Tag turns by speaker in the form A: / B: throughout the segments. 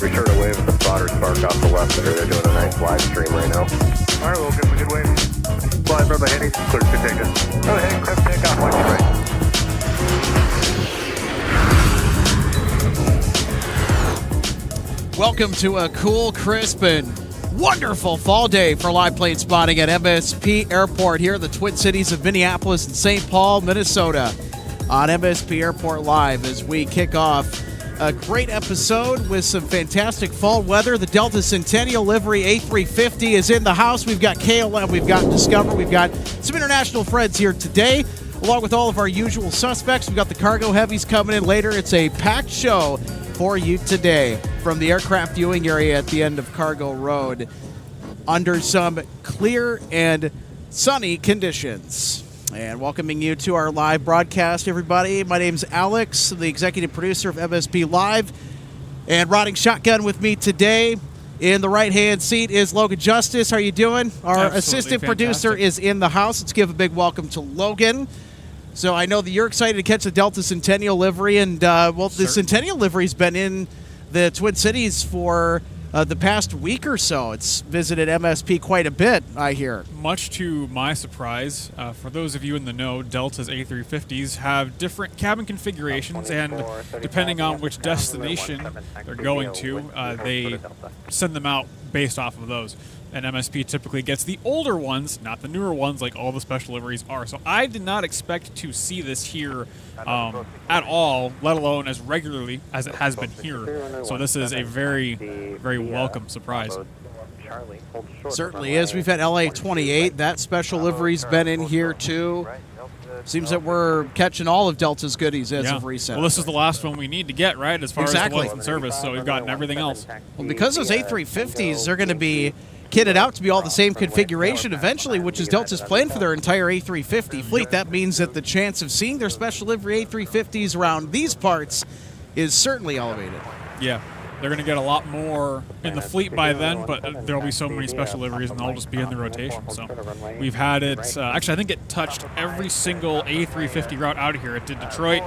A: Be sure to wave at the spotter spark off the left there. They're doing a nice live stream right now.
B: All right, we'll give them a good wave. Fly for the heading, clear to take it. Go ahead, clear takeoff, watch it right.
C: Welcome to a cool, crisp, and wonderful fall day for live plane spotting at MSP Airport here in the Twin Cities of Minneapolis and St. Paul, Minnesota on MSP Airport Live as we kick off a great episode with some fantastic fall weather. The Delta Centennial livery A350 is in the house. We've got KLM, we've got Discover, we've got some international friends here today, along with all of our usual suspects. We've got the cargo heavies coming in later. It's a packed show for you today from the aircraft viewing area at the end of Cargo Road under some clear and sunny conditions. And welcoming you to our live broadcast, everybody. My name's Alex, the executive producer of MSP Live. And riding shotgun with me today in the right-hand seat is Logan Justice. How are you doing? Our
D: Absolutely
C: assistant
D: fantastic.
C: producer is in the house. Let's give a big welcome to Logan. So I know that you're excited to catch the Delta Centennial livery, and the Centennial livery's been in the Twin Cities for the past week or so. It's visited MSP quite a bit, I hear.
D: Much to my surprise, for those of you in the know, Delta's A350s have different cabin configurations, and depending on which destination they're going to, they send them out based off of those. And MSP typically gets the older ones, not the newer ones like all the special liveries are. So I did not expect to see this here at all, let alone as regularly as it has been here. So this is a very, very welcome surprise.
C: Certainly is. We've had LA-28. That special livery's been in here too. Seems that we're catching all of Delta's goodies as of recent.
D: Well, this is the last one we need to get, right, as far as the ones in service. So we've gotten everything else.
C: Well, because those A350s, they're going to be kitted out to be all the same configuration eventually, which is Delta's plan for their entire A350 fleet. That means that the chance of seeing their special livery A350s around these parts is certainly elevated.
D: Yeah, they're going to get a lot more in the fleet by then, but there'll be so many special liveries, and they'll just be in the rotation. So we've had it. Actually, I think it touched every single A350 route out of here. It did Detroit,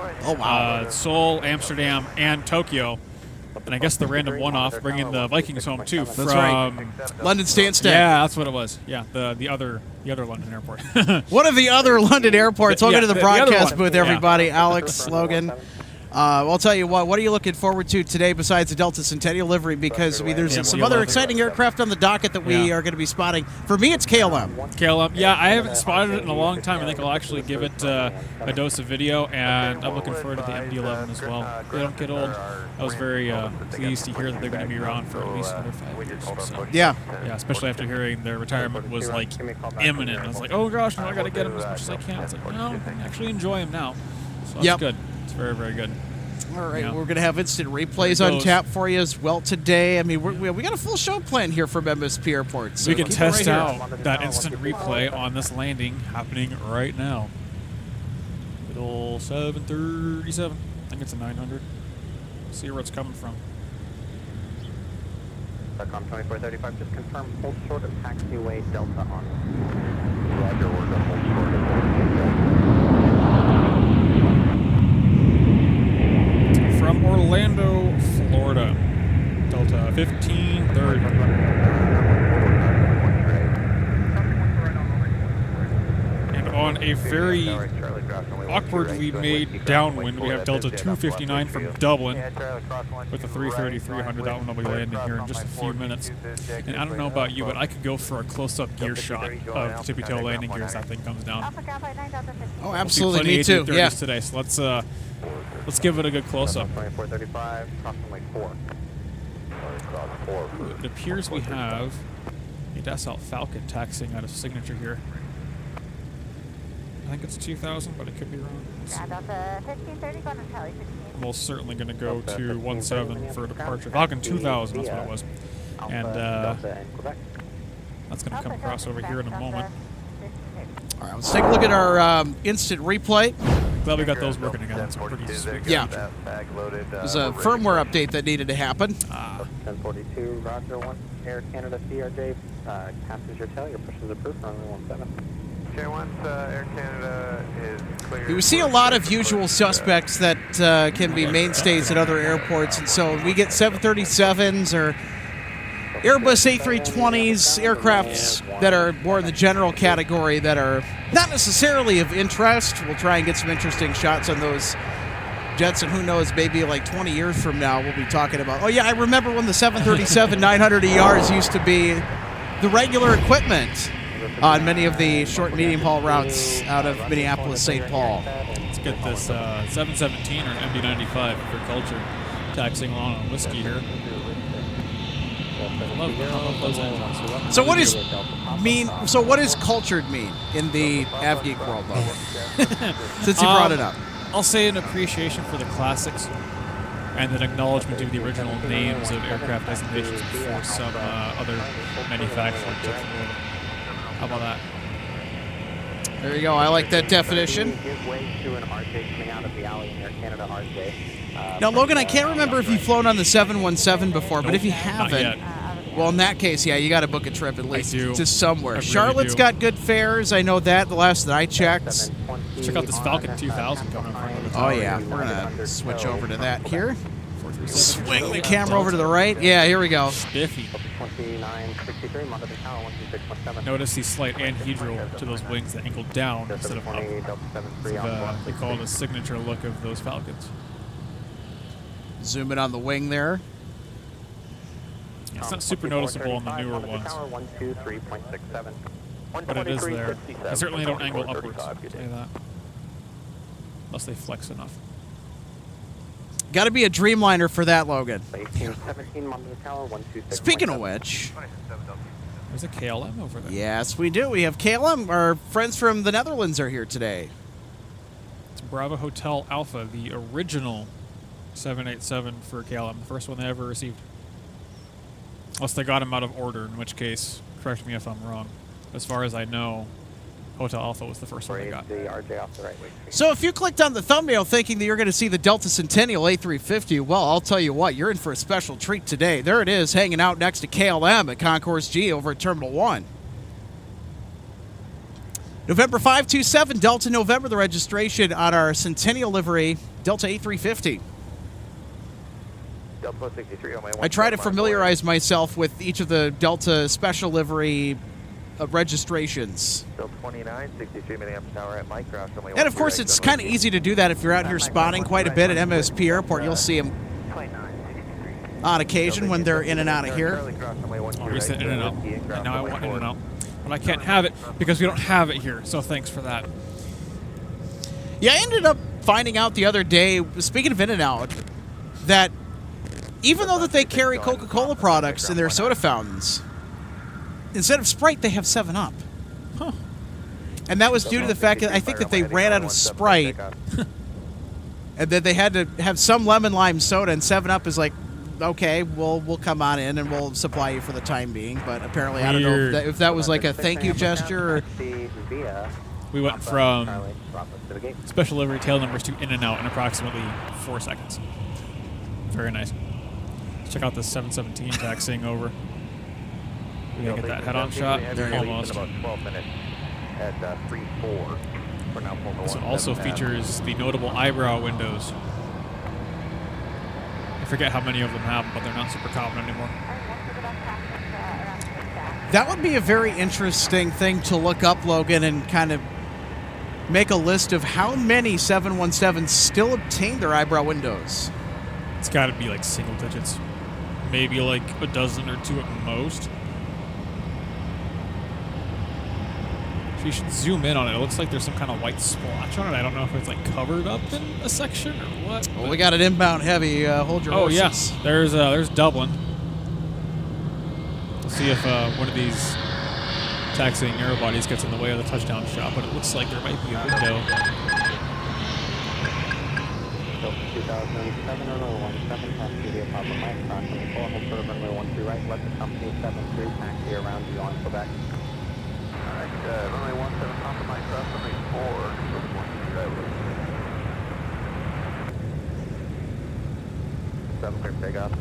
D: Seoul, Amsterdam, and Tokyo. And I guess the random one-off bringing the Vikings home too from
C: London Stansted.
D: Yeah, that's what it was. Yeah, the other London airport.
C: One of the other London airports. Welcome to the broadcast booth, everybody.
D: Yeah.
C: Alex, Logan. Well, I'll tell you what are you looking forward to today besides the Delta Centennial livery? Because I mean, there's some other exciting aircraft on the docket that we are going to be spotting. For me, it's KLM.
D: KLM, yeah, I haven't spotted it in a long time. I think I'll actually give it a dose of video, and I'm looking forward to the MD-11 as well. They don't get old. I was very pleased to hear that they're going to be around for at least another 5 years. So,
C: yeah,
D: especially after hearing their retirement was like imminent. I was like, oh gosh, no, I got to get them as much as I can. It's like, no, I can actually enjoy them now. So that's good. It's very, very good.
C: All right, we're going to have instant replays on tap for you as well today. I mean, we got a full show planned here from MSP Airport. So
D: we can test out that instant replay on this landing happening right now. Good old 737. I think it's a 900. See where it's coming from.
A: SATCOM 2435, just confirm, hold short of taxiway Delta on. Roger, we're going to hold short of Delta.
D: From Orlando, Florida, Delta 1530. And on a very awkwardly made downwind, we have Delta 259 from Dublin with a 330-300. That one will be landing here in just a few minutes. And I don't know about you, but I could go for a close-up gear shot of the tippy tail landing gear as that thing comes down.
C: Oh, absolutely, me too.
D: Yeah. Today, so let's give it a good close-up. It appears we have a Dassault Falcon taxiing out of signature here. I think it's 2,000, but it could be wrong. We're certainly going to go to 17 for departure. Falcon 2000, that's what it was. And that's going to come across over here in a moment.
C: All right, let's take a look at our instant replay.
D: Glad we got those working again. That's pretty sweet.
C: Yeah. There's a firmware update that needed to happen.
A: 1042, Roger, 1 Air Canada CRJ, passenger tail, your push is approved, runway 17.
B: Okay, once Air Canada is clear.
C: We see a lot of usual suspects that can be mainstays at other airports, and so we get 737s or Airbus A320s, aircrafts that are more in the general category that are not necessarily of interest. We'll try and get some interesting shots on those jets, and who knows, maybe like 20 years from now we'll be talking about, oh yeah, I remember when the 737-900 ERs used to be the regular equipment on many of the short and medium haul routes out of Minneapolis, St. Paul.
D: Let's get this 717 or an MD-95 for culture taxiing along on whiskey here. I love those engines.
C: So what does cultured mean in the AvGeek world, though? Since you brought it up.
D: I'll say an appreciation for the classics and an acknowledgement of the original names of aircraft designations before some other manufacturer took them over. How about that?
C: There you go. I like that definition. Now, Logan, I can't remember if you've flown on the 717 before, but if you haven't, well, in that case, yeah, you got to book a trip at least to somewhere.
D: Really
C: Charlotte's got good fares. I know that. The last that I checked.
D: Check out this Falcon 2000 coming in front of the
C: Oh
D: tower.
C: yeah, we're gonna switch over to that here. Swing the camera over to the right. Yeah, here we go.
D: Spiffy. Notice the slight anhedral to those wings that angle down instead of up. They call it a signature look of those Falcons.
C: Zoom in on the wing there.
D: Yeah, it's not super noticeable on the newer ones, but it is there. They certainly don't angle upwards. I'll tell you that. Unless they flex enough.
C: Got to be a Dreamliner for that, Logan. Speaking of which,
D: there's a KLM over there.
C: Yes, we do. We have KLM. Our friends from the Netherlands are here today.
D: It's Bravo Hotel Alpha, the original 787 for KLM, the first one they ever received. Unless they got them out of order, in which case, correct me if I'm wrong. As far as I know, Hotel Alpha was the first one they got.
C: So if you clicked on the thumbnail thinking that you're going to see the Delta Centennial A350, well, I'll tell you what, you're in for a special treat today. There it is, hanging out next to KLM at Concourse G over at Terminal 1. November 527, Delta November, the registration on our Centennial livery, Delta A350. I try to familiarize myself with each of the Delta special livery registrations. And of course, it's kind of easy to do that if you're out here spotting quite a bit at MSP Airport. You'll see them on occasion when they're in and out of here.
D: Oh, you said in and out. And now I want in and out. But I can't have it because we don't have it here, so thanks for that.
C: Yeah, I ended up finding out the other day, speaking of in and out, that even though that they carry Coca-Cola products in their soda fountains, instead of Sprite, they have 7-Up.
D: Huh.
C: And that was due to the fact that I think that they ran out of Sprite, and then they had to have some lemon lime soda, and 7-Up is like, okay, we'll come on in and we'll supply you for the time being. But apparently, I don't know if that was like a thank you gesture. Or
D: we went from special livery tail numbers to in and out in approximately 4 seconds. Very nice. Let's check out this 717 taxiing over. We gotta get that head-on shot. Almost.
B: About 12 minutes at 3-4.
D: This one also features the notable eyebrow windows. I forget how many of them have, but they're not super common anymore.
C: That would be a very interesting thing to look up, Logan, and kind of make a list of how many 717s still obtain their eyebrow windows.
D: It's got to be like single digits. Maybe like a dozen or two at most. You should zoom in on it. It looks like there's some kind of white splotch on it. I don't know if it's like covered up in a section or what.
C: Well, we got an inbound heavy. Hold your horses.
D: Yes, there's Dublin. We'll see if one of these taxiing narrow bodies gets in the way of the touchdown shot, but it looks like there might be a window.
A: 2007 or 17 past media Papa Mike, approximately 4, hold for runway 13 right, let the company 73 taxi around you on Quebec.
B: Runway 17 Papa Mike, cross runway 4, 7 clear takeoff.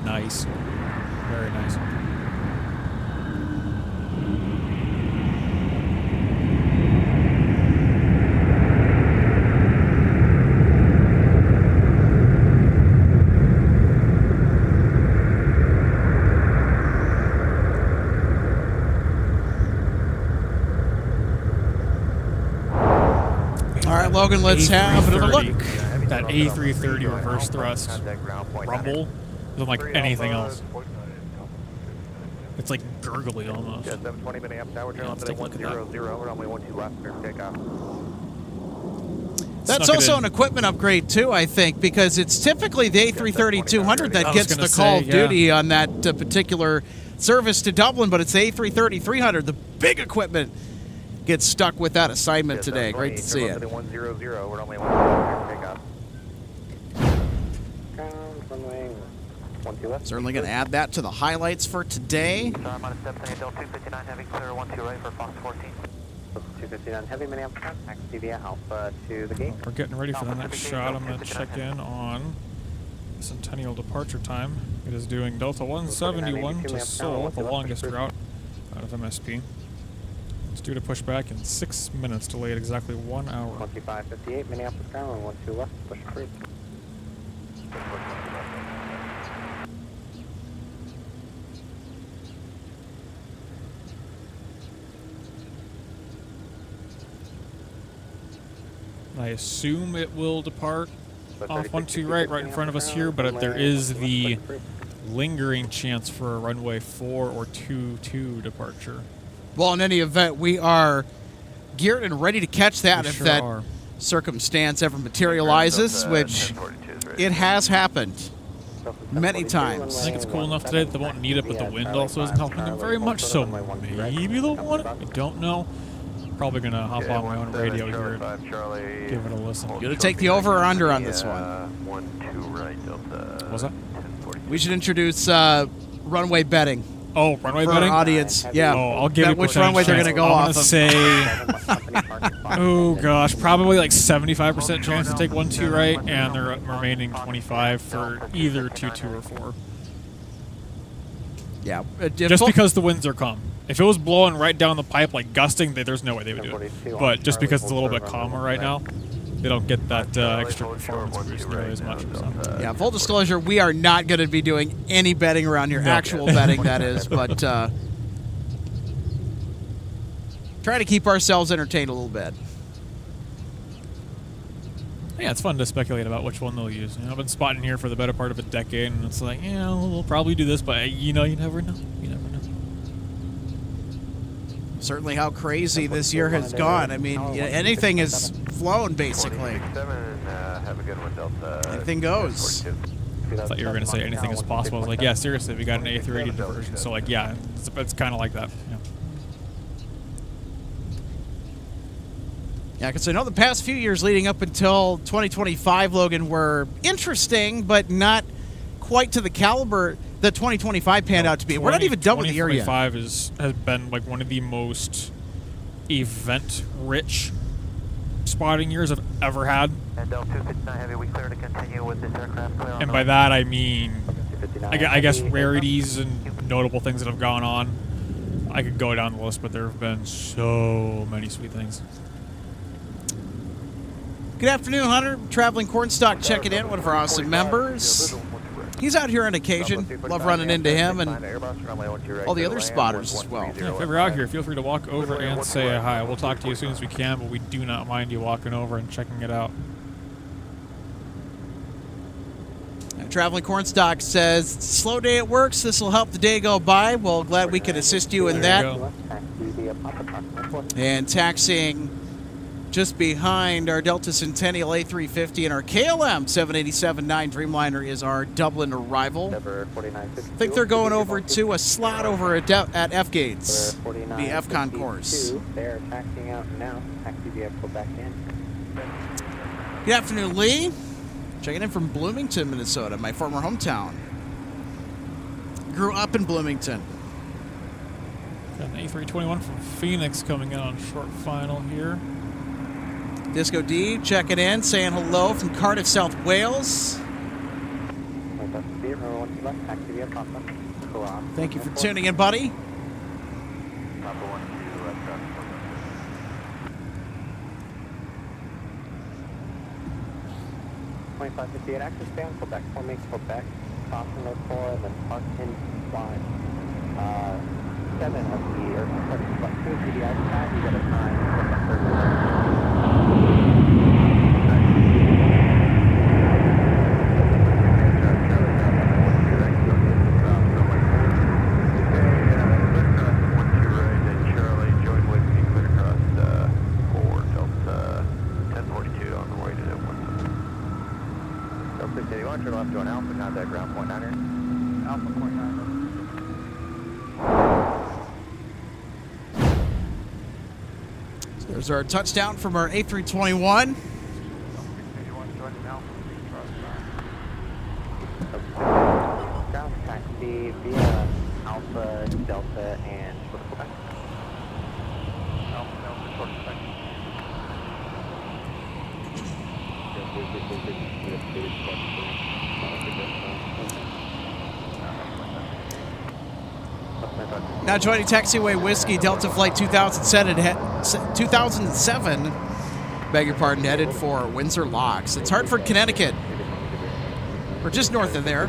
D: Nice. Very nice.
C: Logan, let's have another look.
D: That A330 reverse thrust rumble is unlike anything else. It's like gurgly almost.
A: 720 Minneapolis tower, turn
D: Yeah,
A: on
D: let's take a look at that.
A: 100, runway 12 left, clear for takeoff.
C: That's
D: Snuck it
C: also
D: in.
C: an equipment upgrade too, I think, because it's typically the A330-200
D: I
C: that
D: was
C: gets
D: gonna
C: the
D: say,
C: call of
D: yeah.
C: duty on that particular service to Dublin, but it's the A330-300. The big equipment gets stuck with that assignment today. Great to see it.
A: 100, runway 12 clear for takeoff. Runway 12 left.
C: Certainly going to add that to the highlights for today.
A: Star minus 7, Delta 259 heavy, clear 12 right for Fox 14. 259 heavy, Minneapolis, taxi via Alpha to the gate.
D: We're getting ready for the next shot. I'm going to check in on Centennial departure time. It is doing Delta 171 to Seoul, the longest route out of MSP. It's due to push back in 6 minutes, delayed exactly 1 hour.
A: 2558 Minneapolis ground, 12 left, push free.
D: I assume it will depart off 12 right in front of us here, but there is the lingering chance for a runway 4 or 22 departure.
C: Well, in any event, we are geared and ready to catch that
D: We
C: if
D: sure
C: that
D: are.
C: circumstance ever materializes, which it has happened many
D: I
C: times.
D: think it's cool enough today that they won't need it, but the wind also isn't helping them very much, so maybe they'll want it. I don't know. Probably going to hop on my own radio here and give it a listen.
C: You going to take the over or under on this one?
A: 12 right, Delta.
D: Was that?
C: We should introduce runway betting
D: Oh, runway
C: for
D: betting?
C: our audience. Yeah.
D: Oh, I'll give
C: Bet
D: you
C: which runway they're going to go
D: I'm
C: off
D: gonna
C: of.
D: say, oh gosh, probably like 75% chance to take 12 right, and the remaining 25 for either 22 or 4.
C: Yeah.
D: Just because the winds are calm. If it was blowing right down the pipe like gusting, there's no way they would do it. But just because it's a little bit calmer right now, they don't get that extra performance boost nearly as much. So.
C: Yeah, full disclosure, we are not going to be doing any betting around here.
D: No.
C: Actual betting, that is. But try to keep ourselves entertained a little bit.
D: Yeah, it's fun to speculate about which one they'll use. You know, I've been spotting here for the better part of a decade, and it's like, yeah, we'll probably do this, but you never know. You never know.
C: Certainly how crazy this year has gone. I mean, anything has flown, basically.
A: Have a good one, Delta.
C: Anything goes.
D: I thought you were going to say anything is possible. I was like, yeah, seriously, we got an A380 diversion. So, like, yeah, it's kind of like that. Yeah.
C: Yeah, because I know the past few years leading up until 2025, Logan, were interesting, but not quite to the caliber that 2025 panned out to be. We're not even done with the year yet.
D: 2025 has been like one of the most event-rich spotting years I've ever had.
A: And Delta 259 heavy, we clear to continue with this aircraft clear on
D: And by that I mean, I guess rarities and notable things that have gone on. I could go down the list, but there have been so many sweet things.
C: Good afternoon, Hunter. Traveling Cornstalk checking in, one of our awesome members. He's out here on occasion. Love running into him and all the other spotters as well.
D: Yeah, if you're out here, feel free to walk over and say hi. We'll talk to you as soon as we can, but we do not mind you walking over and checking it out.
C: Traveling Cornstalk says, slow day at work, so this will help the day go by. Well, glad we could assist you in
D: There
C: that.
D: you go.
C: And taxiing just behind our Delta Centennial A350 and our KLM 787-9 Dreamliner is our Dublin arrival. I think they're going over to a slot over at F Gates, the F concourse.
A: They're taxiing out now. Taxi vehicle back in.
C: Good afternoon, Lee. Checking in from Bloomington, Minnesota, my former hometown. Grew up in Bloomington.
D: Got an A321 from Phoenix coming in on short final here.
C: Disco D checking in, saying hello from Cardiff, South Wales. Thank you for tuning in, buddy.
A: Access down, Quebec, forming Quebec, crossing those 4, and then park in flight. 7 of the aircraft, 2 GDI pad, you got a time.
B: Delta 680, you want to turn left to an Alpha, contact ground point 9er. Alpha point 9er.
C: There's our touchdown from our A321.
A: Ground taxi via Alpha, Delta, and Quebec.
B: Alpha, Delta, short Quebec.
C: Now joining taxiway Whiskey Delta Flight 2007, beg your pardon, headed for Windsor Locks. It's Hartford, Connecticut. We're just north of there.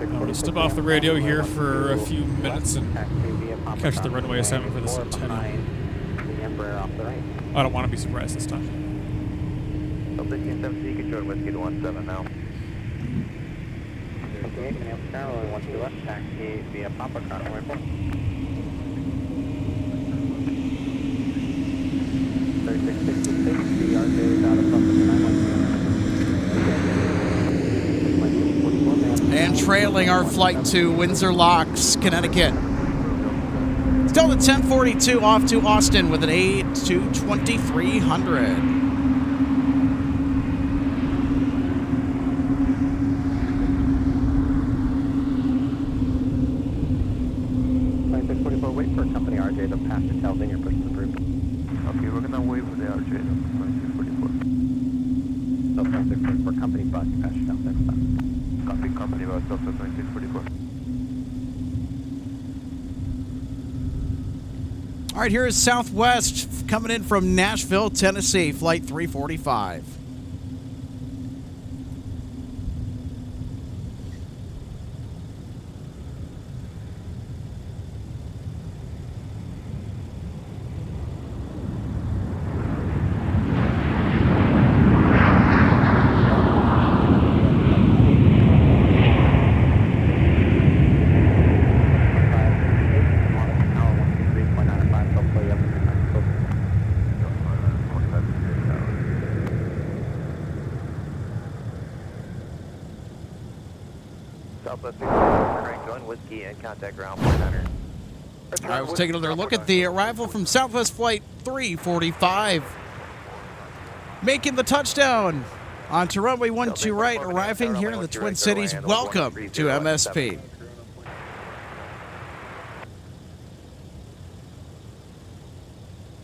D: I'm going to step off the radio here for a few minutes and catch the runway assignment for the Centennial. I don't want to be surprised this time.
B: Delta 17, you can join Whiskey to 17 now.
A: 58, Minneapolis Airlines, 12 left, taxi via Papa Car, runway 4. 3666, BRJ is out of Papa 912.
C: And trailing our flight to Windsor Locks, Connecticut. It's Delta 1042 off to Austin with an 8 to 2300.
A: 2644, wait for company RJ, the passenger tells in your person approved.
B: Okay, we're going to wait for the RJ, 2644.
A: So 2644, company bus, passenger tells in.
B: Copy, company bus, Delta 2644.
C: All right, here is Southwest coming in from Nashville, Tennessee, flight 345.
B: Southwest 649, join Whiskey and contact ground point 9er.
C: All right, we'll take another look at the arrival from Southwest Flight 345. Making the touchdown onto runway 12 right, arriving here in the Twin Cities. Welcome to MSP.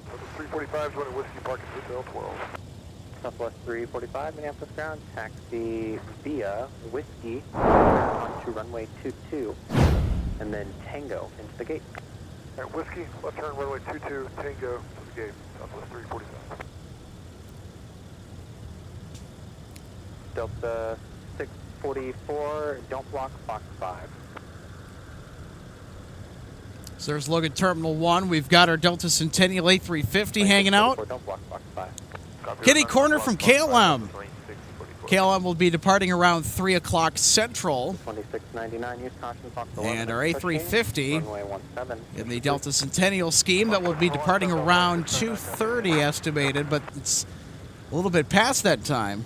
B: Southwest 345, join Whiskey, parking Hotel 12.
A: Southwest 345, Minneapolis ground, taxi via Whiskey onto runway 22, and then Tango into the gate.
B: All right, Whiskey, left turn runway 22, Tango to the gate, Southwest 345.
A: Delta 644, don't block Fox 5.
C: So there's Logan Terminal 1. We've got our Delta Centennial A350 hanging out.
A: Don't block Fox 5.
C: Kitty corner from KLM. KLM will be departing around 3 o'clock Central.
A: 2699, use caution, Fox 11.
C: And our A350
A: runway 17.
C: in the Delta Centennial scheme that will be departing around 2:30 estimated, but it's a little bit past that time.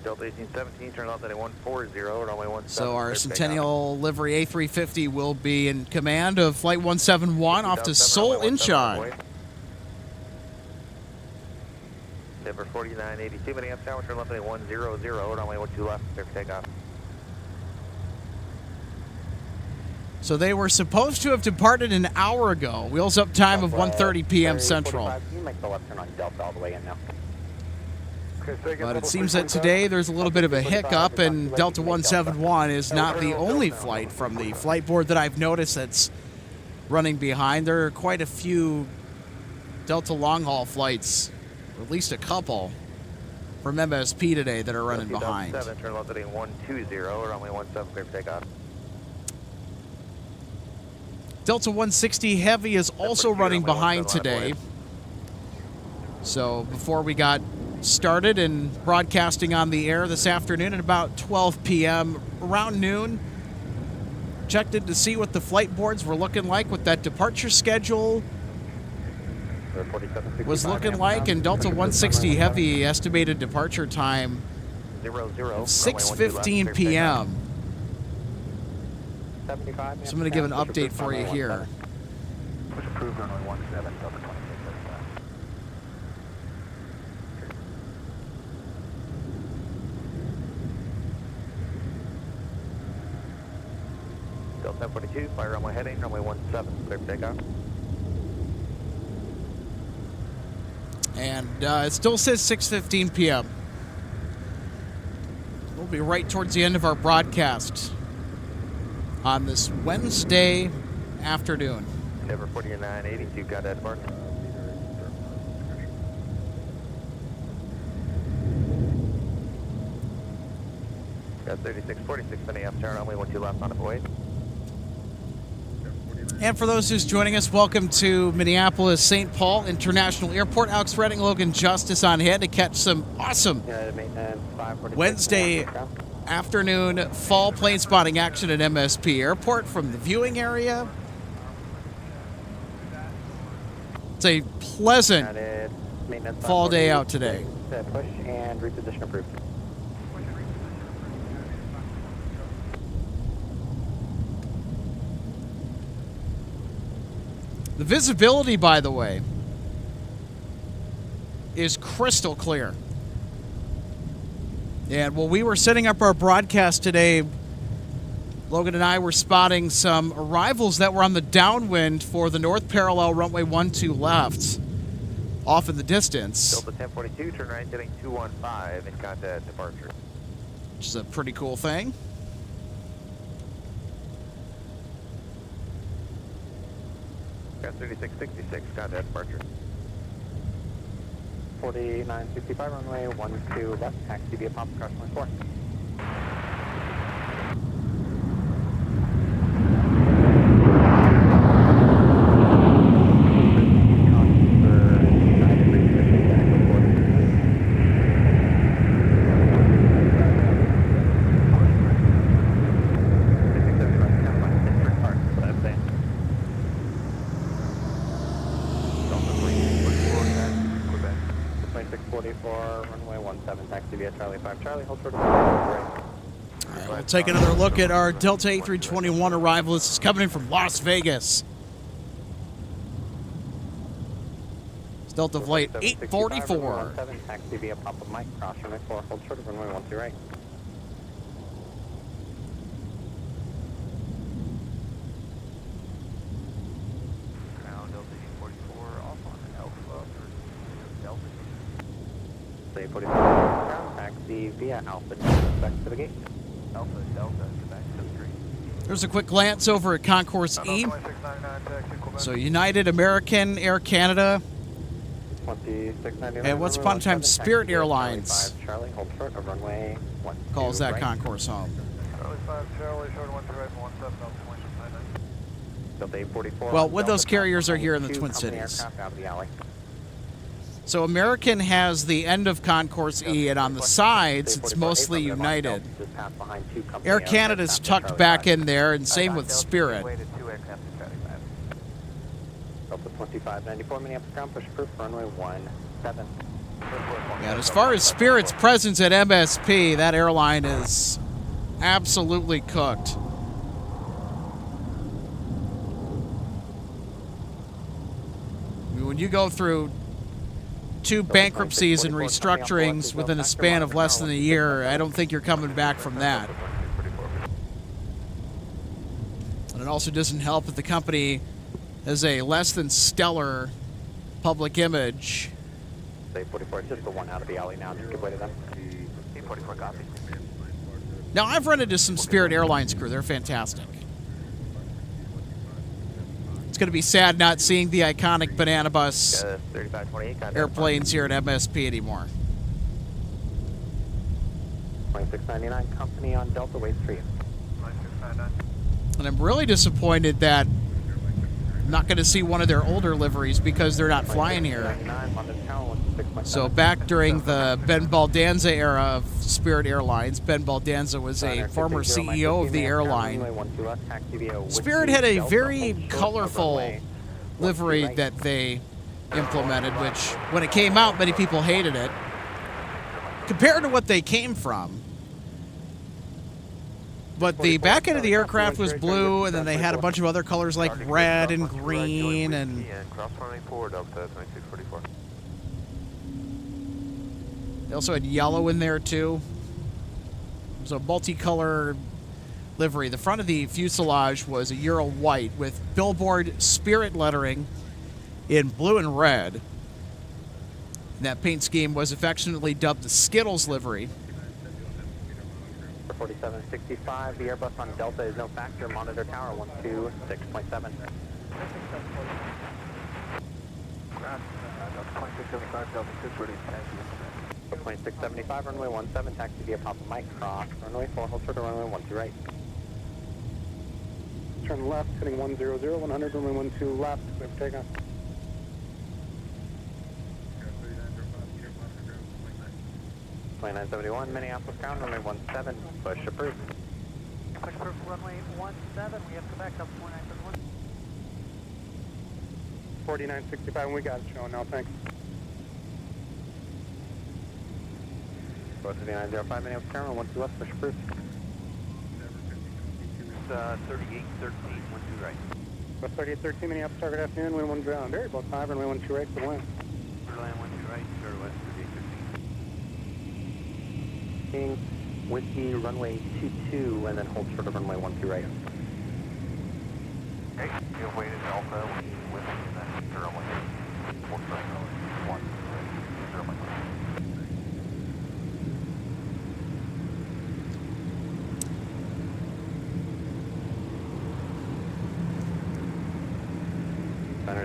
B: Delta 1817, turn left at 140, runway 17.
C: So our Centennial livery A350 will be in command of Flight 171 off to Seoul Incheon.
B: Denver 4982, Minneapolis Tower, turn left at 100, runway 12 left, clear for takeoff.
C: So they were supposed to have departed an hour ago. Wheels up time of 1:30 p.m. Central.
A: Can you make the left turn on Delta all the way in now?
C: But it seems that today there's a little bit of a hiccup, and Delta 171 is not the only flight from the flight board that I've noticed that's running behind. There are quite a few Delta long-haul flights, or at least a couple, from MSP today that are running behind.
B: Turn left at 120, runway 17, clear for takeoff.
C: Delta 160 Heavy is also running behind today. So before we got started and broadcasting on the air this afternoon at about 12 p.m., around noon, checked in to see what the flight boards were looking like with that departure schedule. was looking like, and Delta 160 Heavy estimated departure time 6:15 p.m. So I'm going to give an update for you here.
B: Push approved runway 17, Delta 26. Delta 42, fire runway heading, runway 17, clear for takeoff.
C: And it still says 6:15 p.m. We'll be right towards the end of our broadcast on this Wednesday afternoon.
B: Endeavor 4982, got that mark. Got 3646, Minnie up, turn runway 12 left on avoid.
C: And for those who's joining us, welcome to Minneapolis St. Paul International Airport. Alex Redding, Logan Justice on hand to catch some awesome Wednesday afternoon fall plane spotting action at MSP Airport from the viewing area. It's a pleasant fall day out today.
A: Push and reposition approved.
C: The visibility, by the way, is crystal clear. And while we were setting up our broadcast today, Logan and I were spotting some arrivals that were on the downwind for the north parallel runway 12 left, off in the distance.
B: Delta 1042, turn right, heading 215, and contact departure.
C: Which is a pretty cool thing.
B: Got 3666, contact departure.
A: 4965, runway 12 left, taxi via Papa Cross 4.
C: We'll take another look at our Delta A321 arrival. This is coming in from Las Vegas. It's Delta Flight 844.
A: Taxi via Papa Mike, cross runway 4, hold short of runway 12 right.
B: Now Delta 844 off on Alpha for Delta.
A: Delta 844, ground taxi via Alpha, back to the gate.
B: Alpha Delta, back to the street.
C: There's a quick glance over at Concourse E. So United, American, Air Canada,
A: 2699,
C: and once upon a time Spirit Airlines
A: Charlie, hold short of runway 12
C: calls that
A: right.
C: concourse home.
B: Charlie 5, Charlie, short 1 right, 17,
A: Delta 844.
C: Well, when those
A: Delta
C: carriers are here in the
A: two
C: Twin
A: company
C: Cities.
A: aircraft out of the alley.
C: So American has the end of Concourse E, and on the sides, it's mostly United. Air Canada's tucked back in there, and same with Spirit.
A: Delta 2594, Minneapolis ground, push approved for runway 17.
C: And as far as Spirit's presence at MSP, that airline is absolutely cooked. I mean, when you go through 2 bankruptcies and restructurings within a span of less than a year, I don't think you're coming back from that. And it also doesn't help that the company has a less than stellar public image.
A: 844, just the one out of the alley now, just give way to them.
B: 844 copy.
C: Now, I've run into some Spirit Airlines crew. They're fantastic. It's going to be sad not seeing the iconic Banana Bus
B: 3528,
C: airplanes here at MSP anymore.
A: 2699, company on Delta, wait 3.
B: 9699.
C: And I'm really disappointed that I'm not going to see one of their older liveries because they're not flying here. So back during the Ben Baldanza era of Spirit Airlines, Ben Baldanza was a former CEO of the airline. Spirit had a very colorful livery that they implemented, which when it came out, many people hated it. Compared to what they came from. But the back end of the aircraft was blue, and then they had a bunch of other colors like red and green, and they also had yellow in there too. It was a multicolor livery. The front of the fuselage was a Euro white with billboard Spirit lettering in blue and red. And that paint scheme was affectionately dubbed the Skittles livery.
A: 4765, the Airbus on Delta is no factor. Monitor tower 126.7. 2675, runway 17, taxi via Papa Mike, cross runway 4, hold short to runway 12 right.
B: Turn left, heading 100, 100, runway 12 left, clear for takeoff.
A: 2971, Minneapolis ground, runway 17, push approved.
E: Push approved, runway 17, we have to back up 4971.
B: 4965, we got it showing now, thanks.
A: 3905, Minneapolis ground, runway 12 left, push approved.
E: 3813, 12 right.
B: Bus 3813, Minneapolis, target afternoon, wind 1 ground. Variable 5, runway 12 right, for the land.
E: Land 12 right, sure, west 3813.
A: Whiskey, runway 22, and then hold short of runway 12 right.
E: Okay, you have waited Delta with then runway 1, 0,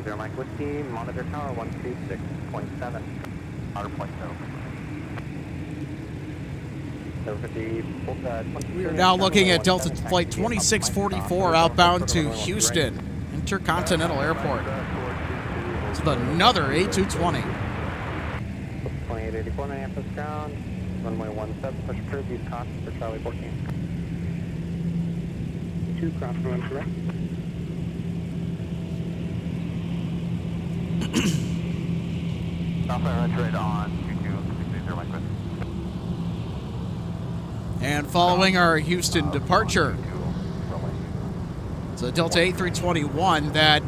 A: 0 Mike Whiskey, monitor tower 126.7. Outer point 0.
C: We are now looking at Delta Flight 2644 outbound to Houston Intercontinental Airport. It's another A220.
A: 2884, Minneapolis ground, runway 17, push approved, use caution for Charlie 14.
B: 2, cross runway 1 right.
E: Southbound right on 2260 Mike Whiskey.
C: And following our Houston departure, it's a Delta A321 that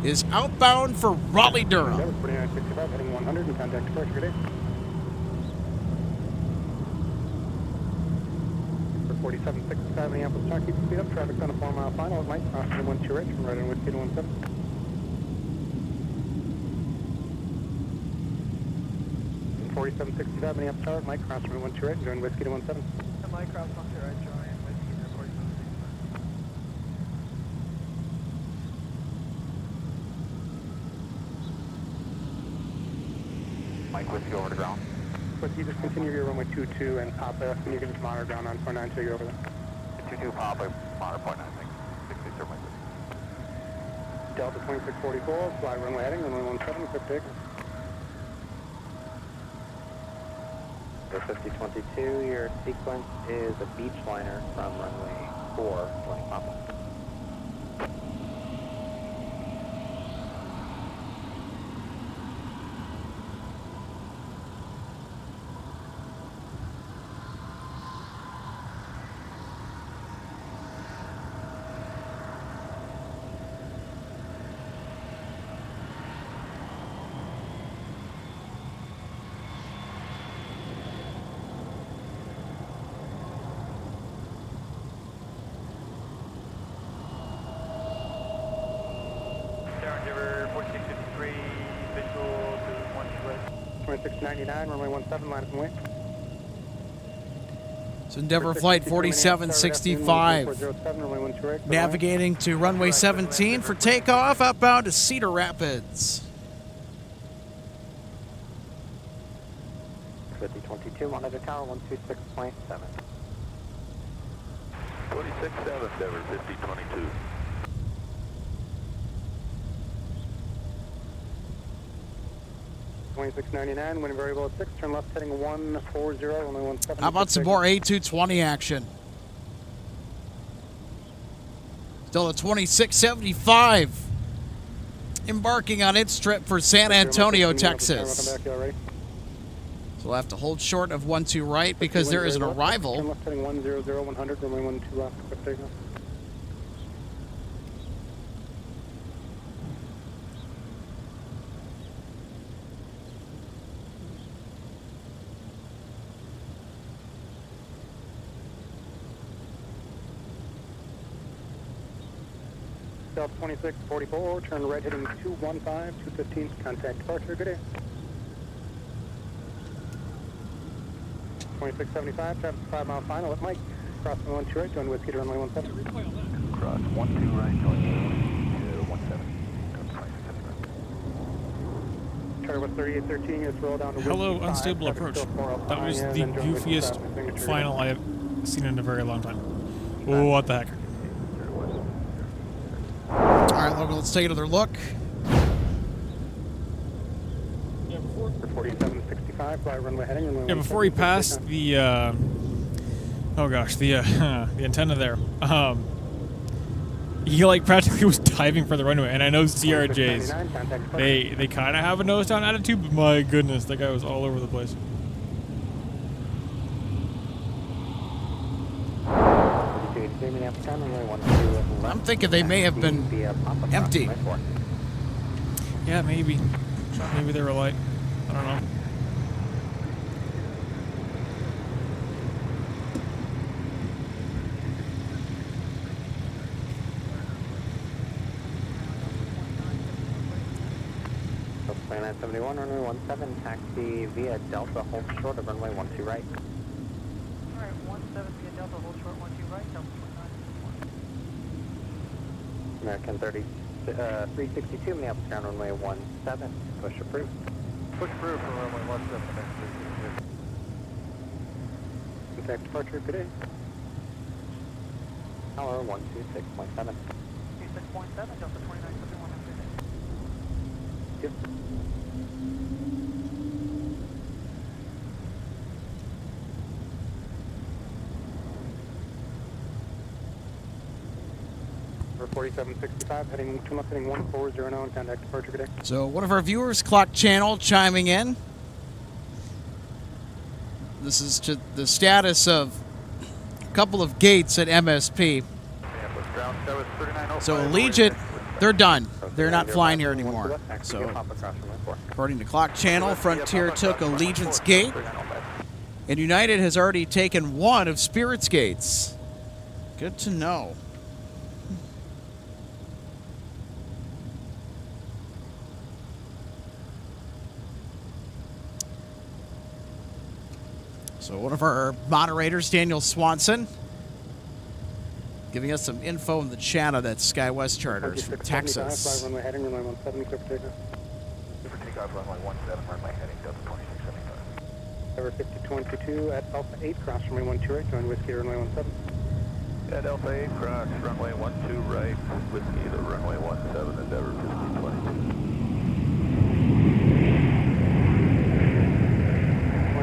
C: is outbound for Raleigh-Durham.
B: 4965, heading 100, and contact departure, good day. For 4765, Minneapolis, talk, keep speed up, traffic's on a 4-mile final, at Mike, cross runway 12 right, from right on Whiskey to 17. 4765, Minneapolis Tower, Mike, cross runway 12 right, join Whiskey to 17.
E: Mike, cross 12 right, join Whiskey to 47. Mike, Whiskey over to ground.
B: Whiskey, just continue your runway 22 and pop left, and you can just monitor ground on 49 until you're over there.
E: 22 pop, monitor point 9, thanks. 60 Mike Whiskey.
B: Delta 2644, fly runway heading, runway 17, clear for takeoff.
A: 5022, your sequence is a beach liner from runway 4, going Papa.
E: River 4653, visual to
B: 2699, runway 17, line up and wait.
C: It's Endeavour Flight 4765, navigating to runway 17 for takeoff, outbound to Cedar Rapids.
A: 5022, monitor tower 126.7.
E: 267, Endeavour 5022.
B: 2699, wind variable at 6, turn left heading 140, runway 17.
C: How about some more A220 action? Still a 2675. embarking on its trip for San Antonio, Texas.
B: Welcome back, y'all ready?
C: So we'll have to hold short of 12 right because there is an arrival.
B: Turn left heading 100, 100, runway 12 left, quick takeoff. Delta 2644, turn right heading 215, 215, contact departure, good day. 2675, traffic 5 mile final at Mike, crossing 12 right, join Whiskey to runway 17.
E: Cross 12 right, going to 17.
B: Charter West 3813, you just roll down to
D: Hello,
B: Whiskey 5,
D: unstable
B: traffic
D: approach.
B: still 405,
D: That was
B: and
D: the
B: then join Whiskey
D: goofiest
B: 5, signature
D: final I have seen in a very long time. What the heck?
C: All right, Logan, let's take another look.
B: For 4765, fly runway heading, runway
D: Yeah, before he
B: 17,
D: passed
B: takeoff.
D: the, oh gosh, the antenna there, he like practically was diving for the runway, and I know CRJs,
B: 2699, contact departure.
D: they kind of have a nose down attitude, but my goodness, that guy was all over the place.
C: I'm thinking they may have been empty.
D: Yeah, maybe they were light. I don't know.
A: Plane 971, runway 17, taxi via Delta, hold short of runway 12 right.
F: Alright, 17 via Delta, hold short, 12 right, Delta 29.
A: American 362, Minneapolis ground, runway 17, push approved.
E: Push through for runway 17, next 362.
B: Contact departure, good day.
A: Tower 126.7.
F: 26.7, Delta 29, 71, have a good day.
A: Yep.
B: For 4765, heading 2 left heading 1409, contact departure, good day.
C: So one of our viewers, Clock Channel, chiming in. This is to the status of a couple of gates at MSP.
E: Minneapolis ground, that was 3905.
C: So Allegiant, they're done. They're not flying here anymore. So according to Clock Channel, Frontier took Allegiant's gate, and United has already taken one of Spirit's gates. Good to know. So one of our moderators, Daniel Swanson, giving us some info in the chat on that SkyWest charters from
B: 2675,
C: Texas.
B: fly runway heading, runway 17, clear for takeoff.
E: For takeoff, runway 17, runway heading Delta 2675.
B: Tower 5022 at Alpha 8, cross runway 12 right, join Whiskey to runway 17.
E: At Alpha 8, cross runway 12 right, Whiskey to runway 17, Endeavor 5022.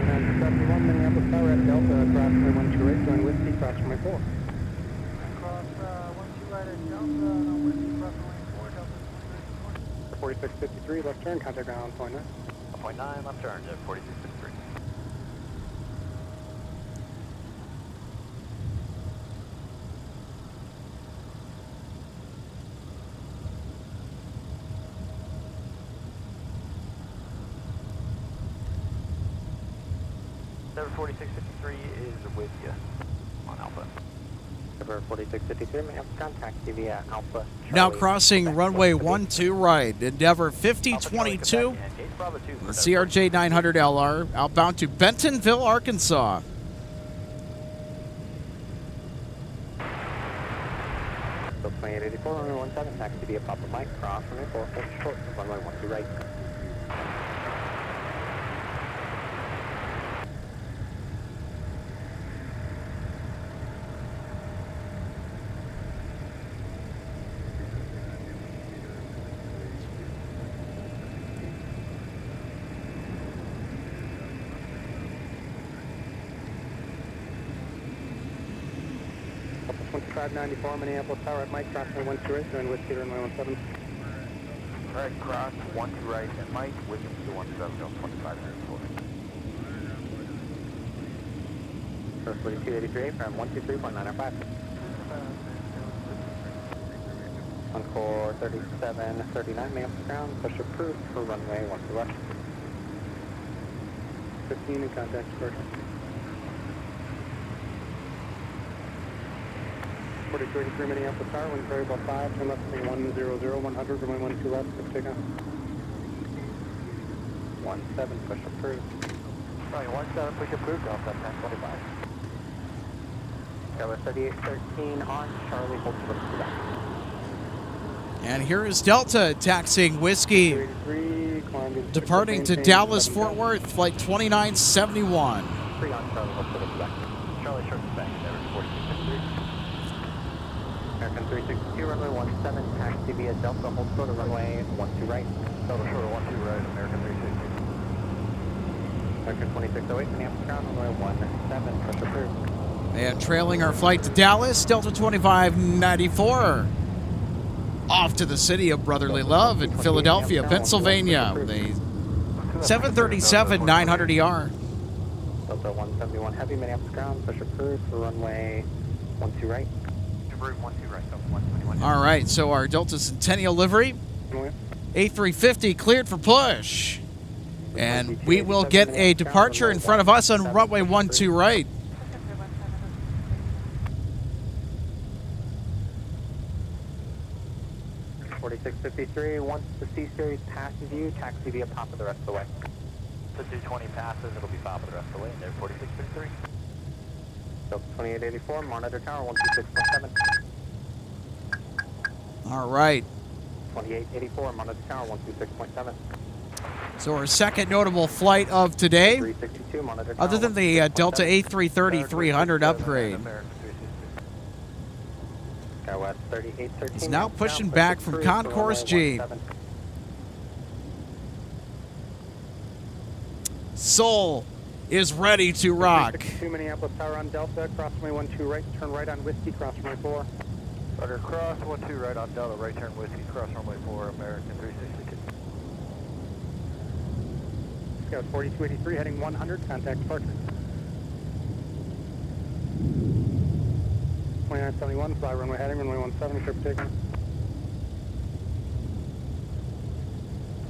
B: 2971, Minneapolis Tower at Delta, cross runway 12 right, join Whiskey, cross runway 4.
F: Cross 12 right at Delta, no Whiskey, cross runway 4, Delta 29.
B: 4653, left turn, contact ground point 9.
E: 0.9, left turn, Jet 4663. Endeavor 4653 is with you on Alpha.
A: Endeavor 4653, Minneapolis ground, taxi via Alpha.
C: Now
A: Charlie,
C: crossing
A: Quebec,
C: runway
A: West
C: 12 right, Endeavor 5022, the CRJ 900LR, outbound to Bentonville, Arkansas.
A: So plane 884, runway 17, taxi via Papa Mike, cross runway 4, hold short of runway 12 right.
B: Alpha 2594, Minneapolis Tower at Mike, cross runway 12 right, join Whiskey to runway 17.
E: Right, cross, 12 right, and Mike, whiskey to 17, Delta 25 minutes forward.
A: First 4283 from 123.905. Encore 3739, man for ground, push approved for runway 12 left.
B: 15 in contact departure. 4283 Minneapolis Tower, wind variable 5, turn left heading 100, 100, runway 12 left, quick takeoff.
A: 17, push approved.
E: Runway 17, push approved, Delta 1025.
A: Tower 3813 on Charlie, hold to the left.
C: And here is Delta taxiing Whiskey,
B: 283, climb to
C: departing to Dallas Fort Worth, flight 2971.
A: 3 on Charlie, hold to the left.
E: Charlie, short back, average 4253.
A: American 362, runway 17, taxi via Delta, hold short of runway 12 right.
E: Delta short of 12 right, American 360.
A: American 2608, Minneapolis ground, runway 17, push approved.
C: And trailing our flight to Dallas, Delta 2594. Off to the city of brotherly love in Philadelphia, Pennsylvania, with a 737-900ER.
A: Delta 171 heavy, Minneapolis ground, push approved for runway 12 right.
E: Approved 12 right, Delta 121.
C: All right, so our Delta Centennial livery, A350 cleared for push. And we will get a departure in front of us on runway 12 right.
A: September 4653, once the C-Series passes you, taxi via Papa the rest of the way.
E: The 220 passes, it'll be Papa the rest of the way, and they're 4653.
A: Delta 2884, monitor tower 126.7.
C: All right.
A: 2884, monitor tower 126.7.
C: So our second notable flight of today,
A: 362, monitor tower
C: other than the Delta A330-300 upgrade,
A: West 3813.
C: is now pushing back from Concourse G. Soul is ready to rock.
B: 362 Minneapolis Tower on Delta, cross runway 12 right, turn right on Whiskey, cross runway 4.
E: Roger, cross 12 right on Delta, right turn Whiskey, cross runway 4, American 362.
B: Scout 4283 heading 100, contact departure. 2971, fly runway heading, runway 17, trip taken.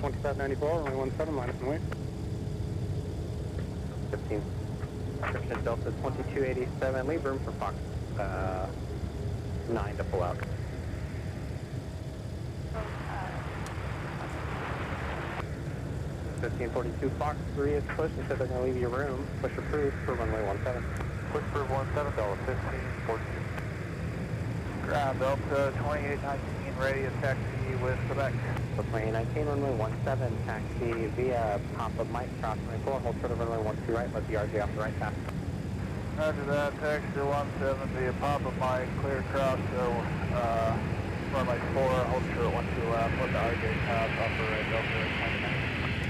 B: 2594, runway 17, minus and wait.
A: 15. Description Delta 2287, leave room for Fox 9 to pull out. (1542) Fox 3 is pushed and said they're going to leave you room. Push approved for runway 17.
E: Push approved 17, Delta 1542. Ground Delta 2819, ready as taxi with Quebec.
A: So 2019, runway 17, taxi via Papa Mike, cross runway 4, hold short of runway 12 right, let the RJ off the right path.
E: Roger that, taxi 17 via Papa Mike, clear cross, so runway 4, hold short 12 left, let the RJ pass off the right, Delta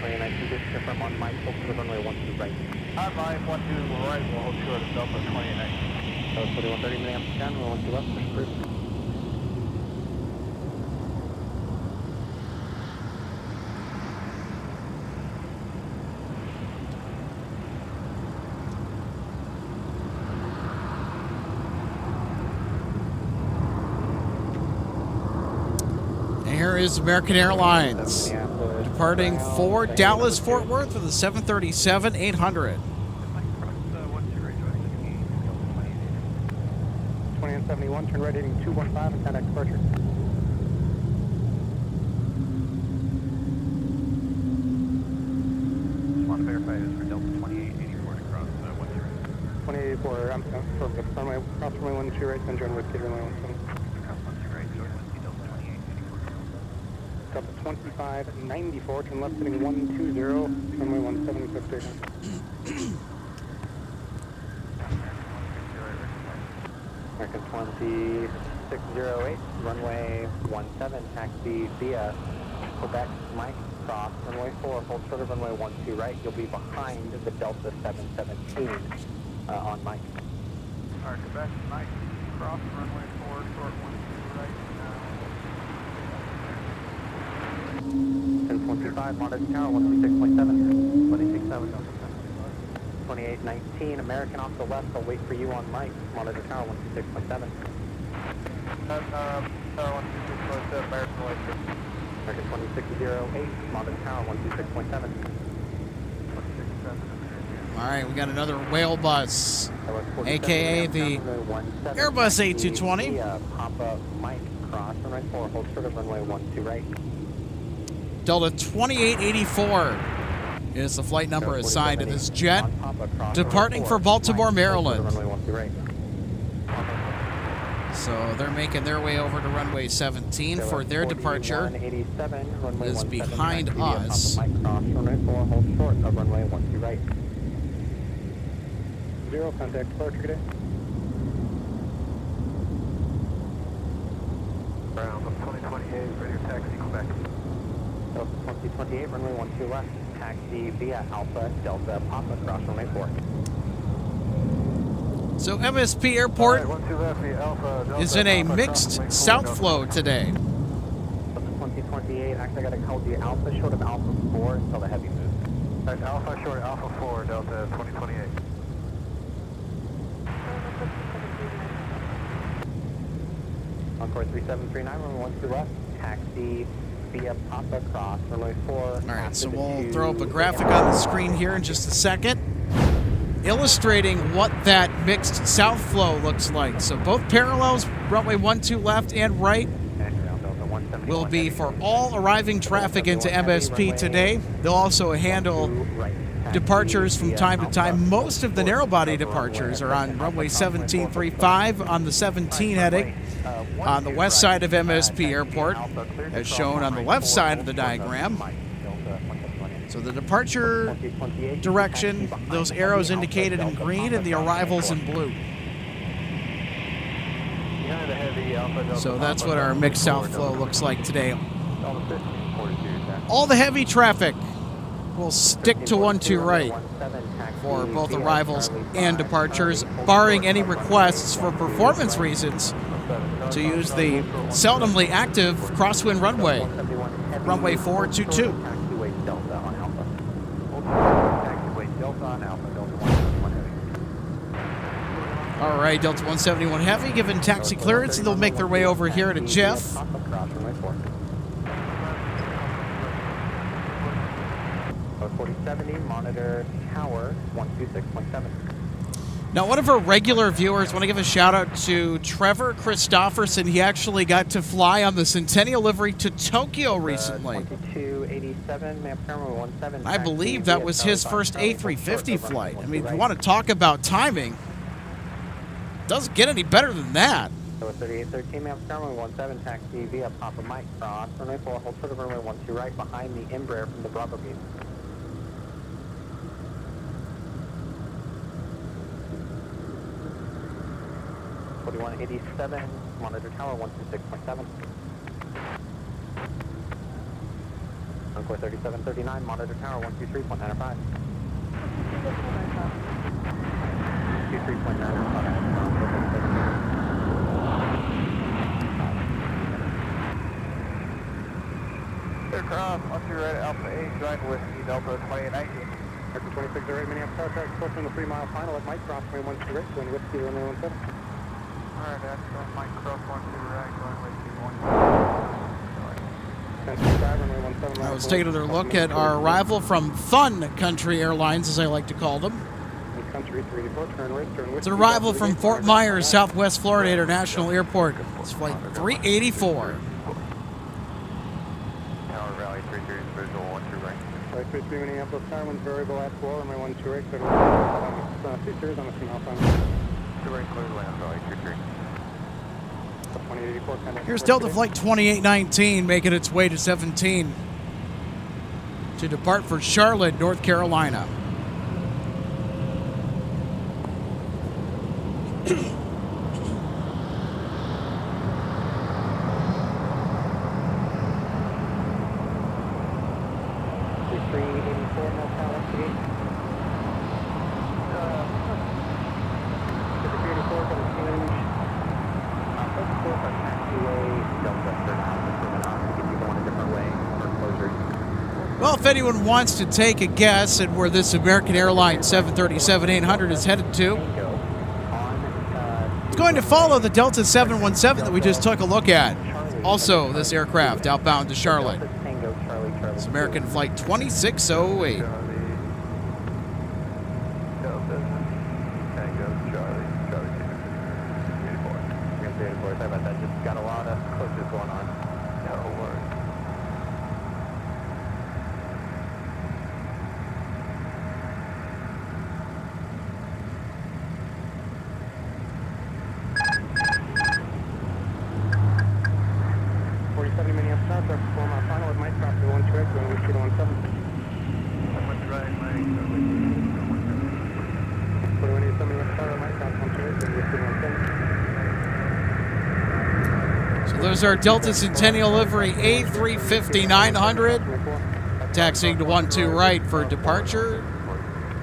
A: 2019, just confirm on Mike, hold short of runway 12 right.
E: On Mike, 12 right, we'll hold short of Delta 2019.
A: So 4130 Minneapolis down, runway 12 left, push approved.
C: Here is American Airlines, departing for Dallas Fort Worth with a 737-800.
B: 2971, turn right heading 215 and contact departure.
E: Just want to verify this for Delta 2884 to cross 10.
B: 2884, I'm sorry, runway, cross runway 12 right, then join Whiskey, runway 17.
E: Cross 12 right, join Whiskey, Delta 2884.
B: Delta 2594, turn left heading 120, runway 17, quick station.
A: American 2608, runway 17, taxi via Quebec Mike, cross runway 4, hold short of runway 12 right. You'll be behind the Delta 717 on Mike.
E: Alright, Quebec, Mike, cross runway 4, short 12 right.
A: 1025, monitor tower, 126.7. 167, 2819, American off the left, I'll wait for you on mic, monitor tower, 126.7.
E: Tower 126.7, American Electric.
A: American 2608, monitor tower, 126.7.
C: All right, we got another whale bus, aka the Airbus A220.
A: Pop-up mic, cross, runway 4, hold short of runway 12 right.
C: Delta 2884 is the flight number assigned to this jet, departing for Baltimore, Maryland. So they're making their way over to runway 17 for their departure. Is behind us.
A: Runway 4, hold short of runway 12 right.
B: 0, contact departure today.
E: Ground 2028, ready to taxi, Quebec.
A: 2028, runway 12 left, taxi via Alpha Delta Papa, cross runway 4.
C: So MSP Airport
E: Right, 12 left, via Alpha Delta
C: is in a
E: Papa,
C: mixed
E: cross runway 4,
C: south
E: Delta.
C: flow today.
A: 2028, actually I gotta call you Alpha short of Alpha 4 until the heavy moves.
E: Right, Alpha short of Alpha 4, Delta 2028.
A: Encore 3739, runway 12 left, taxi via Papa, cross runway 4.
C: All right, so we'll throw up a graphic on the screen here in just a second, illustrating what that mixed south flow looks like. So both parallels, runway 12 left and right, will be for all arriving traffic into MSP today. They'll also handle departures from time to time. Most of the narrow-body departures are on runway 1735 on the 17 heading on the west side of MSP Airport, as shown on the left side of the diagram. So the departure direction, those arrows indicated in green, and the arrivals in blue. So that's what our mixed south flow looks like today. All the heavy traffic will stick to 12 right for both arrivals and departures, barring any requests for performance reasons to use the seldomly active crosswind runway, runway 422. All right, Delta 171 Heavy, given taxi clearance, they'll make their way over here to Jeff.
A: 4070, monitor tower 126.7.
C: Now, one of our regular viewers, want to give a shout out to Trevor Christofferson. He actually got to fly on the Centennial livery to Tokyo recently.
A: 2287,
C: I believe that was his first A350 flight. I mean, if you want to talk about timing, doesn't get any better than that.
A: So 3813, ma'am, runway 17, taxi via Papa Mike, cross runway 4, hold short of runway 12 right, behind the Embraer from the Bravo gate. .87, monitor tower 126.7. Encore 3739, monitor tower 123.95. 23.95.
E: Aircraft, 12 right, Alpha 8, join Whiskey, Delta 2819.
B: Aircraft 2608, Minneapolis, tower tracks on the 3-mile final at Mike, cross runway 12 right, join Whiskey, runway 17.
E: Alright, that's Mike Cross 12 right, going Whiskey 1.
C: Let's take another look at our arrival from Sun Country Airlines, as I like to call them. It's an arrival from Fort Myers, Southwest Florida International Airport. It's flight 384.
E: Tower Valley 33 is visual 12 right.
B: Flight 33 Minneapolis, tower 1 variable at 4, runway 12 right, clear to 2 series on the 3-mile final.
E: 2 right, clear to land, Valley 33.
C: Here's Delta Flight 2819 making its way to 17 to depart for Charlotte, North Carolina. Well, if anyone wants to take a guess at where this American Airlines 737-800 is headed to, it's going to follow the Delta 717 that we just took a look at. Also, this aircraft outbound to Charlotte. It's American Flight 2608.
A: Sorry about that. Just got a lot of closures going on. No worries.
B: Minneapolis Airport, 4 mile final with Mike Cross, 1 2 going to 17.
E: What's right, Mike?
B: 4187 Minneapolis Airport, Mike Cross, 1 2 going to 17.
C: So there's our Delta Centennial livery A350-900. Taxiing to 12 right for departure.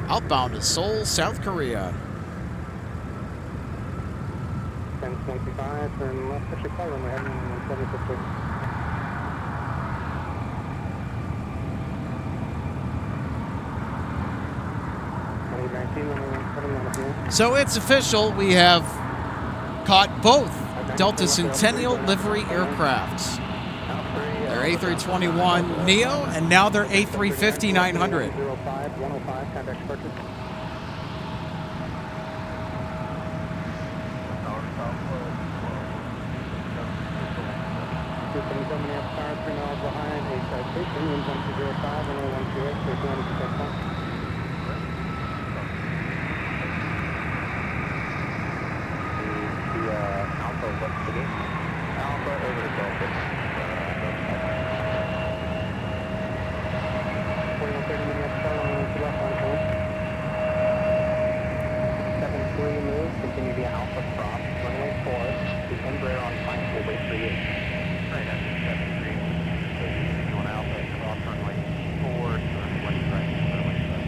C: Outbound to Seoul, South Korea.
B: 1025, turn left, actually call runway heading 756.
C: So it's official. We have caught both Delta Centennial livery aircrafts. Their A321 Neo, and now their A350-900.
B: 105, contact departure. Minneapolis, 3 miles behind, a citation, wind 1205, 10128, so 200%.
A: Alpha, what's the gate? Alpha over to Delta.
B: 4130 Minneapolis, to left on course.
A: 73 move, continue via Alpha cross, runway 4. The Embraer on flight will wait for you. Right after 73. So you want Alpha cross runway 4, turn left right, runway 7.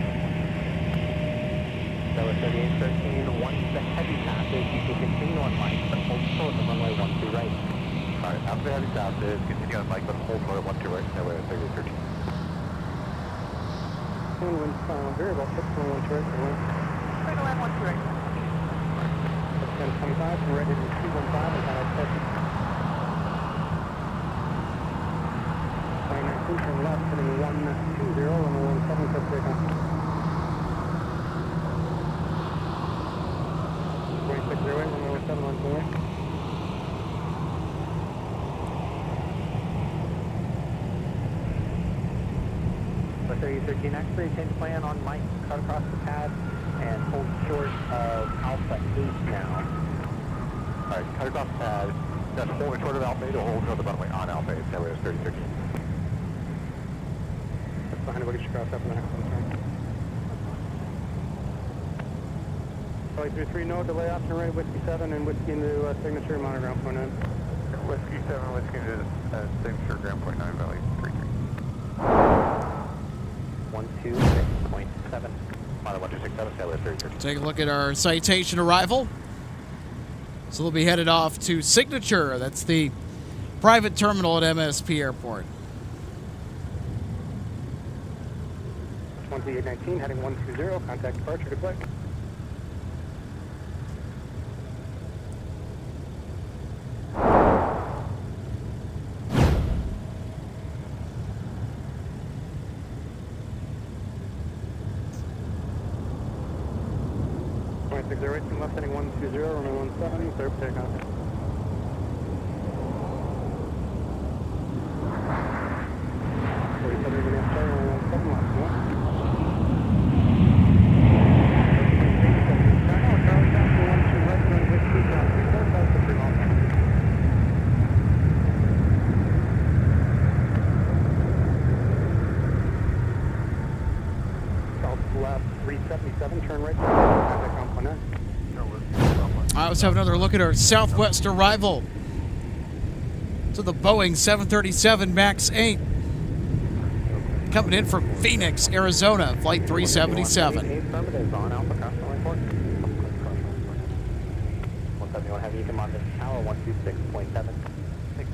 A: So at 3813, once the heavy passes, you can continue on Mike, but hold short of runway 12 right. Alright, after the heavy passes, continue on Mike, but hold short of 12 right, that way at 3813.
B: Wind variable, 6 runway 12 right,
A: Right to land 12 right.
B: 1025, we're ready to 215 and contact departure. 2019, turn left, heading 120, runway 17, set takeoff. 2608, runway 7 on the way.
A: So 3813, actually change plan on Mike, cut across the pad, and hold short of Alpha 8 now. Alright, cut across the pad, just hold short of Alpha 8 or hold short of the runway on Alpha 8, that way it's 3013.
B: That's behind the luggage cross up in the next one, turn. Flight 33, no delay option ready, Whiskey 7 and Whiskey into signature, monogram point 9.
E: Whiskey 7, Whiskey into signature, ground point 9, Valley 33.
A: 126.7. Model 1267, that way it's 3013.
C: Take a look at our citation arrival. So they'll be headed off to Signature. That's the private terminal at MSP Airport.
B: 2819, heading 120, contact departure, good luck. Left heading 120, runway 17, clear for takeoff. South left 377, turn right, contact on point 9.
C: Let's have another look at our Southwest arrival to the Boeing 737 MAX 8. Coming in from Phoenix, Arizona, flight 377.
A: Affirmative on Alpha cross runway 4. What's up, you want to have you come on this tower 126.7. 6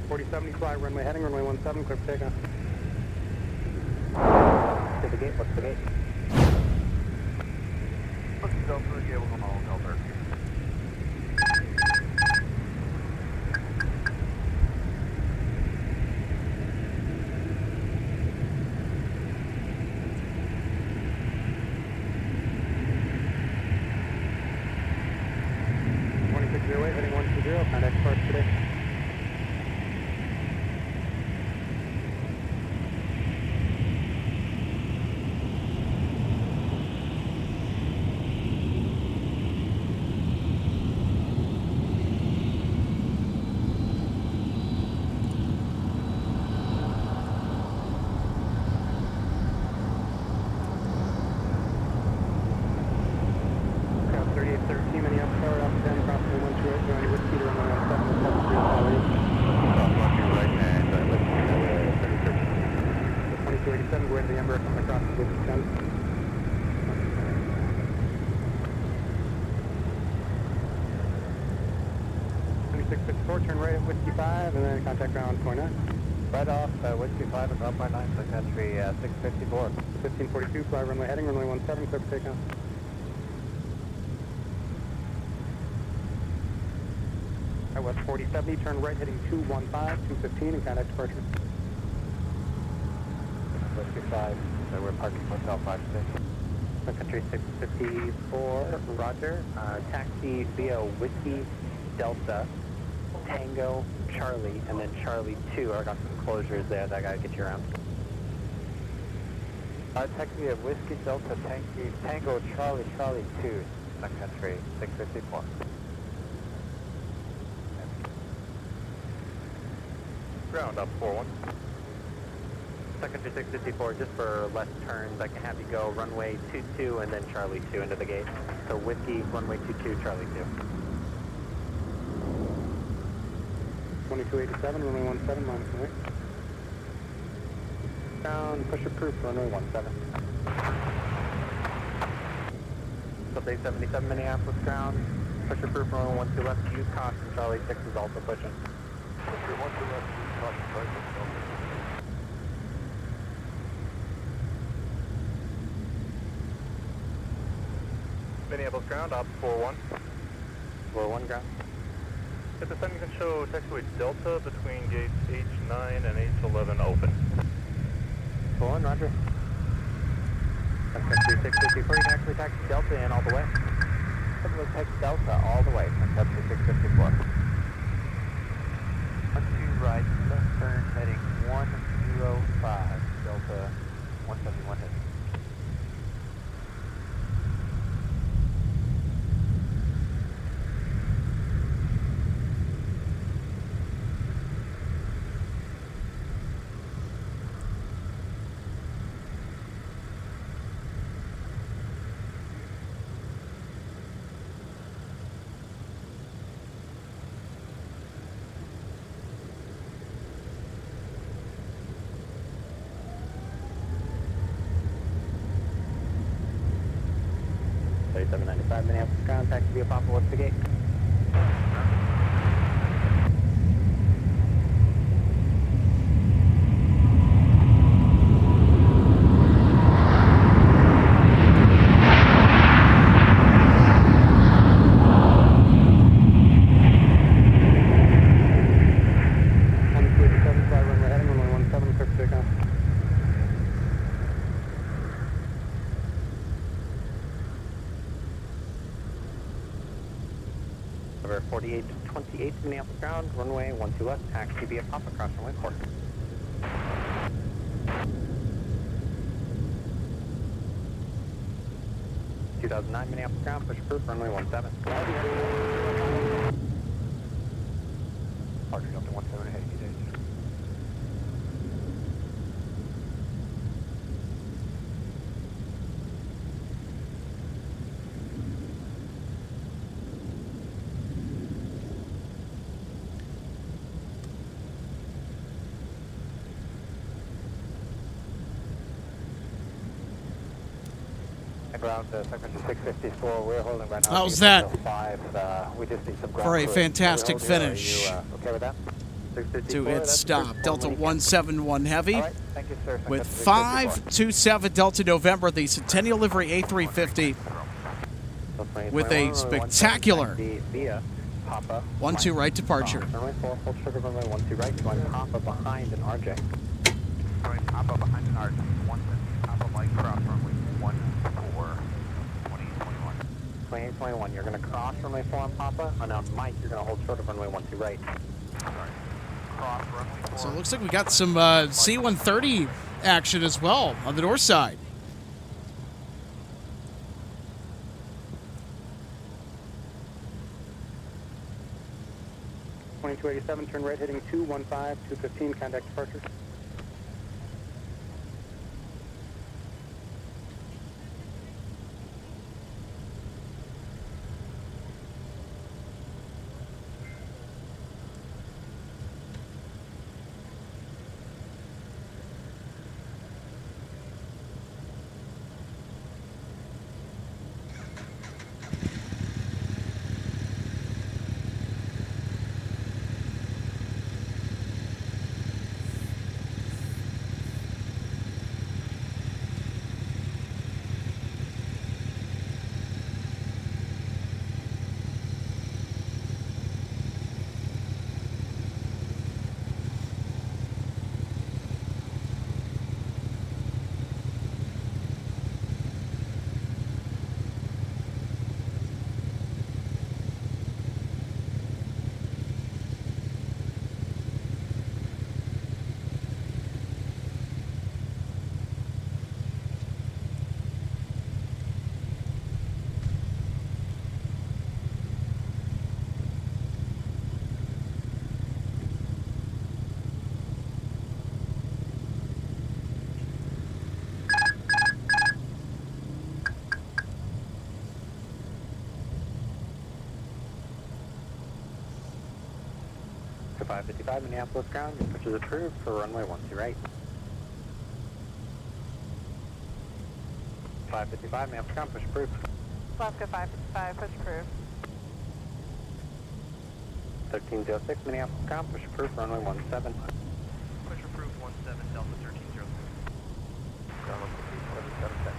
A: go.
B: 4070, fly runway heading, runway 17, clear for takeoff.
A: To the gate, what's the gate?
E: What's the Delta? Yeah, we'll come on Delta.
B: Heading 120, contact parts today. Crowd 3813, Minneapolis, tower, Alpha 10, approximately 128, running with Peter on 2287, go into the Embraer coming across the business 10. 2654, turn right at Whiskey 5, and then contact ground 29.
A: Right off Whiskey 5 and ground by 9, Sun Country 654.
B: 1542, fly runway heading, runway 17, clear for takeoff. At West 4070, turn right heading 215, 215, and contact departure.
A: Whiskey 5, so we're parking hotel 56. Sun Country 654, roger. Taxi via Whiskey Delta, Tango, Charlie, and then Charlie 2. I got some closures there that I gotta get you around. Taxi via Whiskey Delta, Tango, Charlie, Charlie 2, Sun Country 654. Ground up 41. Sun Country 654, just for less turns, I can have you go runway 22 and then Charlie 2 into the gate. So Whiskey, runway 22, Charlie 2.
B: 2287, runway 17, minus the wing. Down, pusher proof, runway 17.
A: So Day 77 Minneapolis ground, pusher proof, runway 12 left, use caution, Charlie 6 is also pushing.
E: Pusher 12 left, use caution, right, Delta. Minneapolis ground, op 41.
A: 41 ground.
E: If the sun can show taxiway Delta between gates H9 and H11 open.
A: 41, roger. Sun Country 654, you can actually taxi Delta in all the way. Let's taxi Delta all the way, Sun Country 654. 12 right, left turn heading 105, Delta 171 heading. Minneapolis ground, taxi via Papa, what's the gate? Over 4828 Minneapolis ground, runway 12 left, taxi via Papa, cross runway 4. (2009) Minneapolis ground, push proof, runway 17. Parking up to 17 ahead, you days. Ground Sun Country 654, we're holding right now.
C: How's that?
A: 5, we just need some ground
C: For a
A: crew.
C: fantastic
A: Are you
C: finish.
A: okay with that?
C: to its stop. Delta 171 Heavy.
A: All right, thank you, sir.
C: With 527 Delta November, the Centennial Livery A350 with a spectacular 1-2 right departure.
A: Runway 4, full trigger, runway 12 right, going Papa behind an RJ.
E: Runway Papa behind an RJ. 150, Papa Mike, cross runway 14, 2021.
A: 2821, you're going to cross runway 4 on Papa, and on Mike, you're going to hold short of runway 12 right.
E: Cross runway 4.
C: So it looks like we got some C-130 action as well on the north side.
B: .2287, turn right heading 215, 215, contact departure.
A: To 555 Minneapolis ground, your pitch is approved for runway 12 right. 555 Minneapolis ground, push approved.
G: Alaska 555, push approved.
A: 1306 Minneapolis ground, push approved, runway 17.
E: Push approved 17, Delta 1306. Ground level 877.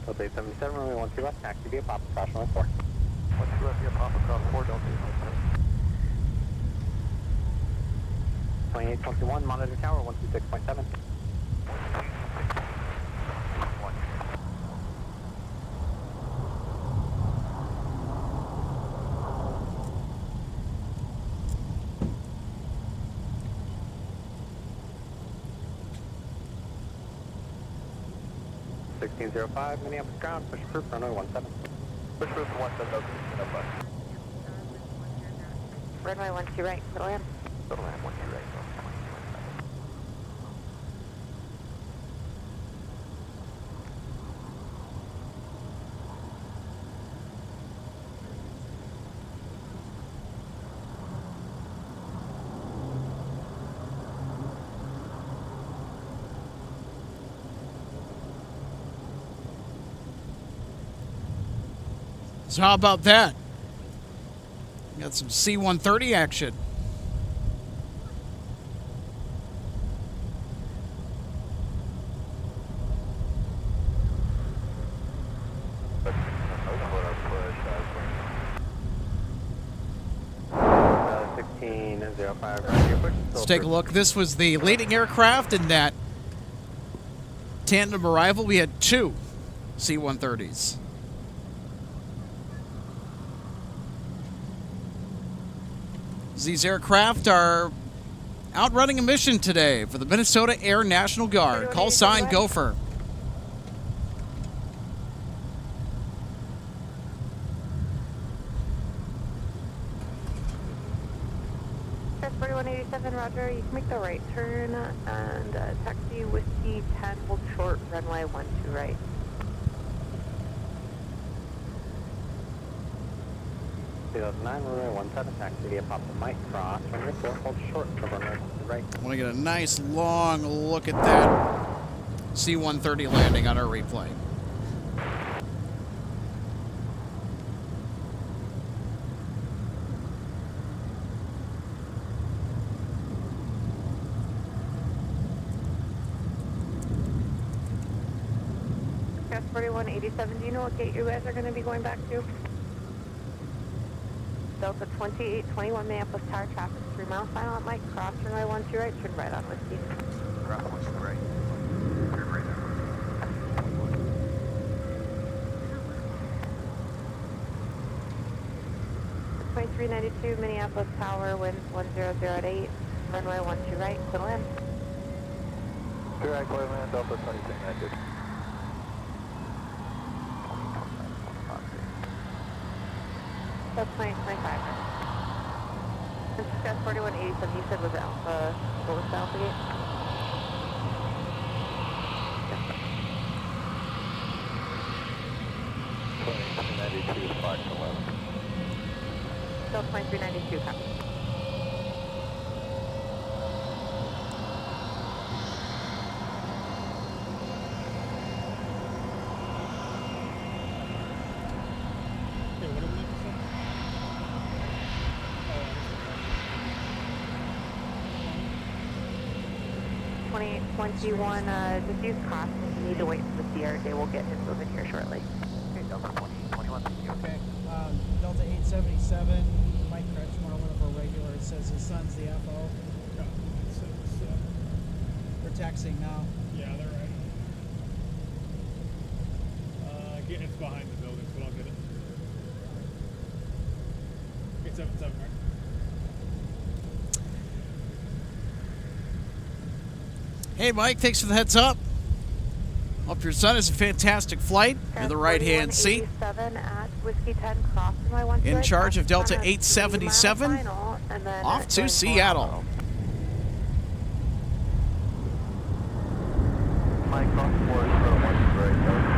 A: Delta 877, runway 12 left, taxi via Papa, cross runway 4.
E: 12 left via Papa, cross 4, Delta 877.
A: 2821, monitor tower, 126.7. .1605 Minneapolis ground, push approved, runway 17.
E: Push approved 17, Delta 1305.
G: Runway 12 right, middle end.
E: Middle land 12 right, Delta 2027.
C: So how about that? Got some C-130 action. Let's take a look. This was the leading aircraft in that tandem arrival. We had 2 C-130s. These aircraft are out running a mission today for the Minnesota Air National Guard. Call sign Gopher.
G: Press 4187, roger. You can make the right turn and taxi Whiskey 10, hold short, runway 12 right.
A: runway 17, taxi via Papa Mike, cross runway 4, hold short for runway 12 right.
C: I want to get a nice long look at that C-130 landing on our replay.
G: Discuss 4187, do you know what gate you guys are going to be going back to? Delta 2821 Minneapolis Tower traffic, 3 miles final at Mike, cross runway 12 right, turn right on Whiskey.
E: Ground 12 right. Turn right on.
G: 2392 Minneapolis Tower, wind 1008, runway 12 right, clear land.
E: Clear right, clear land, Delta 2392.
G: That's 2025. Discuss 4187, you said was Alpha, what was the Alpha gate?
E: 2392, 511.
G: Still 2392, copy.
D: Hey, what did we say?
G: 2821, just use caution. You need to wait for the CRJ. We'll get his moving here shortly.
E: Okay, Delta 2021, thank you.
H: Okay, Delta 877, Mike Kretschmar, one of our regulars, says his son's the FO. We're texting now.
D: Yeah, they're right. It's behind the building, so I'll get it. 877, right?
C: Hey, Mike, thanks for the heads up. Hope your son has a fantastic flight in the right-hand seat.
G: 4187 at Whiskey 10, cross runway 12
C: In
G: right,
C: charge of Delta
G: on a
C: 877,
G: 3 mile final, and then
C: off to
G: going
C: Seattle.
E: Mike, cross 4 is for 12 right, Delta.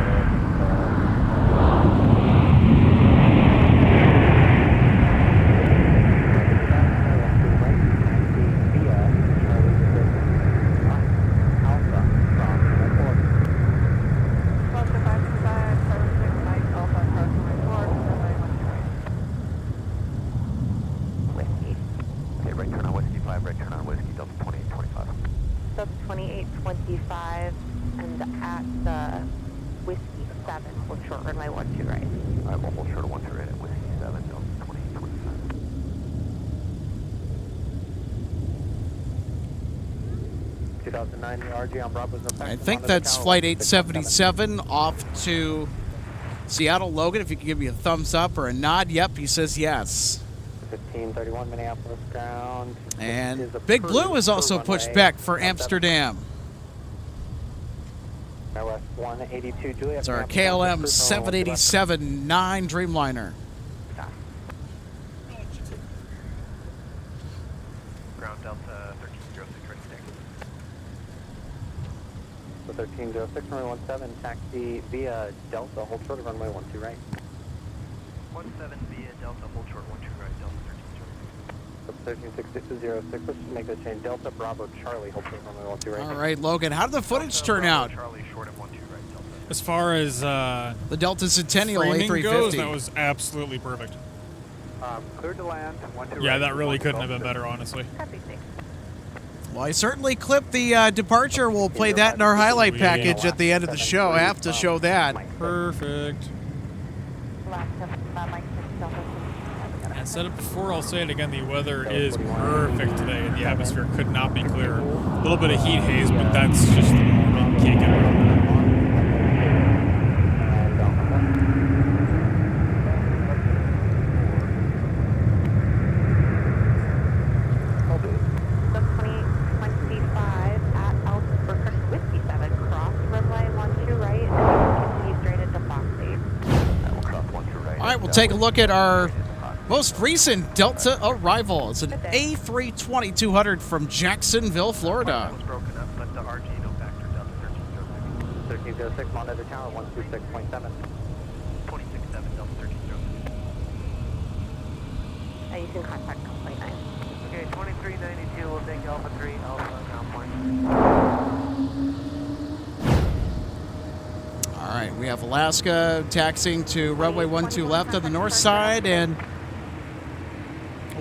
E: Okay, right turn on Whiskey 5, right turn on Whiskey, Delta 2825.
G: Delta 2825, and at Whiskey 7, hold short runway 12 right.
E: Alright, we'll hold short of 12 right at Whiskey 7, Delta 2825.
A: 2009 RG on Bravo's effective.
C: I think that's flight 877 off to Seattle. Logan, if you could give me a thumbs up or a nod. Yep, he says yes.
A: 1531 Minneapolis ground.
C: And Big Blue is also pushed back for Amsterdam.
A: Northwest 182 Juliet.
C: It's our KLM 787-9 Dreamliner.
E: Ground Delta 1306, ready to
A: So 1306 runway 17, taxi via Delta, hold short of runway 12 right.
E: 17 via Delta, hold short 12 right, Delta
A: 1306, let's just make the change. Delta Bravo Charlie, hold short of runway 12 right.
C: All right, Logan, how did the footage turn out?
E: Charlie, short of 12 right, Delta.
D: As far as
C: The Delta Centennial
D: framing
C: A350.
D: goes, that was absolutely perfect.
E: Cleared to land, 12 right.
D: Yeah, that really couldn't have been better, honestly.
G: Copy, thanks.
C: Well, I certainly clipped the departure. We'll play that in our highlight
D: Yeah.
C: package at the end of the show. I have to show that.
D: Perfect.
G: Last Mike 6 Delta.
D: I said it before, I'll say it again, the weather is perfect today, and the atmosphere could not be clearer. A little bit of heat haze, but that's just the norm. You can't get around that.
G: The 2825 at Alpha Whiskey 7, cross runway 12 right, and continue straight into Fox 8.
E: We'll cross 12 right.
C: All right, we'll take a look at our most recent Delta arrival. It's an A320-200 from Jacksonville, Florida.
E: Was broken up, but the RG no factor Delta 1306.
A: 1306, monitor tower 126.7.
E: 267 Delta 1306.
G: You can contact Complaint 9.
E: Okay, 2392, we'll take Alpha 3, Alpha ground point.
C: All right, we have Alaska taxiing to runway 12 left on the north side and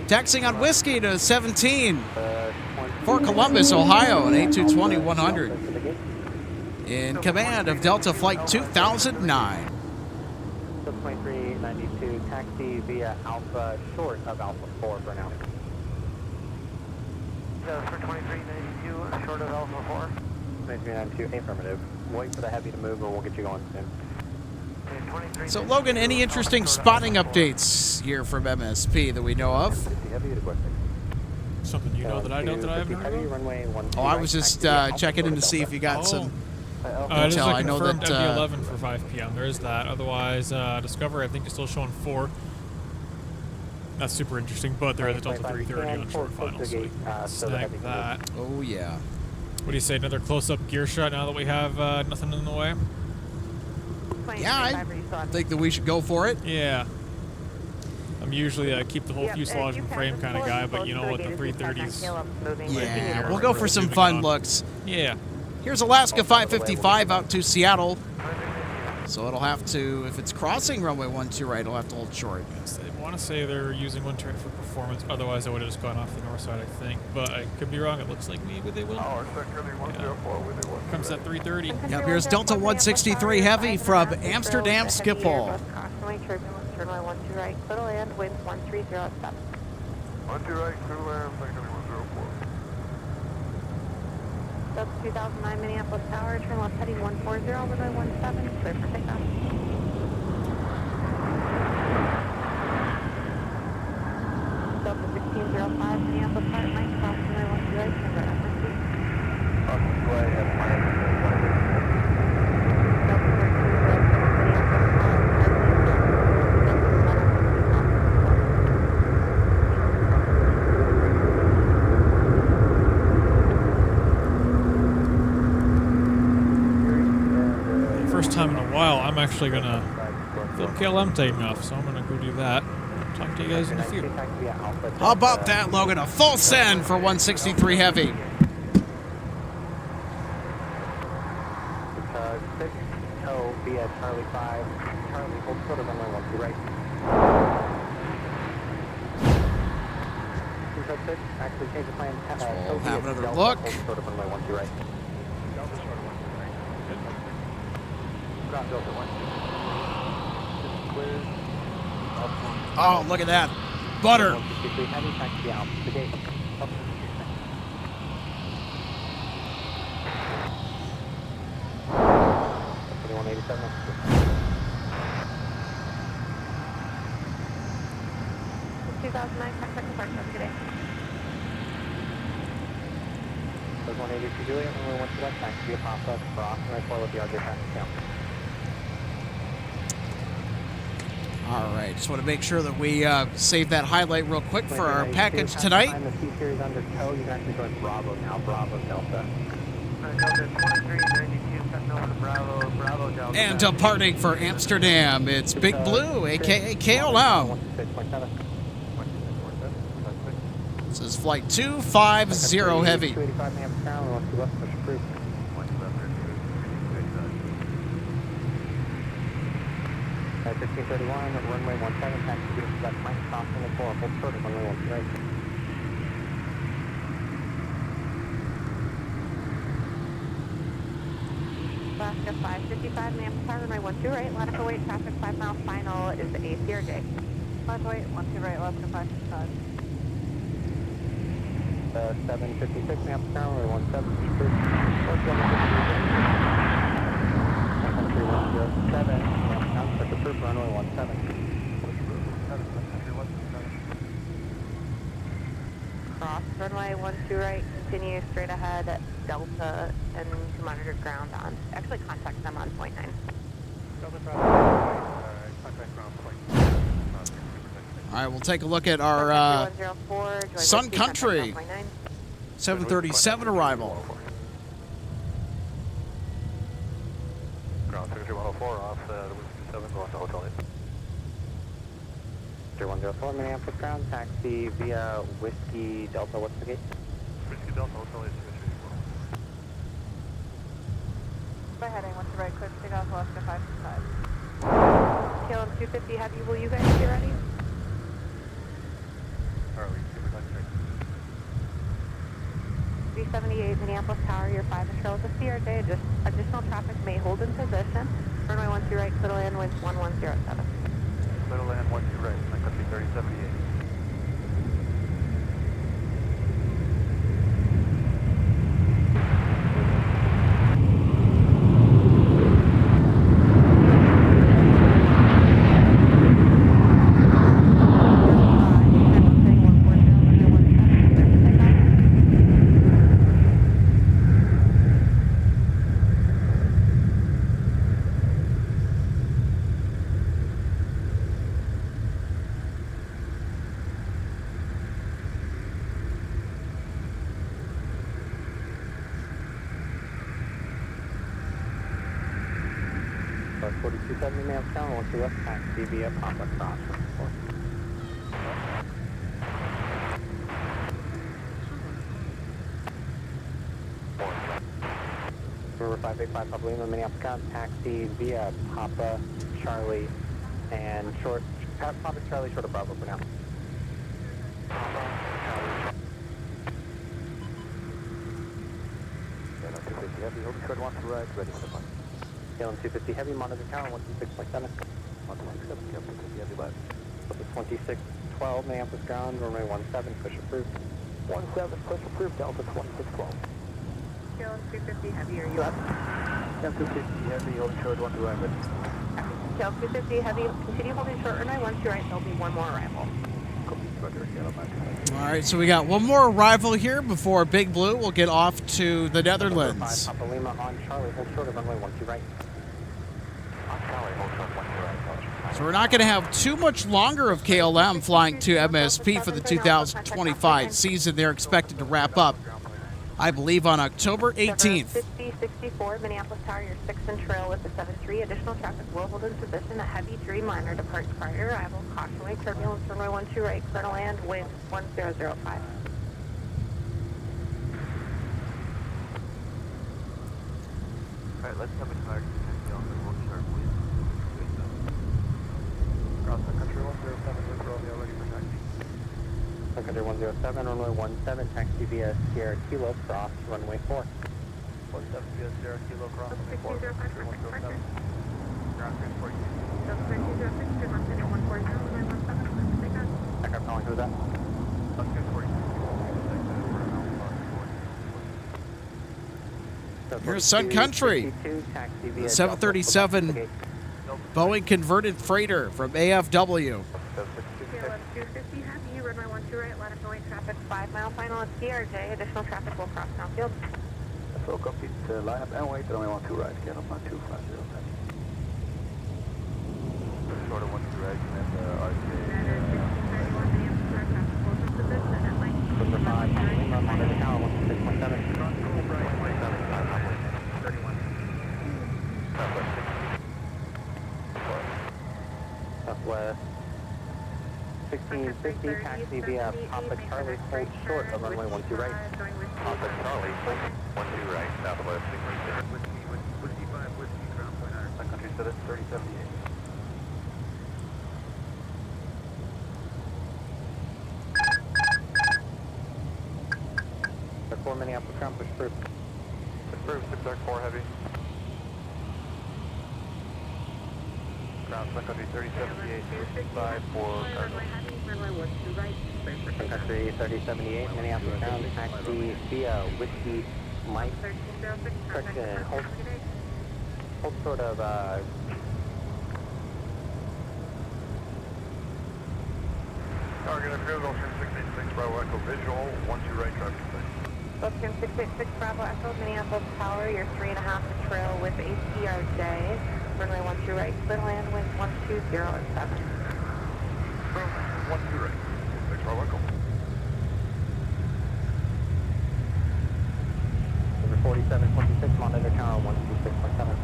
C: taxiing on Whiskey to 17 for Columbus, Ohio, an A220-100. in command of Delta Flight 2009.
A: 2392, taxi via Alpha short of Alpha 4 for now.
E: For 2392, short of Alpha 4.
A: 2392, affirmative. Wait for the heavy to move or we'll get you going soon.
C: So, Logan, any interesting spotting updates here from MSP that we know of?
A: Heavy to Quebec.
D: Something you know that I don't, that I haven't heard
A: Heavy,
D: of?
A: runway 12
C: Oh, I was just checking in to see if you got some
D: It is
C: intel.
D: a
C: I know
D: confirmed
C: that
D: MD-11 for 5 p.m. There is that. Otherwise, Discover, I think, is still showing 4. That's super interesting, but there is a Delta 330 on short final, so we can snag that.
C: Oh, yeah.
D: What do you say, another close-up gear shot now that we have nothing in the way?
C: Yeah, I think that we should go for it.
D: Yeah. I'm usually a keep the whole fuselage in frame kind of guy, but you know what, the 330s...
C: Yeah, we'll go for some fun looks.
D: Yeah.
C: Here's Alaska 555 out to Seattle. So it'll have to, if it's crossing runway 12 right, it'll have to hold short.
D: Yes, I want to say they're using one turret for performance, otherwise I would have just gone off the north side, I think. But I could be wrong, it looks like maybe they will.
E: Our security 104 with it.
D: Comes at 330.
C: Yep, here's Delta 163 Heavy from Amsterdam Schiphol.
G: Crossing turbulence, runway 12 right, clear to land, winds 1307.
E: 12 right, clear to land, security 104.
G: Delta 2009 Minneapolis Tower, turn left heading 140, runway 17, clear for takeoff. Delta 1605 Minneapolis Tower, Mike, cross runway 12 right, turn right upper speed.
E: Crossing way at Miami.
G: Delta 13 right, Minneapolis Tower,
D: First time in a while, I'm actually going to film KLM taking off, so I'm going to go do that. Talk to you guys in a few.
C: How about that, Logan? A full send for 163 Heavy.
A: 6 oh via Charlie 5, Charlie hold short of runway 12 right. 606, actually change the plan.
C: We'll have another look.
A: Hold short of runway 12 right. Ground Delta 1. Clear.
C: Oh, look at that. Butter.
A: 163 Heavy, taxi out the gate. Up. 2187.
G: 2009 contact departure today.
A: 182 Juliet, and we went to that taxi, pop-up, cross, and I follow with the RJ traffic count.
C: All right, just want to make sure that we save that highlight real quick for our package tonight.
A: The C-Series under tow, you can actually join Bravo now, Bravo Delta.
E: Delta 2392, cutting over to Bravo, Bravo Delta.
C: And departing for Amsterdam, it's Big Blue, a.k.a. KLM.
A: 126.7.
C: This is Flight 250 Heavy.
A: 285 Minneapolis Town, we want to left, push approved. At 1531, runway 17, taxi left, Mike, crossing the 4, hold short of runway 12 right.
G: Alaska 555 Minneapolis Tower, runway 12 right, line up await traffic 5 mile final is the ACRJ. 5 wait, 12 right, Alaska 555.
A: 756 Minneapolis Tower, runway 17, approved. 307, push approved, runway 17.
G: Cross runway 12 right, continue straight ahead, Delta, and to monitor ground on, actually contact them on point 9.
B: Delta contact ground point.
C: All right, we'll take a look at our
G: 104,
C: Sun Country 737 arrival.
E: Ground 104 off the 7 going to Hotel 8.
A: 3104 Minneapolis ground, taxi via Whiskey Delta, what's the gate?
E: Whiskey Delta, Hotel 8.
G: By heading, what's the right, clear to take off Alaska 555. KLM 250 Heavy, will you guys be ready? 378 Minneapolis Tower, your 5 and trail with the CRJ. Just additional traffic may hold in position. Runway 12 right, clear to land, winds 1107.
E: Clear to land, 12 right, Sun Country 3078.
A: But 4270 miles per hour, 12 west, taxi via Papa Cross. River 585 Papa Lima, Minneapolis Ground, taxi via Papa Charlie and short, Papa Charlie short of Bravo for now.
E: Heavy, hold short 1 to right, ready for the flight.
A: KLM 250 heavy, monitor tower 126.7.
E: 127, Captain 50 heavy left.
A: Delta 2612, Minneapolis ground, runway 17, push approved.
E: 17, push approved, Delta 2612.
G: KLM 250 heavy, are you up?
E: Captain 250 heavy, hold short 1 to right, ready.
G: KLM 250 heavy, continue holding short runway 12 right, there'll be one more arrival.
C: All right, so we got one more arrival here before Big Blue will get off to the Netherlands.
A: Papa Lima on Charlie, hold short of runway 12 right.
E: On Charlie, hold short 1 to right.
C: So we're not going to have too much longer of KLM flying to MSP for the 2025 season. They're expected to wrap up, I believe, on October 18th.
G: 5064 Minneapolis Tower, your 6 and trail with the 73. Additional traffic will hold in position. A heavy Dreamliner departs prior to arrival. Caution wave turbulence, runway 12 right, clear to land, wind 1005.
E: Alright, let's have a fire taxi on the one sharp, please. Cross Sun Country 107, with Romeo ready for taxi.
A: Sun Country 107, runway 17, taxi via Sierra Kilo, cross runway 4.
E: 17 via Sierra Kilo, cross runway 4. Country 107. Ground transport.
A: Backup calling, who's that?
E: Sun 240.
C: Here's Sun Country, the 737 Boeing converted freighter from AFW.
G: KLM 250 heavy, runway 12 right, line of going traffic 5 mile final at CRJ. Additional traffic will cross downfield.
E: So copy the line up and wait, runway 12 right, KLM 250. Short of 12 right, and RJ.
A: Number 5, Papa Lima, monitor tower 126.7. Southwest 1650, taxi via Papa Charlie, hold short of runway 12 right.
E: Papa Charlie, 12 right, Southwest 636. Whiskey 5, Whiskey, ground point iron. Sun Country 3078.
A: The 4 Minneapolis ground, push through.
E: Approved, 6R4 heavy. Ground Sun Country 3078, Whiskey 5 for cargo.
A: Sun Country 3078, Minneapolis ground, taxi via Whiskey Mike. Correction, hold sort of,
E: Target approved, Ocean 686, Bravo Echo visual, 12 right traffic space.
G: Ocean 686 Bravo Echo, Minneapolis Tower, your 3.5 trail with ACRJ. Runway 12 right, clear land, wind 120 at 7.
E: 12 right, 6 Bravo Echo.
A: number 4726, monitor tower 126.7.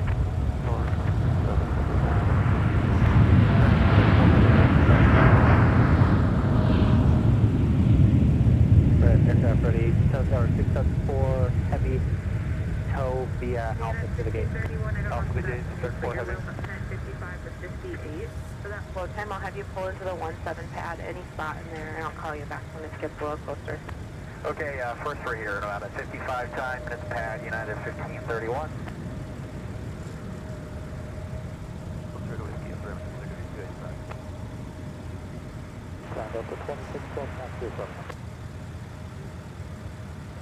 A: Aircraft ready, 674 heavy, tow via Alpha to the gate.
E: Alpha to the gate, 604 heavy.
G: 10:55 to 58. For that flow time, I'll have you pull into the 17 pad, any spot in there, and I'll call you back when it gets a little closer.
E: Okay, first we're here at about a 55 time, minutes pad, United 1531.
A: Delta 2612, taxi approach.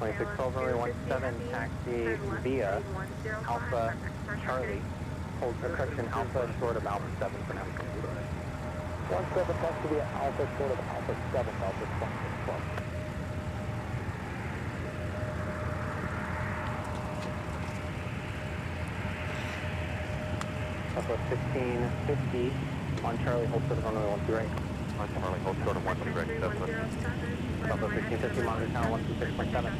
A: 2612, runway 17, taxi via Alpha Charlie. Hold correction, Alpha short of Alpha 7 for now. 17, taxi via Alpha short of Alpha 7, Delta 2612. Alpha 1550 on Charlie, hold short of runway 12 right. On Charlie, hold short of 12 right. Alpha 1550, monitor channel 126.7.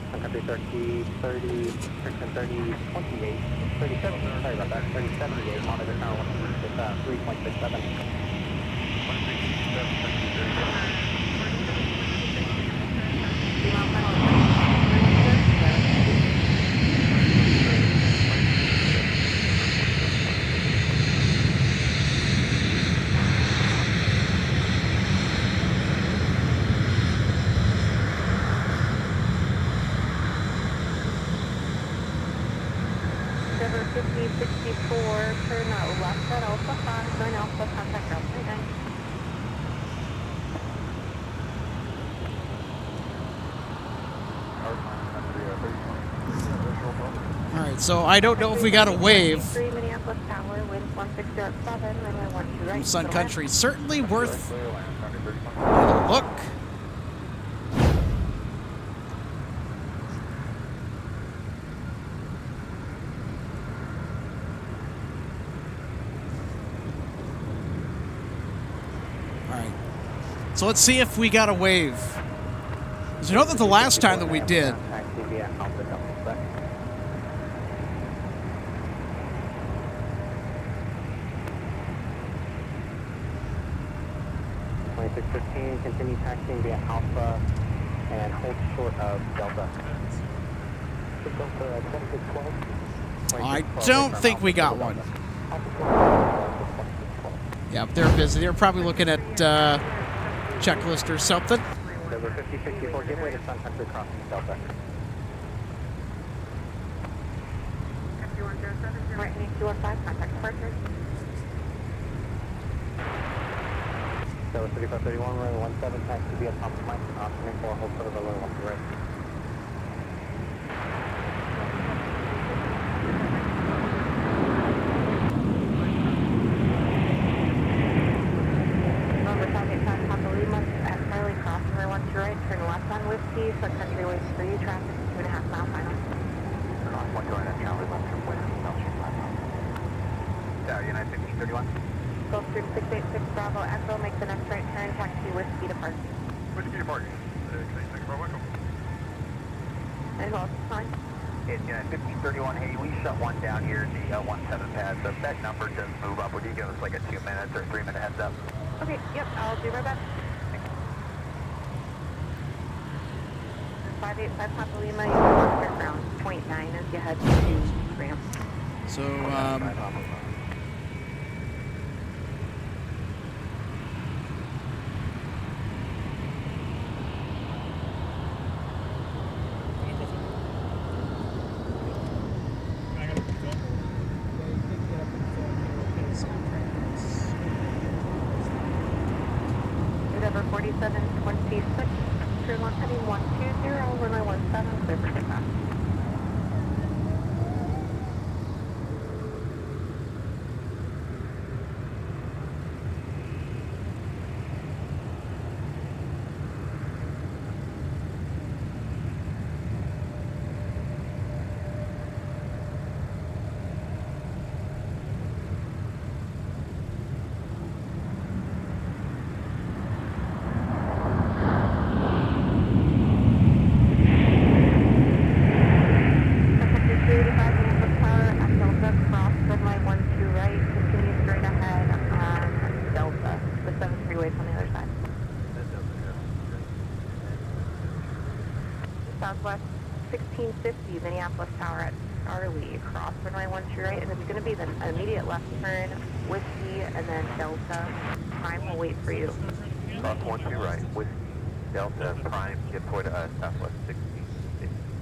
A: Sun Country 30, 30, friction 30, 28, 37, sorry about that, 3078, monitor channel 3.67. River 5064, turn left at Alpha 5, 9 Alpha, contact Alpha 39.
C: All right, so I don't know if we got a wave
G: Minneapolis Tower, wind 1607, runway 12
C: from
G: right.
C: Sun Country. Certainly worth a look. All right, so let's see if we got a wave. Because you know that the last time that we did,
A: Taxi via Alpha Delta Quebec. 2615, continue taxiing via Alpha and hold short of Delta. Delta 2612.
C: I don't think we got one. Yeah, they're busy. They're probably looking at checklist or something.
A: River 5064, give way to Sun Country crossing Delta.
G: Right, 215, contact departure.
A: So 3531, runway 17, taxi via Thomas Mike, option 4, hold short of runway 12 right.
G: Number 585, Papa Lima, at Charlie, crossing runway 12 right, turn left on Whiskey, Sun Country waits for you, traffic 2.5 mile final.
E: Cross 1 at Charlie, left from West, United 1531.
G: Gulf Stream 686 Bravo Echo, make the next right turn, taxi Whiskey departure.
E: Whiskey departure. 686 Bravo Echo.
G: And who else is fine?
E: It's United 1531. Hey, we shut one down here in the 17 pad, so if that number does move up, would you give us like a 2 minutes or 3 minute heads up?
G: Okay, yep, I'll do my best. 585 Papa Lima, you can watch your ground, 0.9 as you head to ramp.
C: So,
G: Endeavor 4726, turn left heading 120, runway 17, clear for takeoff. Southwest 1650 Minneapolis Tower at Charlie, cross runway 12 right, and it's going to be the immediate left turn, Whiskey, and then Delta. Prime will wait for you.
E: Cross 12 right, Whiskey.
A: Delta Prime, get toward Southwest 16.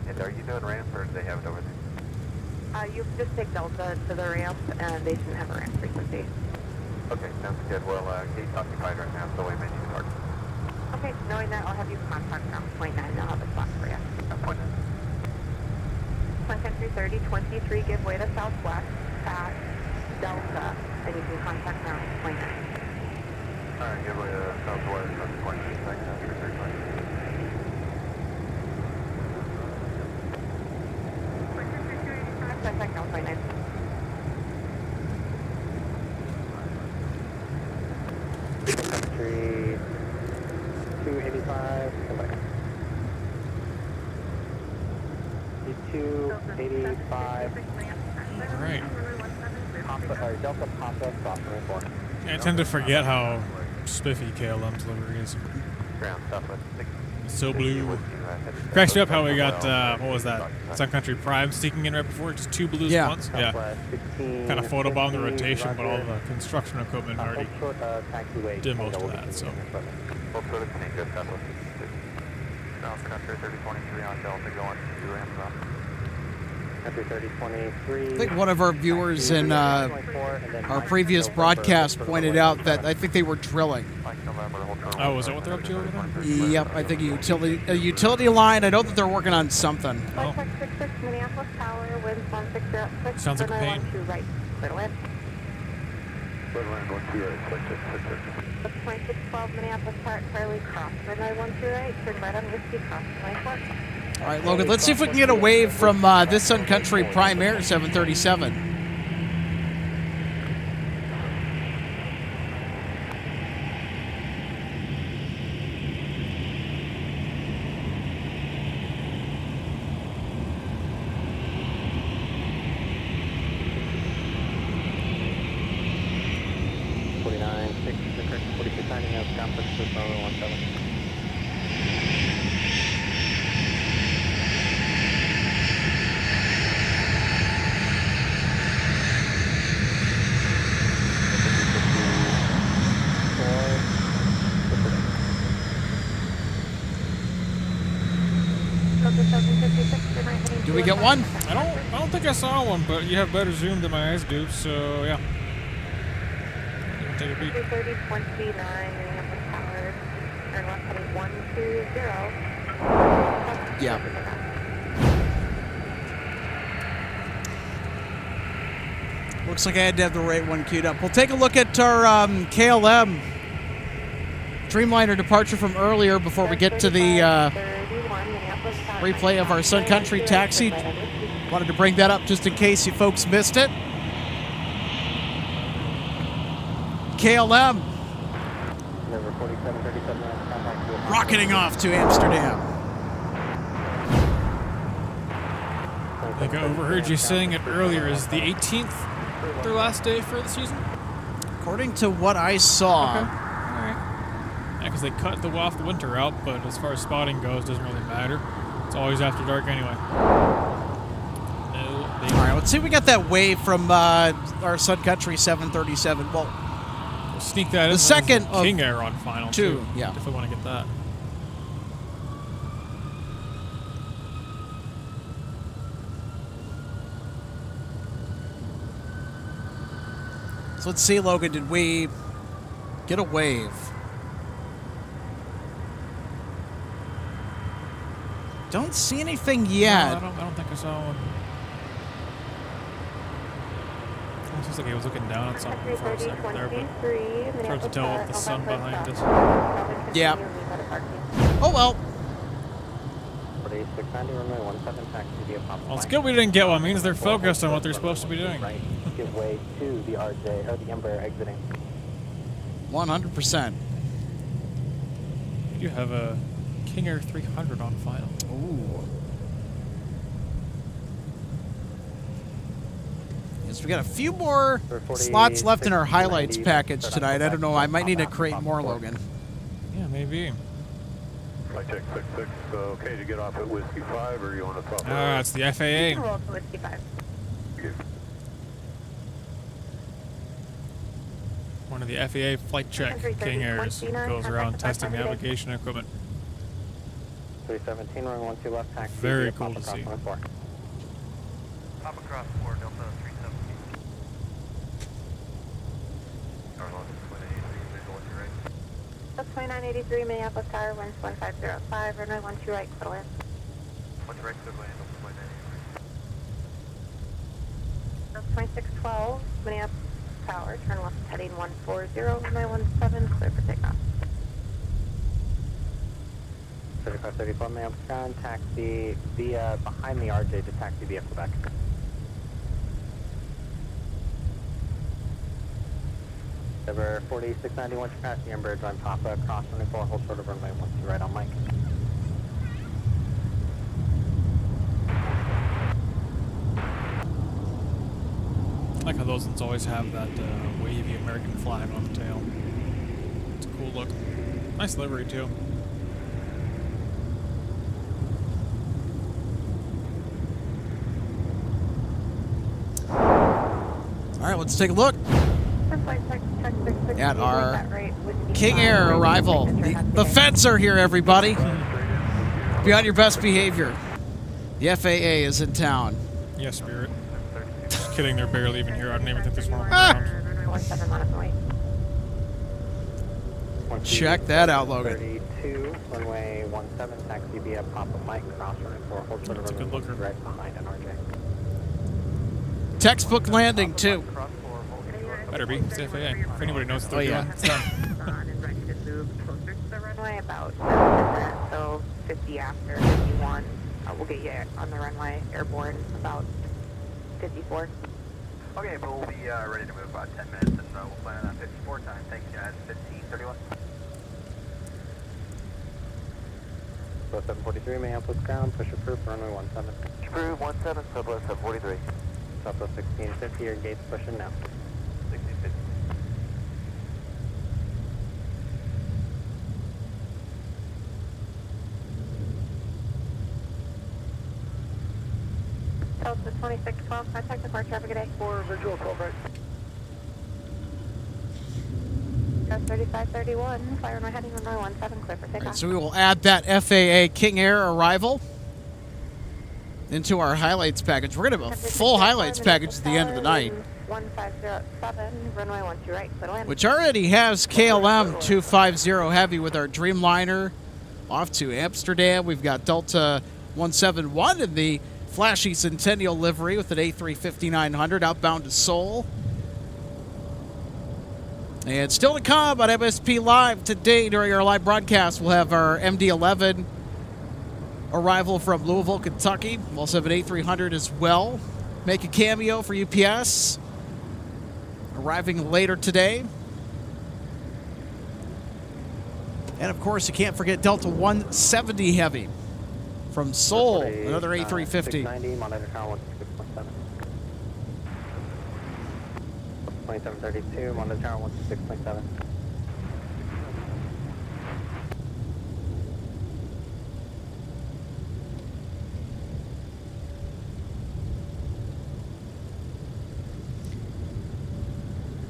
A: And are you doing ramp or do they have it over there?
G: You just take Delta to the ramp, and they shouldn't have a ramp frequency.
A: Okay, sounds good. Well, gate's occupied right now, so we may need to park.
G: Okay, knowing that, I'll have you contact ground point 9, and I'll have a spot for you.
A: Point 9.
G: Sun Country 3023, give way to southwest at Delta, and you can contact ground point 9.
A: Alright, give way to Southwest, point 9, Sun Country 320.
G: Contact ground point 9.
B: Country 285, come back. 285,
D: All right.
B: Delta Papa, Fox 4.
D: I tend to forget how spiffy KLM's livery is.
A: Ground Southwest 16.
D: It's so blue. Cracks me up how we got, what was that? Sun Country Prime sneaking in right before, just 2 blues
C: Yeah.
D: at once? Yeah. Kind of photobombed the rotation, but all the construction equipment already demoed that, so.
A: South Country 3023 on Delta going to Amazon.
B: Country 3023.
C: I think one of our viewers in our previous broadcast pointed out that I think they were drilling.
D: Oh, is that what they're up to over there?
C: Yep, I think a utility line. I know that they're working on something.
D: Oh.
G: 66 Minneapolis Tower, wind 1606.
D: Sounds like a pain.
G: 12 right, clear to land.
A: Clear to land, 12 right,
G: 2612 Minneapolis Tower, Charlie cross, runway 12 right, turn right on Whiskey, cross runway 4.
C: All right, Logan, let's see if we can get a wave from this Sun Country Prime Air 737. Do we get one?
D: I don't think I saw one, but you have better zoom than my eyes do, so yeah. Take a peek.
G: 3029 Minneapolis Tower, turn left heading 120.
C: Yeah. Looks like I had to have the right one queued up. We'll take a look at our KLM Dreamliner departure from earlier before we get to the replay of our Sun Country taxi. Wanted to bring that up just in case you folks missed it. KLM rocketing off to Amsterdam.
D: I think I overheard you saying it earlier. Is the 18th their last day for the season?
C: According to what I saw.
D: Okay. All right. Yeah, because they cut the off the winter out, but as far as spotting goes, doesn't really matter. It's always after dark anyway.
C: All right, let's see if we got that wave from our Sun Country 737. Well,
D: we'll sneak that in.
C: The second of
D: King Air on final
C: two. Yeah.
D: If we want to get that.
C: So let's see, Logan, did we get a wave? Don't see anything yet.
D: No, I don't think I saw one. It looks like he was looking down at something for a second there, but it's hard to tell with the sun behind us.
C: Yeah. Oh well.
D: Well, it's good we didn't get one. It means they're focused on what they're supposed to be doing.
A: Give way to the RJ or the Embraer exiting.
C: 100%.
D: You have a King Air 300 on final.
C: Ooh. Yes, we got a few more slots left in our highlights package tonight. I don't know. I might need to create more, Logan.
D: Yeah, maybe.
I: Flight check 66. Okay to get off at Whiskey 5, or you want to swap?
D: It's the FAA.
G: Roll to Whiskey 5.
D: One of the FAA flight check King Airs goes around testing navigation equipment.
A: 317, runway 12 left, taxi.
D: Very
A: via
D: cool
A: Papa
D: to see.
A: Cross 4.
E: Papa Cross 4, Delta 317.
G: That's 2983 Minneapolis Tower, winds 1505, runway 12 right, clear to land.
E: What's right, good land, Delta 2983.
G: That's 2612 Minneapolis Tower, turn left heading 140, runway 17, clear for takeoff.
A: 3534 Minneapolis ground, taxi via behind the RJ to taxi via Quebec. Number 4691, capacity Embraer, join Papa, cross runway 4, hold short of runway 12 right on Mike.
D: I like how those ones always have that wavy American flag on the tail. It's a cool look. Nice livery, too.
C: All right, let's take a look at our King Air arrival. The fencer here, everybody. Be on your best behavior. The FAA is in town.
D: Yeah, Spirit. Just kidding, they're barely even here. I don't even think there's one on the
C: Ah!
D: ground.
C: Check that out, Logan.
A: 32, runway 17, taxi via Papa Mike, cross runway 4, hold short of
D: That's a good
A: runway
D: looker.
A: 12 right behind an RJ.
C: Textbook landing, too.
D: Better be. It's the FAA. If anybody knows what they're
C: Oh, yeah.
D: doing, it's them.
G: Ready to move closer to the runway, about 7%, so 50 after 51. We'll get you on the runway airborne about 54.
E: Okay, but we'll be ready to move about 10 minutes, and we'll plan on 54 time. Thanks, guys. 1531.
A: So 743 Minneapolis ground, push approved, runway 17.
E: Approved 17, Southwest 743.
A: Southwest 1650, your gates pushing now.
E: 1650.
G: Delta 2612, contact the port traffic today.
E: For visual 12 right.
G: 3531, fly runway heading runway 17, clear for
C: All
G: takeoff.
C: right, so we will add that FAA King Air arrival into our highlights package. We're going to have a full highlights package at the end of the night,
G: 1507, runway 12 right, clear to land.
C: which already has KLM 250 Heavy with our Dreamliner off to Amsterdam. We've got Delta 171 in the flashy Centennial livery with an A350-900 outbound to Seoul. And still to come on MSP Live today during our live broadcast, we'll have our MD-11 arrival from Louisville, Kentucky. We'll also have an A300 as well. Make a cameo for UPS, arriving later today. And of course, you can't forget Delta 170 Heavy from Seoul, another A350.
A: 690, monitor tower 16.7. 2732, monitor tower 16.7.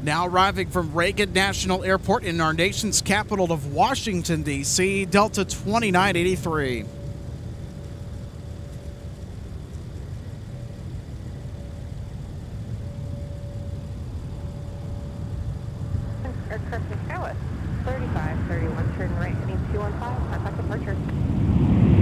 C: Now arriving from Reagan National Airport in our nation's capital of Washington, D.C., Delta 2983.
G: Aircraft in Charlotte, 3531, turn right heading 215, contact departure.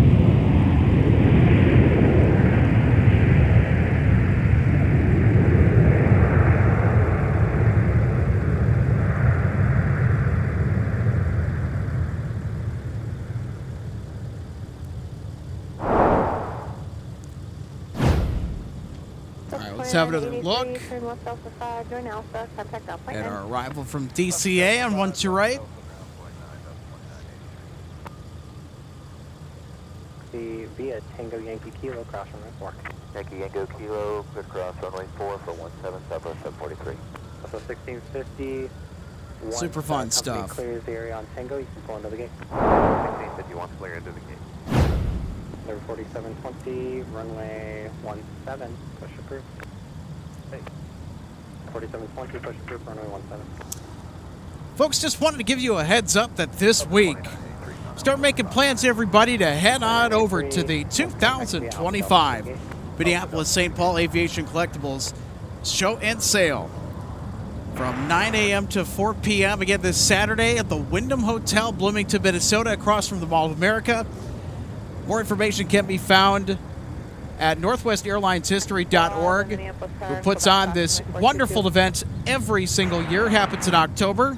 C: Let's have another look
G: Turn left Alpha 5, join Alpha, contact Alpha.
C: at our arrival from DCA on 1 to right.
A: The via Tango Yankee Kilo, cross runway 4.
E: Yankee Yango Kilo, good cross runway 4 for 17, Southwest 743.
A: So 1650.
C: Super fun stuff.
A: Clears the area on Tango, you can pull into the gate.
E: 1650 wants to clear into the gate.
A: Number 4720, runway 17, push approved. 4720, push approved, runway 17.
C: Folks, just wanted to give you a heads up that this week Start making plans, everybody, to head on over to the 2025 Minneapolis St. Paul Aviation Collectibles Show and Sale from 9 a.m. to 4 p.m. Again, this Saturday at the Wyndham Hotel, Bloomington, Minnesota, across from the Mall of America. More information can be found at northwestairlineshistory.org, who puts on this wonderful event every single year. It happens in October.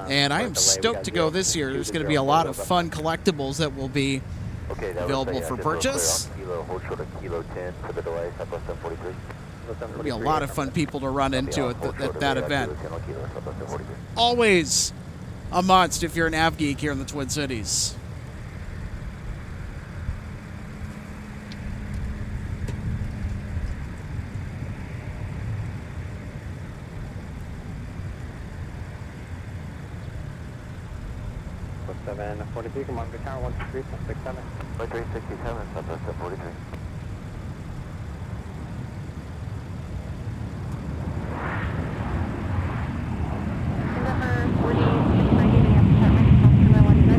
C: And I am stoked to go this year. There's going to be a lot of fun collectibles that will be available for purchase. There'll be a lot of fun people to run into at that event. Always a must if you're an Av geek here in the Twin Cities.
A: Seven 43, come on, good tower, 123.67. 123.67, Southwest 43.
G: Number 4690, Minneapolis Airport,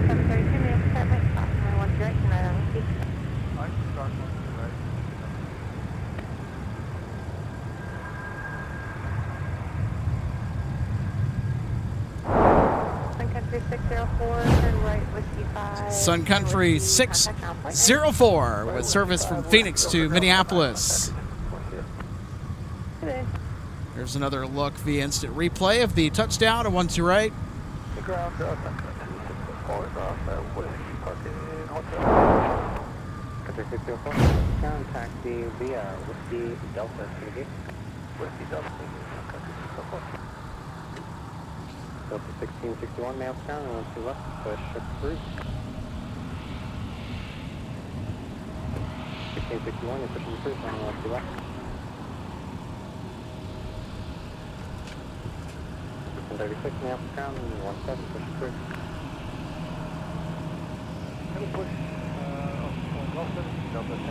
G: 732, Minneapolis Airport, crossing 1 direction, right on the seat. Sun Country 604, turn right, Whiskey 5.
C: Sun Country 604 with service from Phoenix to Minneapolis. There's another look via instant replay of the touchdown to 1-2 right.
A: The ground, falling off that Whiskey parking hotel. Country 604, ground taxi via Whiskey Delta, CB. Whiskey Delta, Country 604. Delta 1661, mail down, and 1 2 left, push through. 1661, you're pushing through, and 1 2 left. 36, mail down, and 1 7, push through. Push, Delta 10,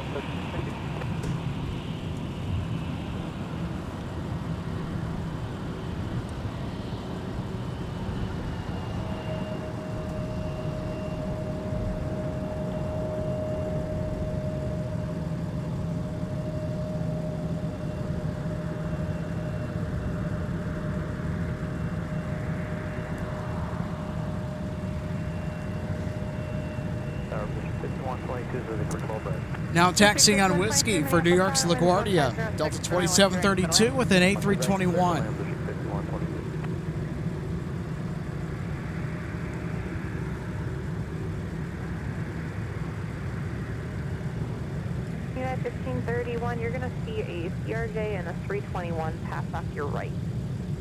C: Now taxiing on Whiskey for New York's LaGuardia, Delta 2732 with an A321.
G: Unit 1531, you're going to see a CRJ and a 321 pass off your right.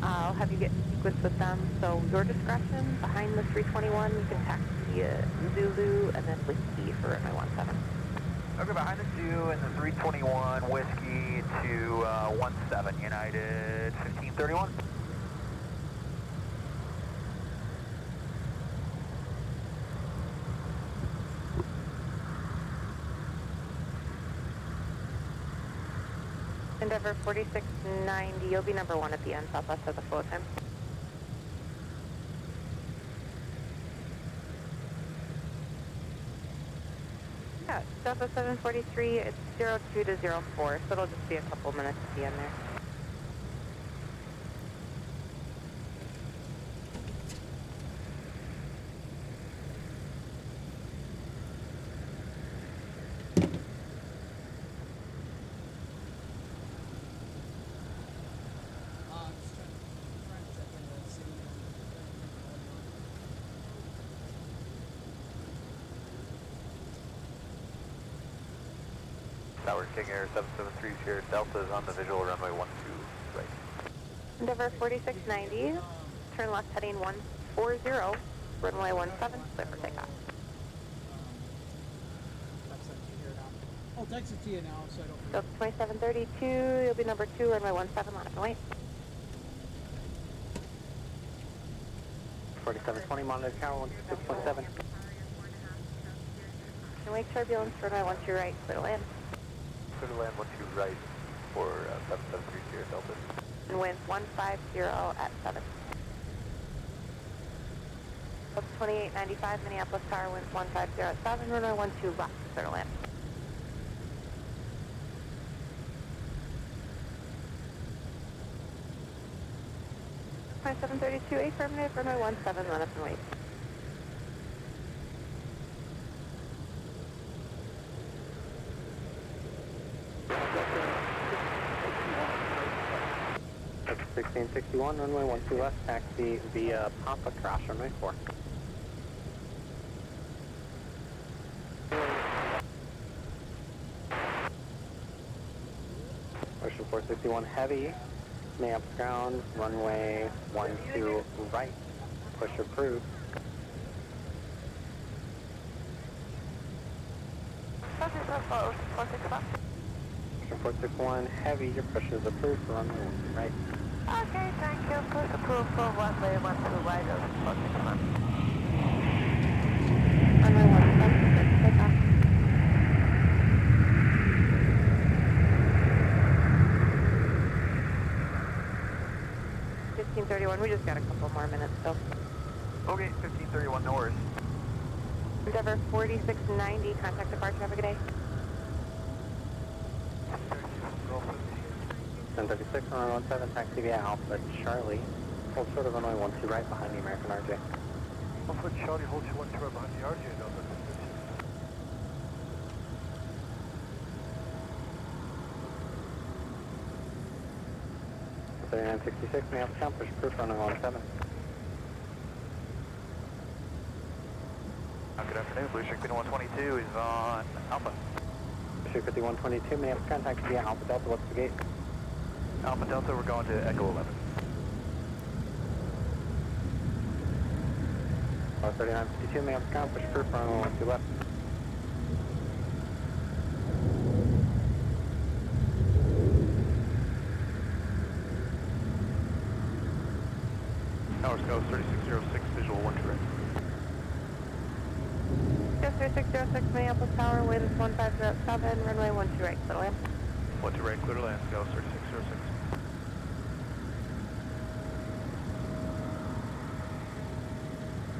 G: I'll have you get sequenced with them, so your discretion. Behind the 321, you can taxi Zulu and then Whiskey for runway 17.
E: Okay, behind the 2 and the 321, Whiskey to 17, United 1531.
G: Endeavor 4690, you'll be number 1 at the end, southwest of the flow time. Yeah, Delta 743, it's 02 to 04, so it'll just be a couple minutes at the end there.
E: Tower King Air 773 here, Delta is on the visual runway 12 right.
G: Endeavor 4690, turn left heading 140, runway 17, clear for takeoff.
H: I'll text it to you now so I don't
G: Delta 2732, you'll be number 2, runway 17, line up and wait.
A: 4720, monitor tower 6.7.
G: Can wake turbulence, runway 12 right, clear to land.
E: Clear to land 12 right for 773 here, Delta.
G: And wind 150 at 7. 2895 Minneapolis Tower, winds 150 at 7, runway 12 left, clear to land. Flight 732, affirmative, runway 17, run up and wait.
A: That's 1661, runway 12 left, taxi via Papa Cross, runway 4. Ocean 461 heavy, Minneapolis ground, runway 12 right, push approved. Ocean 461 heavy, your push is approved for runway 1 right.
G: Okay, thank you. Push approved for runway 12 right, Ocean 461. Runway 17, take off. We just got a couple more minutes, so.
E: Okay, 1531, no worries.
G: Endeavor 4690, contact departure, have a good day.
A: 1036, runway 17, taxi via Alpha Charlie. Hold short of runway 12 right behind the American RJ.
E: Alpha Charlie, hold you 12 right behind the RJ, Delta.
A: 3966, Minneapolis ground, push approved, runway 17.
E: Good afternoon, Blue Streak 5122 is on Alpha.
A: Blue 5122, Minneapolis ground, taxi via Alpha Delta, what's the gate?
E: Alpha Delta, we're going to Echo 11.
A: 3952, Minneapolis ground, push approved, runway 12 left.
E: Towers go 3606, visual 1 direct.
G: Go 3606 Minneapolis Tower, winds 150 at 7, runway 12 right, clear to land.
E: 1 right, clear to land, go 3606.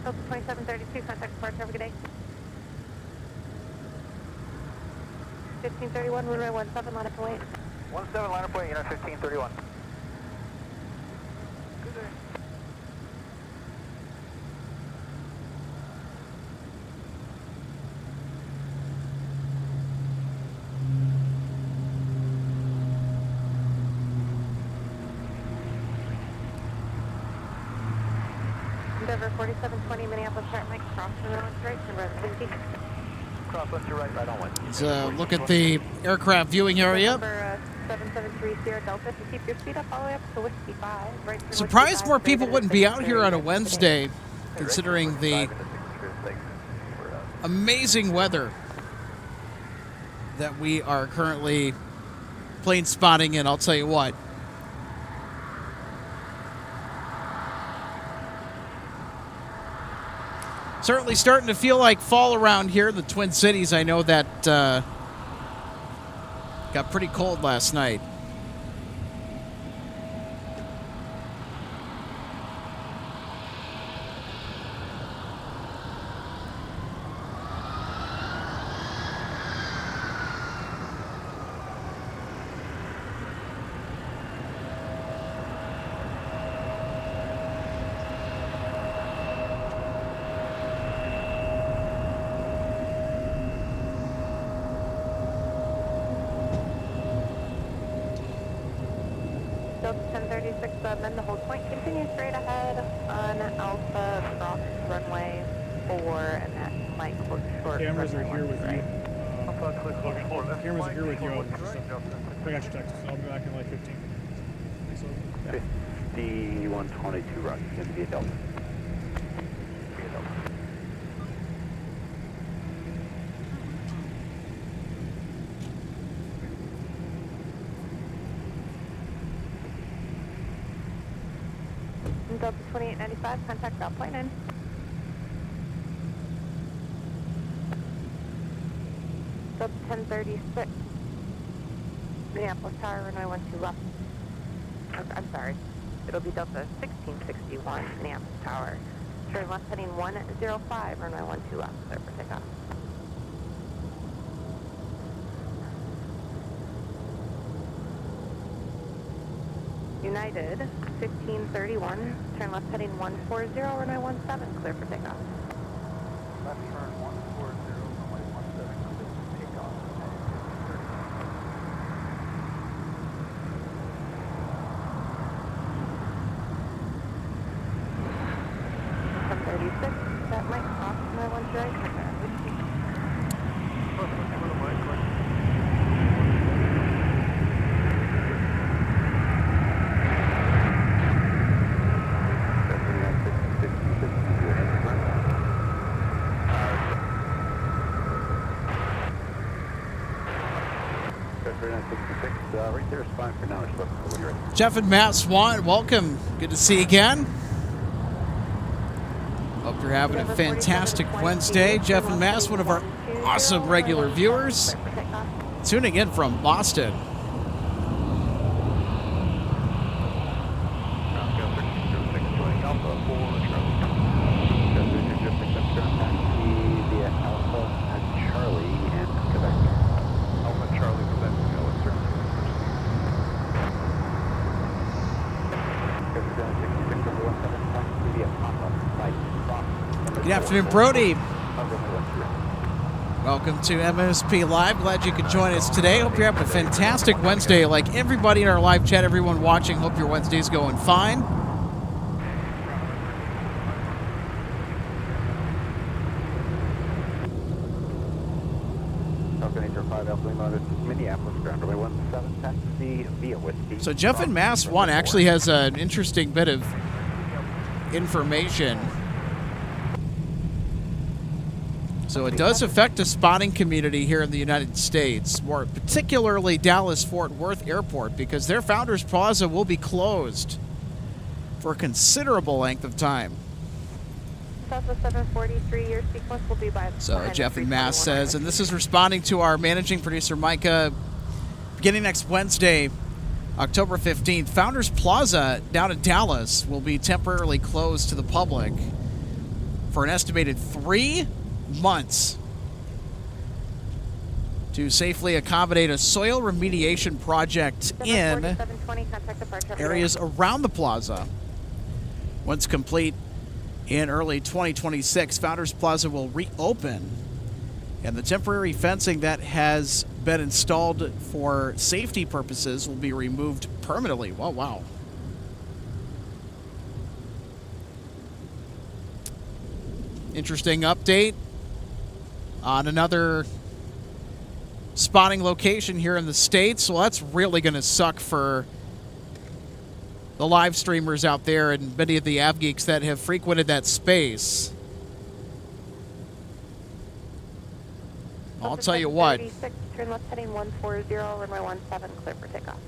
G: Delta 2732, contact departure, have a good day. 1531, runway 17, line up and wait.
E: 17, line up wait, unit 1531. Good day.
G: Endeavor 4720 Minneapolis Chart Mike, cross runway 1 right, and run 50.
E: Cross 1 to right, right on 1.
C: Let's look at the aircraft viewing area.
G: Number 773 Sierra Delta, if you keep your speed up all the way up to Whiskey 5. Right through
C: Surprised
G: Whiskey
C: more
G: 5,
C: people wouldn't be out here on a Wednesday,
E: Hey,
C: considering the
E: Thanks for,
C: amazing weather that we are currently plane spotting in. I'll tell you what. Certainly starting to feel like fall around here in the Twin Cities. I know that got pretty cold last night.
G: Delta 1036, amend the hold point. Continue straight ahead on Alpha, cross runway 4, and that might close short.
D: Cameras are here with you.
E: Alpha, click on 4 left.
D: Cameras are here with you.
E: Right,
D: I got your text. I'll be back in like 15. Thanks, Logan.
A: 5122, right, going to be a Delta. Be a Delta.
G: Delta 2895, contact ground point 9. Delta 1036, Minneapolis Tower, runway 12 left. I'm sorry. It'll be Delta 1661, Minneapolis Tower. Turn left heading 105, runway 12 left, clear for takeoff. United 1531, turn left heading 140, runway 17, clear for takeoff.
E: Left turn 140, runway 17, clear for takeoff.
G: 36, that might cross my one right.
I: Right there is fine for now. Just when you're ready.
C: Jeff and Matt Swan, welcome. Good to see you again. Hope you're having a fantastic Wednesday. Jeff and Matt, one of our awesome regular viewers, tuning in from Boston. Good afternoon, Brody. Welcome to MSP Live. Glad you could join us today. Hope you're having a fantastic Wednesday. Like everybody in our live chat, everyone watching, hope your Wednesday's going fine.
A: Minneapolis, ground runway 17, taxi via Whiskey.
C: So Jeff and Mass 1 actually has an interesting bit of information. So it does affect the spotting community here in the United States, more particularly Dallas-Fort Worth Airport, because their Founders Plaza will be closed for a considerable length of time.
G: Delta 743, your sequence will be by
C: So Jeff and Mass says, and this is responding to our managing producer, Micah, beginning next Wednesday, October 15th, Founders Plaza down in Dallas will be temporarily closed to the public for an estimated 3 months to safely accommodate a soil remediation project in areas around the plaza. Once complete in early 2026, Founders Plaza will reopen, and the temporary fencing that has been installed for safety purposes will be removed permanently. Whoa, wow. Interesting update on another spotting location here in the States. Well, that's really going to suck for the live streamers out there and many of the Av Geeks that have frequented that space. I'll tell you what.
G: Turn left heading 140, runway 17, clear for takeoff.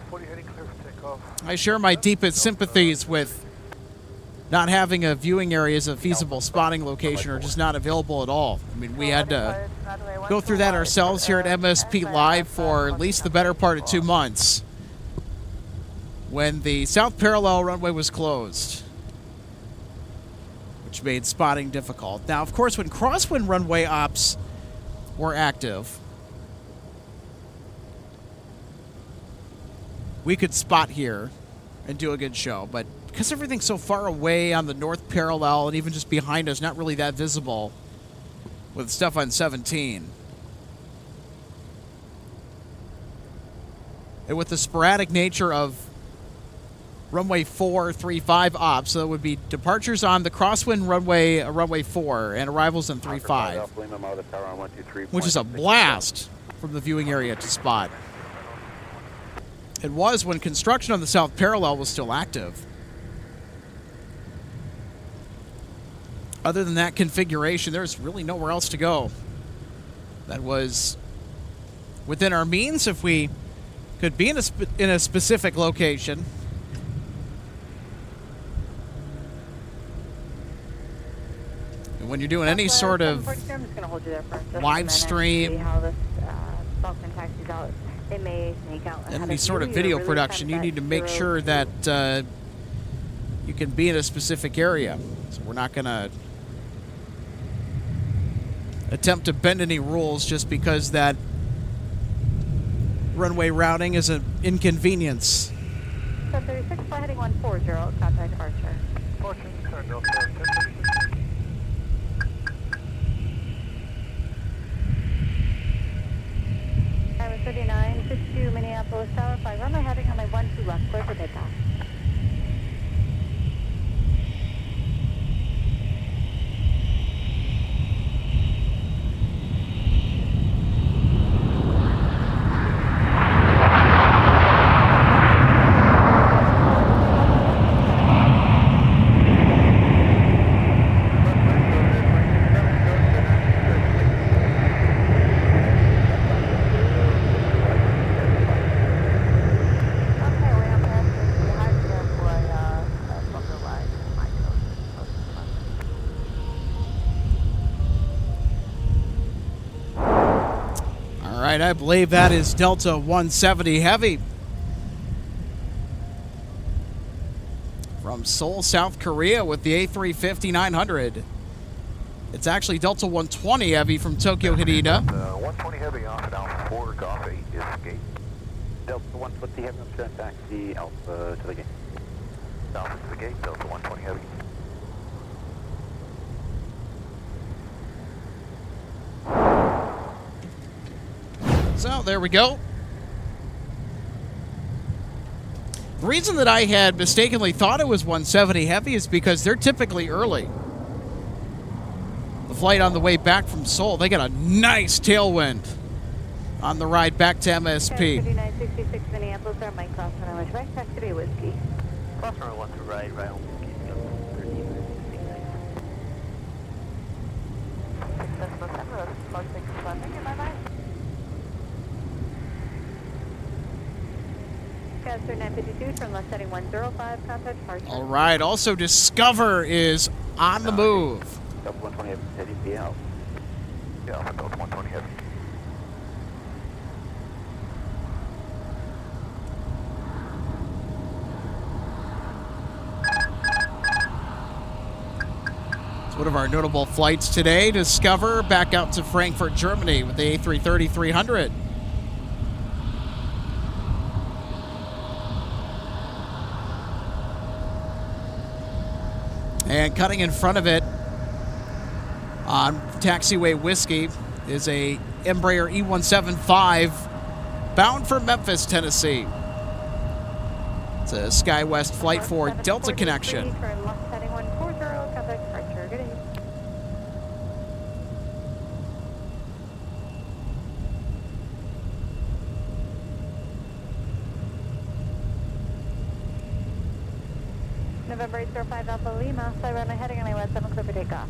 E: 40 heading clear for takeoff.
C: I share my deepest sympathies with not having a viewing area as a feasible spotting location or just not available at all. I mean, we had to go through that ourselves here at MSP Live for at least the better part of 2 months when the South Parallel runway was closed, which made spotting difficult. Now, of course, when crosswind runway ops were active, we could spot here and do a good show, but because everything's so far away on the north parallel and even just behind us, not really that visible with stuff on 17. And with the sporadic nature of runway 435 ops, so it would be departures on the crosswind runway, runway 4, and arrivals in 35, which is a blast from the viewing area to spot. It was when construction on the South Parallel was still active. Other than that configuration, there's really nowhere else to go. That was within our means if we could be in a specific location. And when you're doing any sort of live stream,
G: how this taxis out. It may sneak out.
C: And any sort of video production, you need to make sure that you can be in a specific area. So we're not going to attempt to bend any rules just because that runway routing is an inconvenience.
G: 36, fly heading 140, contact departure.
E: 14, current Delta 1036.
G: Iris 39, 62 Minneapolis Tower, fly runway heading on my 12 left, clear for takeoff.
C: I believe that is Delta 170 Heavy from Seoul, South Korea with the A350-900. It's actually Delta 120 Heavy from Tokyo, Haneda.
I: 120 Heavy off and Alpha 4, Golf 8 is gate.
A: Delta 120 Heavy, I'm going to taxi Alpha to the gate.
I: Alpha to the gate, Delta 120 Heavy.
C: So there we go. The reason that I had mistakenly thought it was 170 Heavy is because they're typically early. The flight on the way back from Seoul, they got a nice tailwind on the ride back to MSP.
G: 5966 Minneapolis, our Mike Cross, and I wish back to be whiskey.
A: Cross runway 1 to right on whiskey, 1366. Gas 3952 from left heading 105, contact departure.
C: All right, also Discover is on the move.
A: Delta 120 Heavy, heading via Alpha.
I: Yeah, Alpha Delta 120 Heavy.
C: It's one of our notable flights today. Discover back out to Frankfurt, Germany with the A330-300. And cutting in front of it on taxiway Whiskey is a Embraer E175 bound for Memphis, Tennessee. It's a SkyWest flight for Delta Connection.
G: Turn left heading 140, contact departure. Good evening. November 805 Alpha Lima, fly runway heading on I-17, clear for takeoff.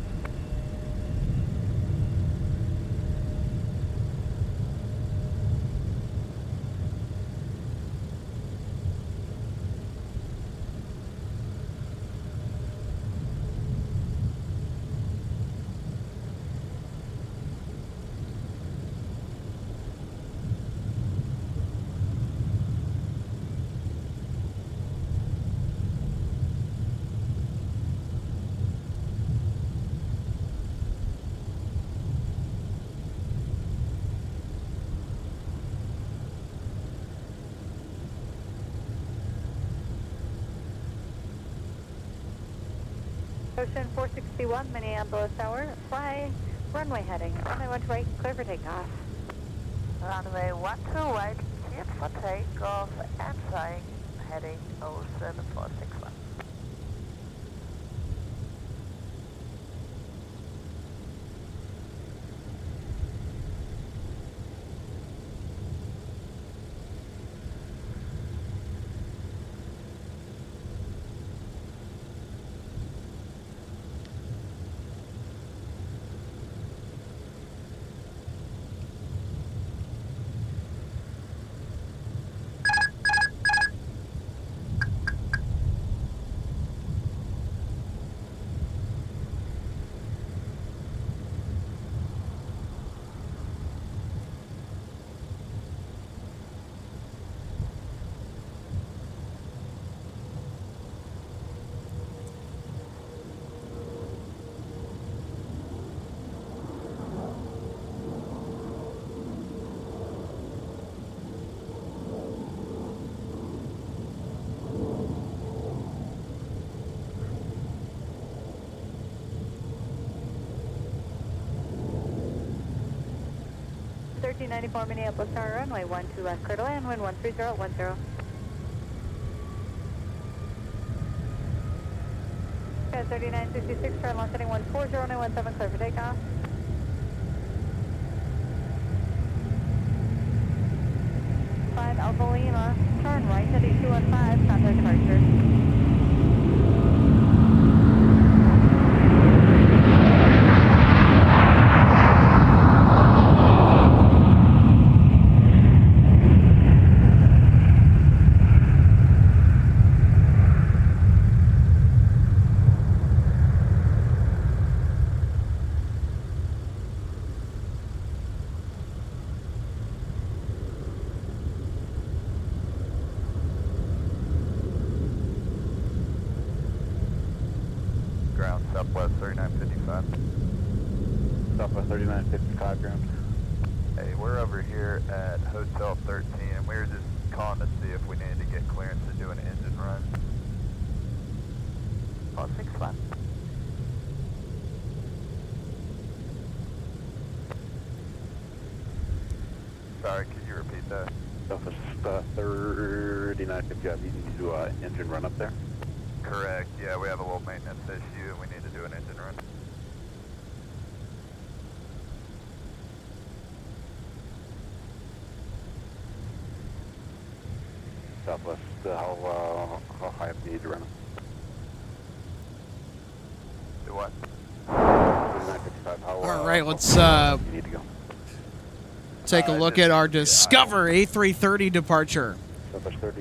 G: Ocean 461, Minneapolis Tower, fly runway heading, runway 1 to right, clear for takeoff.
J: Runway 1 to right, cleared for takeoff and flying heading Ocean 461. 1394 Minneapolis Tower runway 12 left, clear to land, wind 13010. Okay, 3966, turn left heading 14017, clear for takeoff. Five Alpha Lima, turn right heading 215, contact departure.
E: Ground Southwest 3955.
I: Southwest 3955 ground.
E: Hey, we're over here at Hotel 13, and we were just calling to see if we needed to get clearance to do an engine run.
J: 461.
E: Sorry, could you repeat that?
I: Southwest 3955, you need to do an engine run up there?
E: Correct, yeah, we have a little maintenance issue, and we need to do an engine run.
I: Southwest, how high up do you need to run them?
E: Do what?
I: 3955, how
C: All right, let's
I: you need to go?
C: take a look at our Discover A330 departure.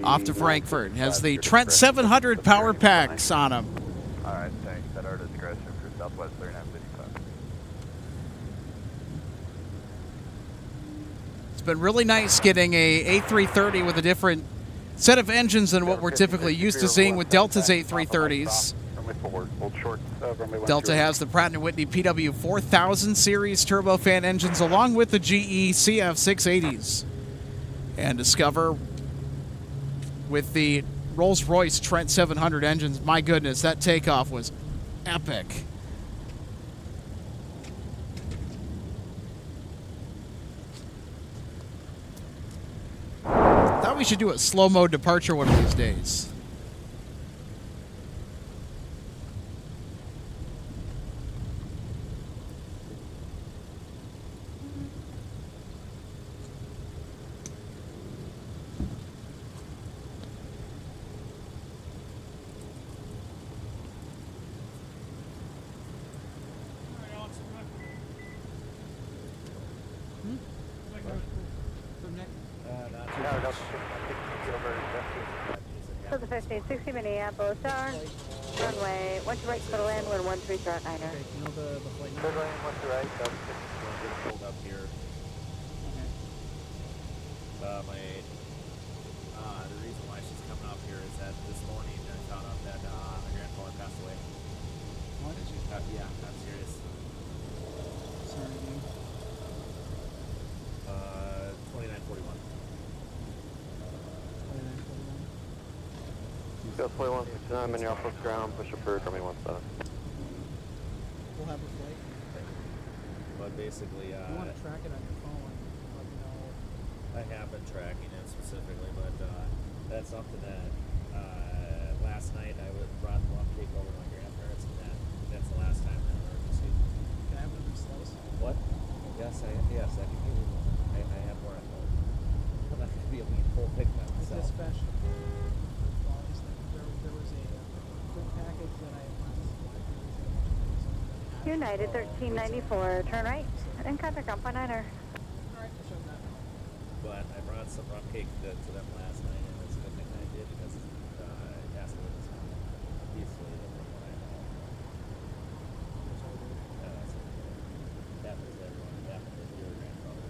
C: Off to Frankfurt. Has the Trent 700 power packs on them.
E: All right, thanks. At our discretion for Southwest 3955.
C: It's been really nice getting a A330 with a different set of engines than what we're typically used to seeing with Delta's A330s. Delta has the Pratt & Whitney PW 4000 series turbofan engines along with the GE CF680s. And Discover with the Rolls-Royce Trent 700 engines. My goodness, that takeoff was epic. Thought we should do a slow-mo departure one of these days.
J: So the 1560 Minneapolis Tower, runway 12 right, clear to land, wind 130.9er.
H: Okay, you know the flight
A: Third
H: number?
A: lane, left to right, Delta
K: Just pulled up here. The reason why she's coming up here is that this morning I found out that my grandfather passed away.
H: What?
K: And she's, yeah, I'm serious.
H: Sorry, dude.
K: 2941.
H: 2941.
A: Delta Flight 169, Minneapolis ground, push up for coming 17.
H: We'll have a flight.
K: But basically,
H: If you want to track it on your phone, let me know.
K: I have been tracking it specifically, but that's something that last night I brought the lump cake over to my grandparents, and that's the last time that emergency.
H: Can I have one of these slices?
K: What? Yes, I can give you one. I have more at home. I'm not going to be able to eat a whole thing by
H: The
K: myself.
H: dispatch. There was a quick package that I
J: United 1394, turn right, and contact ground point 9er.
H: Alright, I'll show them that.
K: But I brought some rum cake to them last night, and it's a good thing I did because it has to live peacefully from what I know. That was everyone. That was your grandfather.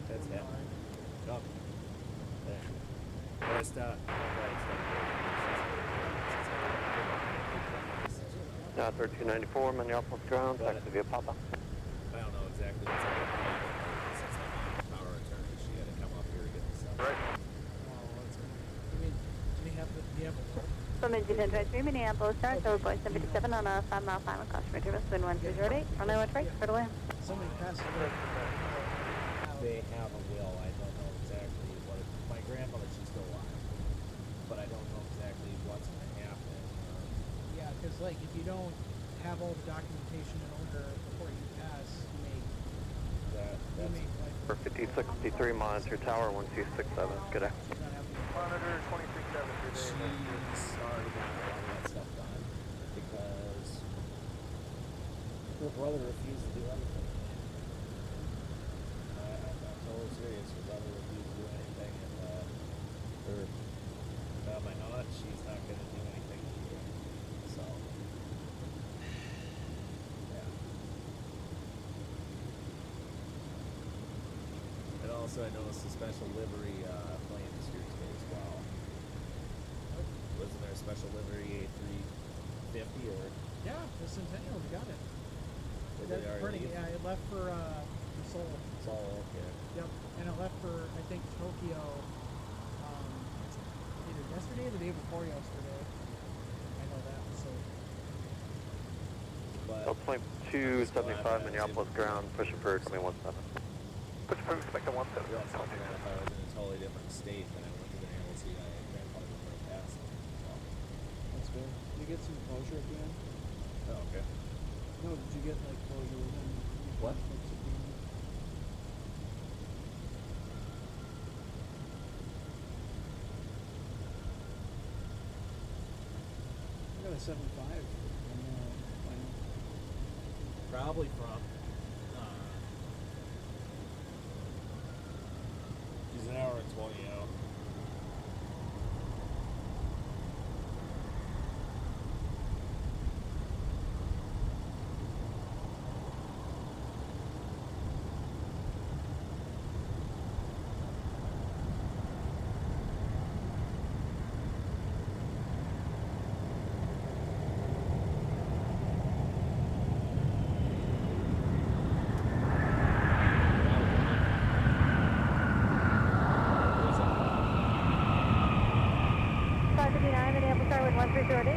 K: That's happening. No.
A: Now 1394, Minneapolis ground, taxi via Papa.
K: I don't know exactly what's happening. Since I'm on power attorney, she had to come up here to get this up. Right.
H: Oh, that's good. Do you have a rope?
J: From the 1023 Minneapolis, Star, so boy 77 on a 5-mile final cross from Intervals, wind 1208, runway 1 right, clear to land.
H: Somebody passed away.
K: They have a will. I don't know exactly what. My grandmother, she's still alive, but I don't know exactly what's going to happen.
H: Yeah, because like if you don't have all the documentation in order before you pass, you may like
A: For 5063, monitor tower 1267. Good day.
E: Monitor 237 today.
K: She's already got a lot of that stuff done because her brother refused to do anything. I'm totally serious. Her brother refused to do anything, and my aunt, she's not going to do anything either. So, yeah. And also, I noticed a special livery plane this year today as well. Wasn't there a special livery A350 or?
H: Yeah, the Centennial, we got it.
K: Did they already leave?
H: Yeah, it left for Seoul.
K: Seoul, okay.
H: Yep, and it left for I think Tokyo either yesterday or the day before yesterday. I know that. So.
A: Delta 275 Minneapolis ground, push approved, 217.
E: Push approved, expect a 17.
K: I felt something that if I was in a totally different state than I went to the ALC, I grandfather would have passed. So.
H: That's good. Did you get some closure at the end?
K: Oh, okay.
H: No, did you get like closure within?
K: What?
H: I got a 7.5 on the final.
K: Probably from. He's an hour and 20 out.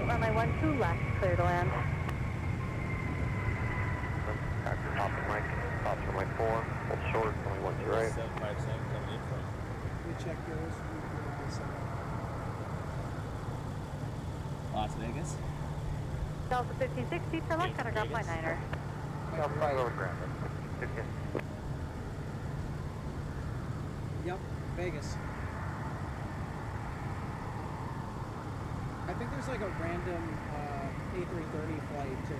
J: Runway 12 left, clear to land.
A: Actor topping mic, top runway 4, hold short, only 12 right.
K: 757 coming in from.
H: We checked yours.
K: Las Vegas.
J: Delta 1560, turn left, counter ground flight 9er.
A: South 5 over ground.
H: Yep, Vegas. I think there's like a random A330 flight to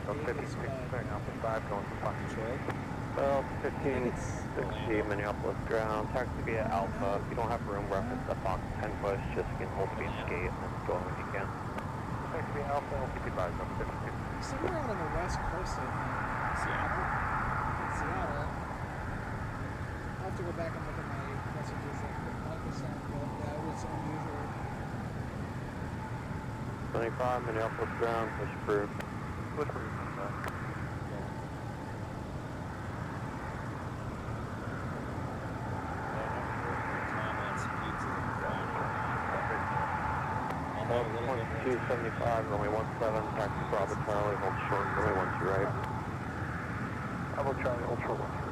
H: not Vegas, but
A: Alpha 5 going to fucking Detroit. Well, 1560 Minneapolis ground, taxi via Alpha. If you don't have room, reference the Fox 10 push, just you can hold speed and skate and then go when you can. Taxi via Alpha, we'll keep you advised on 50.
H: somewhere out on the west coast, I think.
K: Seattle.
H: Seattle. I'll have to go back and look at my messages. Like the sound, but that was unusual.
A: 25 Minneapolis ground, push approved. Push approved.
K: Although a little bit
A: 275, runway 17, taxi Bravo Charlie, hold short, runway 12 right. Bravo Charlie, hold short, 12 right.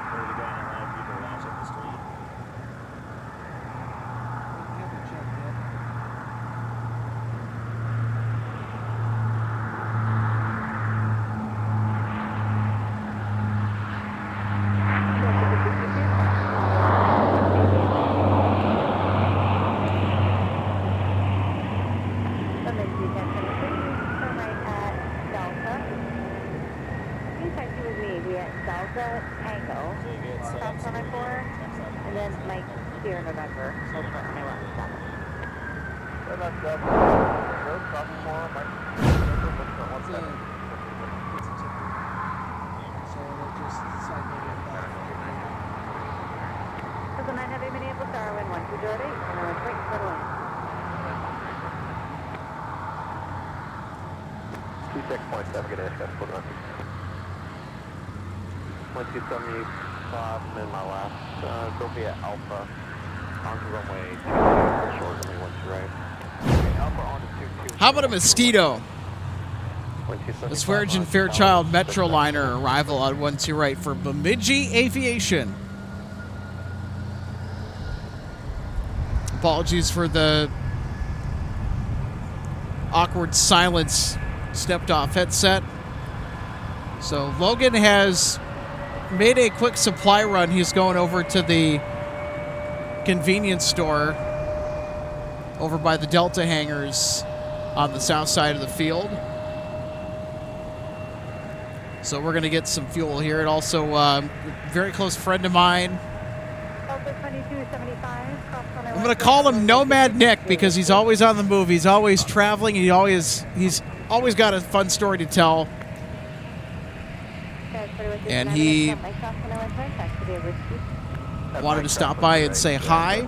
K: Already got a lot of people watching the street.
H: I haven't checked yet.
J: Delta Tango,
K: So you get set up
J: cross runway 4, and then Mike Sierra November, hold for runway 17.
E: And that's that. Go, cross 4, Mike.
H: It's a ticket. So it'll just cycle with that.
J: Delta 9 Heavy Minneapolis, Darwin, 1208, runway 1 right, clear to land.
A: 6.7, get air split run. 127 cross, and then my last, go via Alpha, onto runway 22, short, runway 12 right. Alpha onto 22.
C: How about a mosquito? The Swearingen Fairchild Metroliner arrival on 12 right for Bemidji Aviation. Apologies for the awkward silence. Stepped off headset. So Logan has made a quick supply run. He's going over to the convenience store over by the Delta hangars on the south side of the field. So we're going to get some fuel here. And also, very close friend of mine. I'm going to call him Nomad Nick because he's always on the move. He's always traveling. He's always got a fun story to tell. And he wanted to stop by and say hi.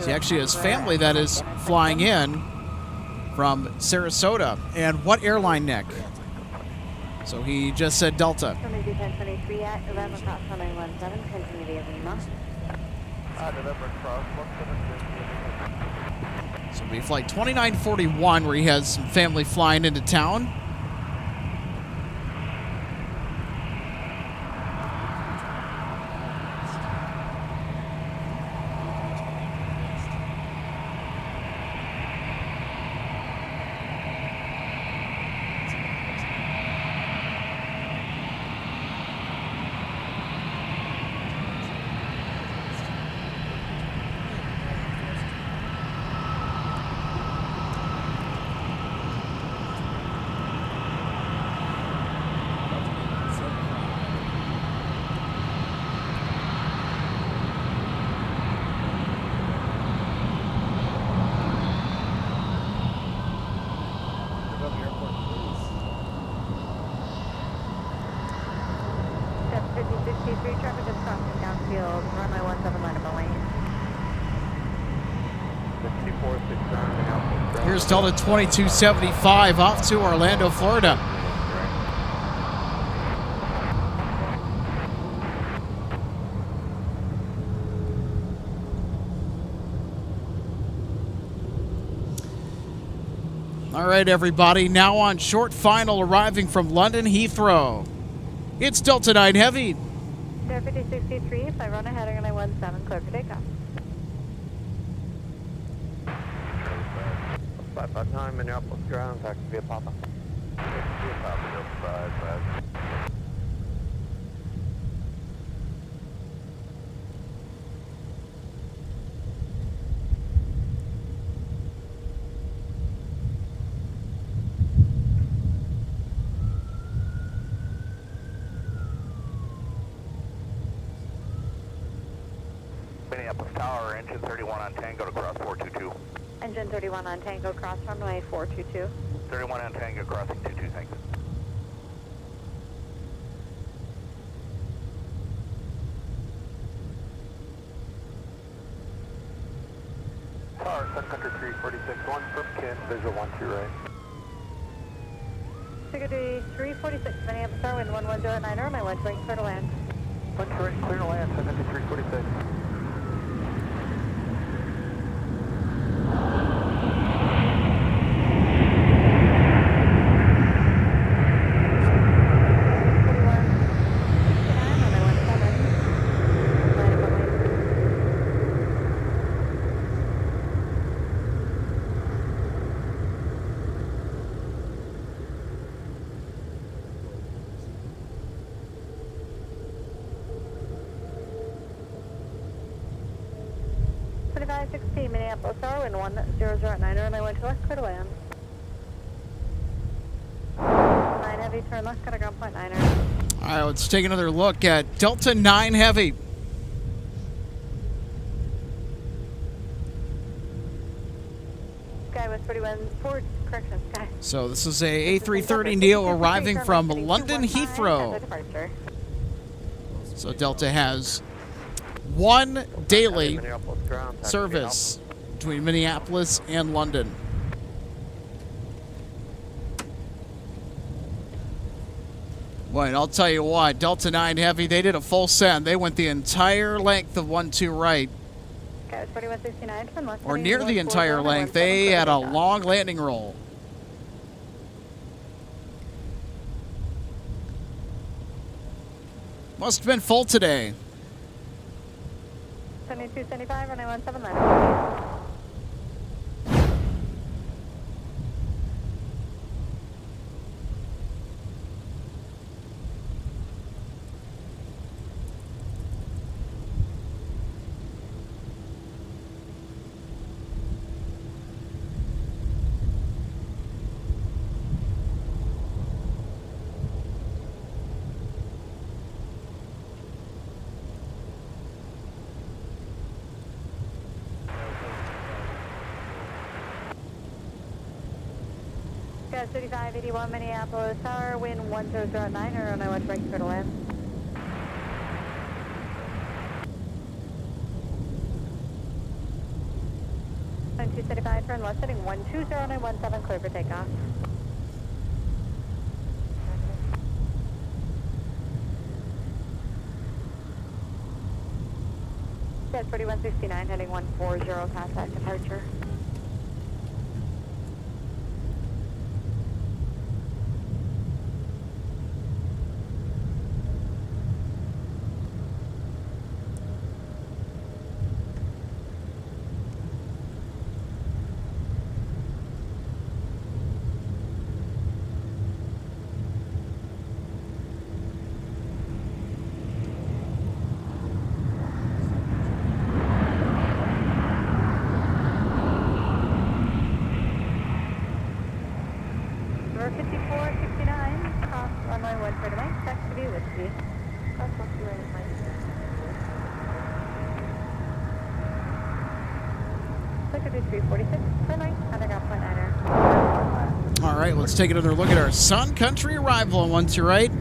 C: He actually has family that is flying in from Sarasota. And what airline, Nick? So he just said Delta. So it'll be flight 2941 where he has some family flying into town. Here's Delta 2275 off to Orlando, Florida. All right, everybody, now on short final arriving from London Heathrow. It's Delta 9 Heavy.
J: 5063, if I run ahead, I'm going to 17, clear for takeoff.
A: 559, Minneapolis ground, taxi via Papa. Via Papa, 55.
E: Minneapolis Tower, engine 31 on Tango to cross 422.
J: Engine 31 on Tango, cross runway 422.
E: 31 on Tango, crossing 22, thanks.
A: Tower, Sun Country 346, 1 from Kin, visual 12 right.
J: Security 346, Minneapolis Tower, wind 1109, my 1 right, clear to land.
A: 1 right, clear to land, Sun Country 346.
J: Minneapolis Tower, wind 1009, runway 1 to left, clear to land. 9 Heavy, turn left, got a ground point 9er.
C: All right, let's take another look at Delta 9 Heavy.
J: Sky was 41 forward, correction, Sky.
C: So this is a A330 Neo arriving from London Heathrow. So Delta has one daily service between Minneapolis and London. Wait, I'll tell you what, Delta 9 Heavy, they did a full send. They went the entire length of 12 right.
G: Okay, 2169 from left.
C: Or near the entire length. They had a long landing roll. Must have been full today.
G: 7275, runway 17 left. Gas 3581 Minneapolis Tower, wind 1009, or runway 1 right, clear to land. Line 275, turn left, heading 12017, clear for takeoff. Gas 4169, heading 140, contact departure. Number 5469, cross runway 1 for Mike, taxi to be Whiskey. Cross 1 to right at Mike. Sector 346 for Mike, contact off point 9er.
C: All right, let's take another look at our Sun Country arrival on 1 to right.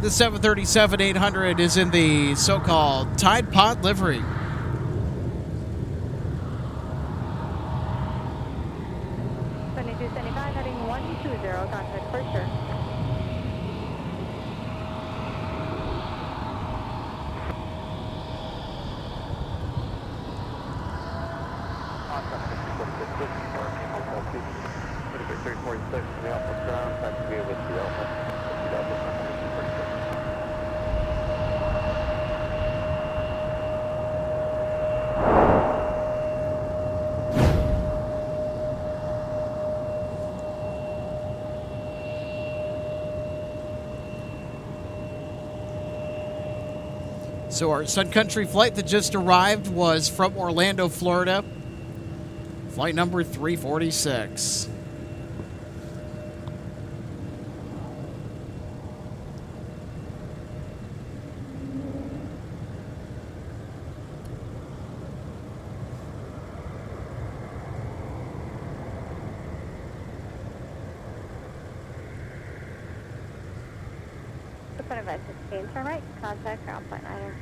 C: The 737-800 is in the so-called Tide Pod livery.
G: Contact departure.
C: So our Sun Country flight that just arrived was from Orlando, Florida. Flight number 346.
G: Advise 16, turn right, contact ground point 9er.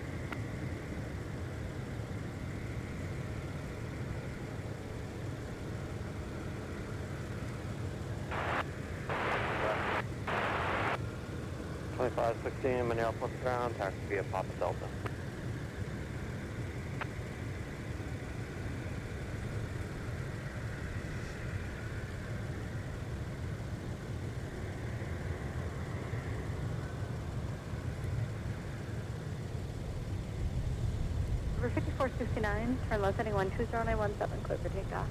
A: Minneapolis ground, taxi via Papa Delta.
G: Number 5469, turn left heading 12017, clear for takeoff.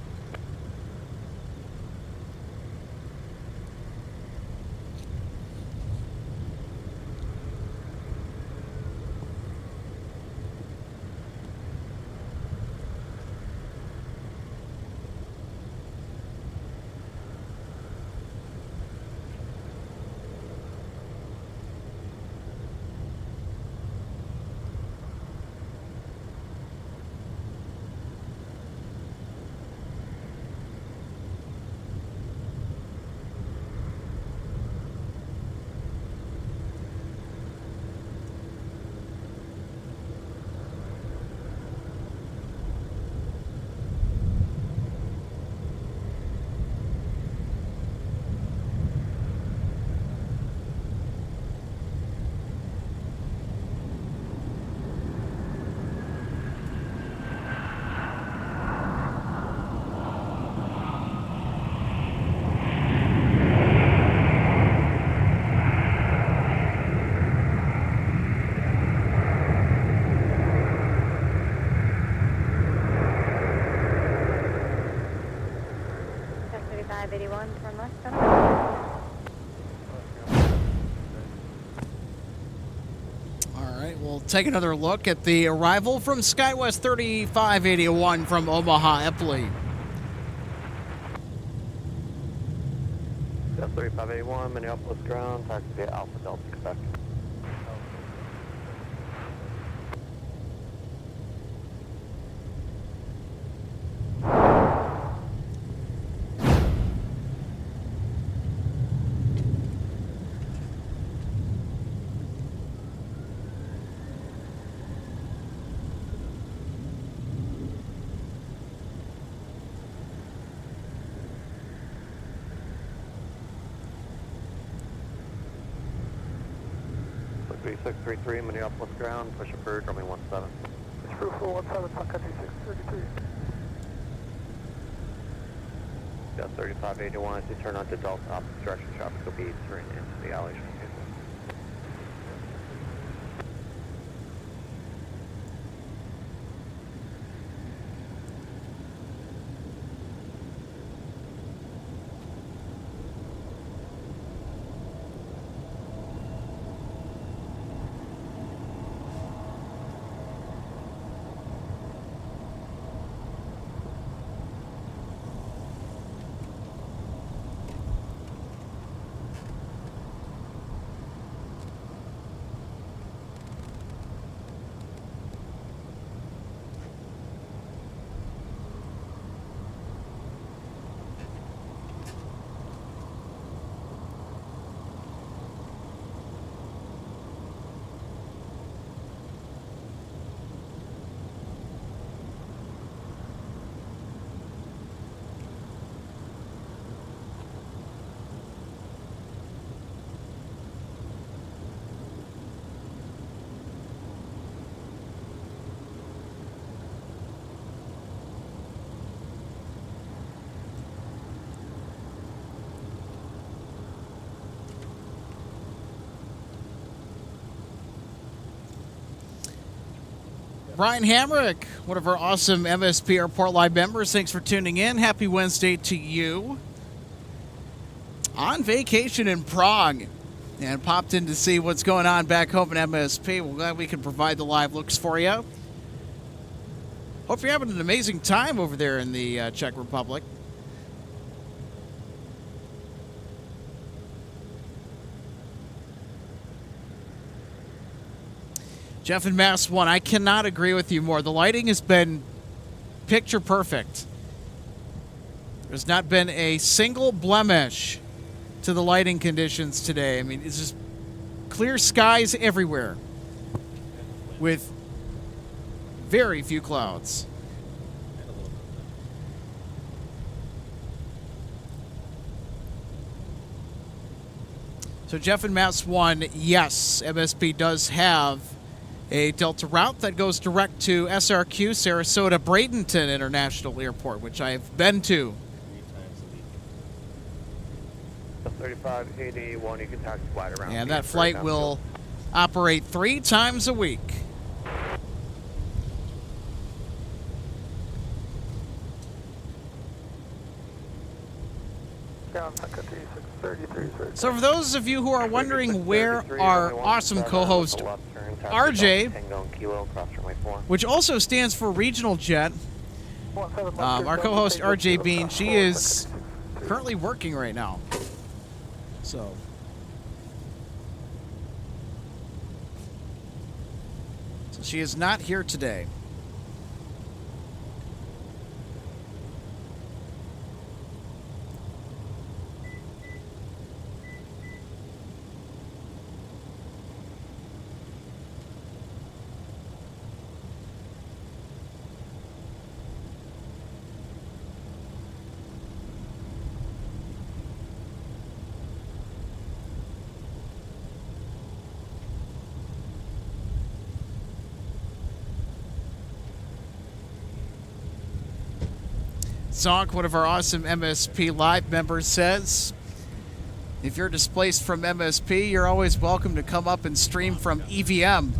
C: We'll take another look at the arrival from SkyWest 3581 from Omaha Epley.
A: That's 3581, Minneapolis ground, taxi via Alpha Delta, Quebec. Look 3633, Minneapolis ground, push approved, runway 17.
E: It's Crew 417, Sun Country 633.
A: Got 3581, as you turn onto Delta, opposite direction traffic will be turning into the Aviation.
C: Brian Hamrick, one of our awesome MSP Airport Live members, thanks for tuning in. Happy Wednesday to you. On vacation in Prague and popped in to see what's going on back home at MSP. We're glad we can provide the live looks for you. Hope you're having an amazing time over there in the Czech Republic. Jeff in Mass 1, I cannot agree with you more. The lighting has been picture perfect. There's not been a single blemish to the lighting conditions today. I mean, it's just clear skies everywhere with very few clouds. So Jeff in Mass 1, yes, MSP does have a Delta route that goes direct to SRQ, Sarasota Bradenton International Airport, which I've been to.
A: 3581, you can taxi wide around.
C: And that flight will operate 3 times a week. So for those of you who are wondering where our awesome co-host RJ, which also stands for Regional Jet, our co-host RJ Bean, she is currently working right now. So she is not here today. Zonk, one of our awesome MSP Live members, says, if you're displaced from MSP, you're always welcome to come up and stream from EVM.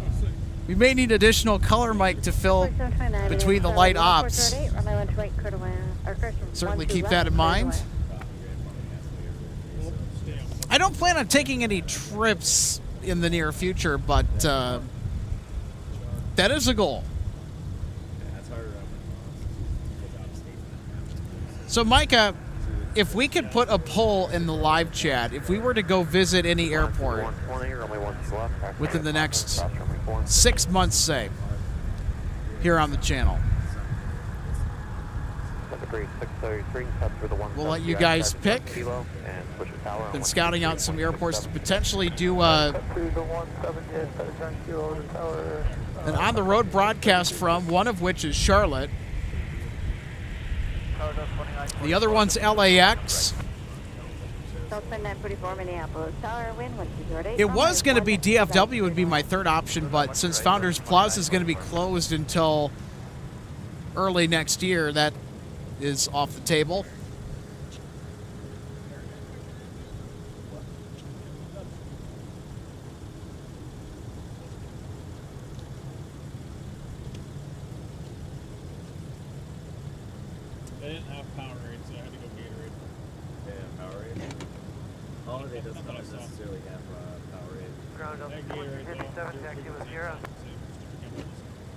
C: We may need additional color mic to fill between the light ops. Certainly keep that in mind. I don't plan on taking any trips in the near future, but That is a goal.
K: Yeah, that's harder up in out of state.
C: So, Micah, if we could put a poll in the live chat, if we were to go visit any airport within the next 6 months, say, here on the channel, we'll let you guys pick. Been scouting out some airports to potentially do an on-the-road broadcast from, one of which is Charlotte. The other one's LAX.
J: Minneapolis Tower, wind 128.
C: It was going to be DFW would be my third option, but since Founders Plaza is going to be closed until early next year, that is off the table.
D: They didn't have Powerade, so I had to go Gatorade.
K: Yeah, Powerade. Holiday doesn't necessarily have Powerade.
E: Ground up
D: That Gatorade,
E: 57, taxi with 0.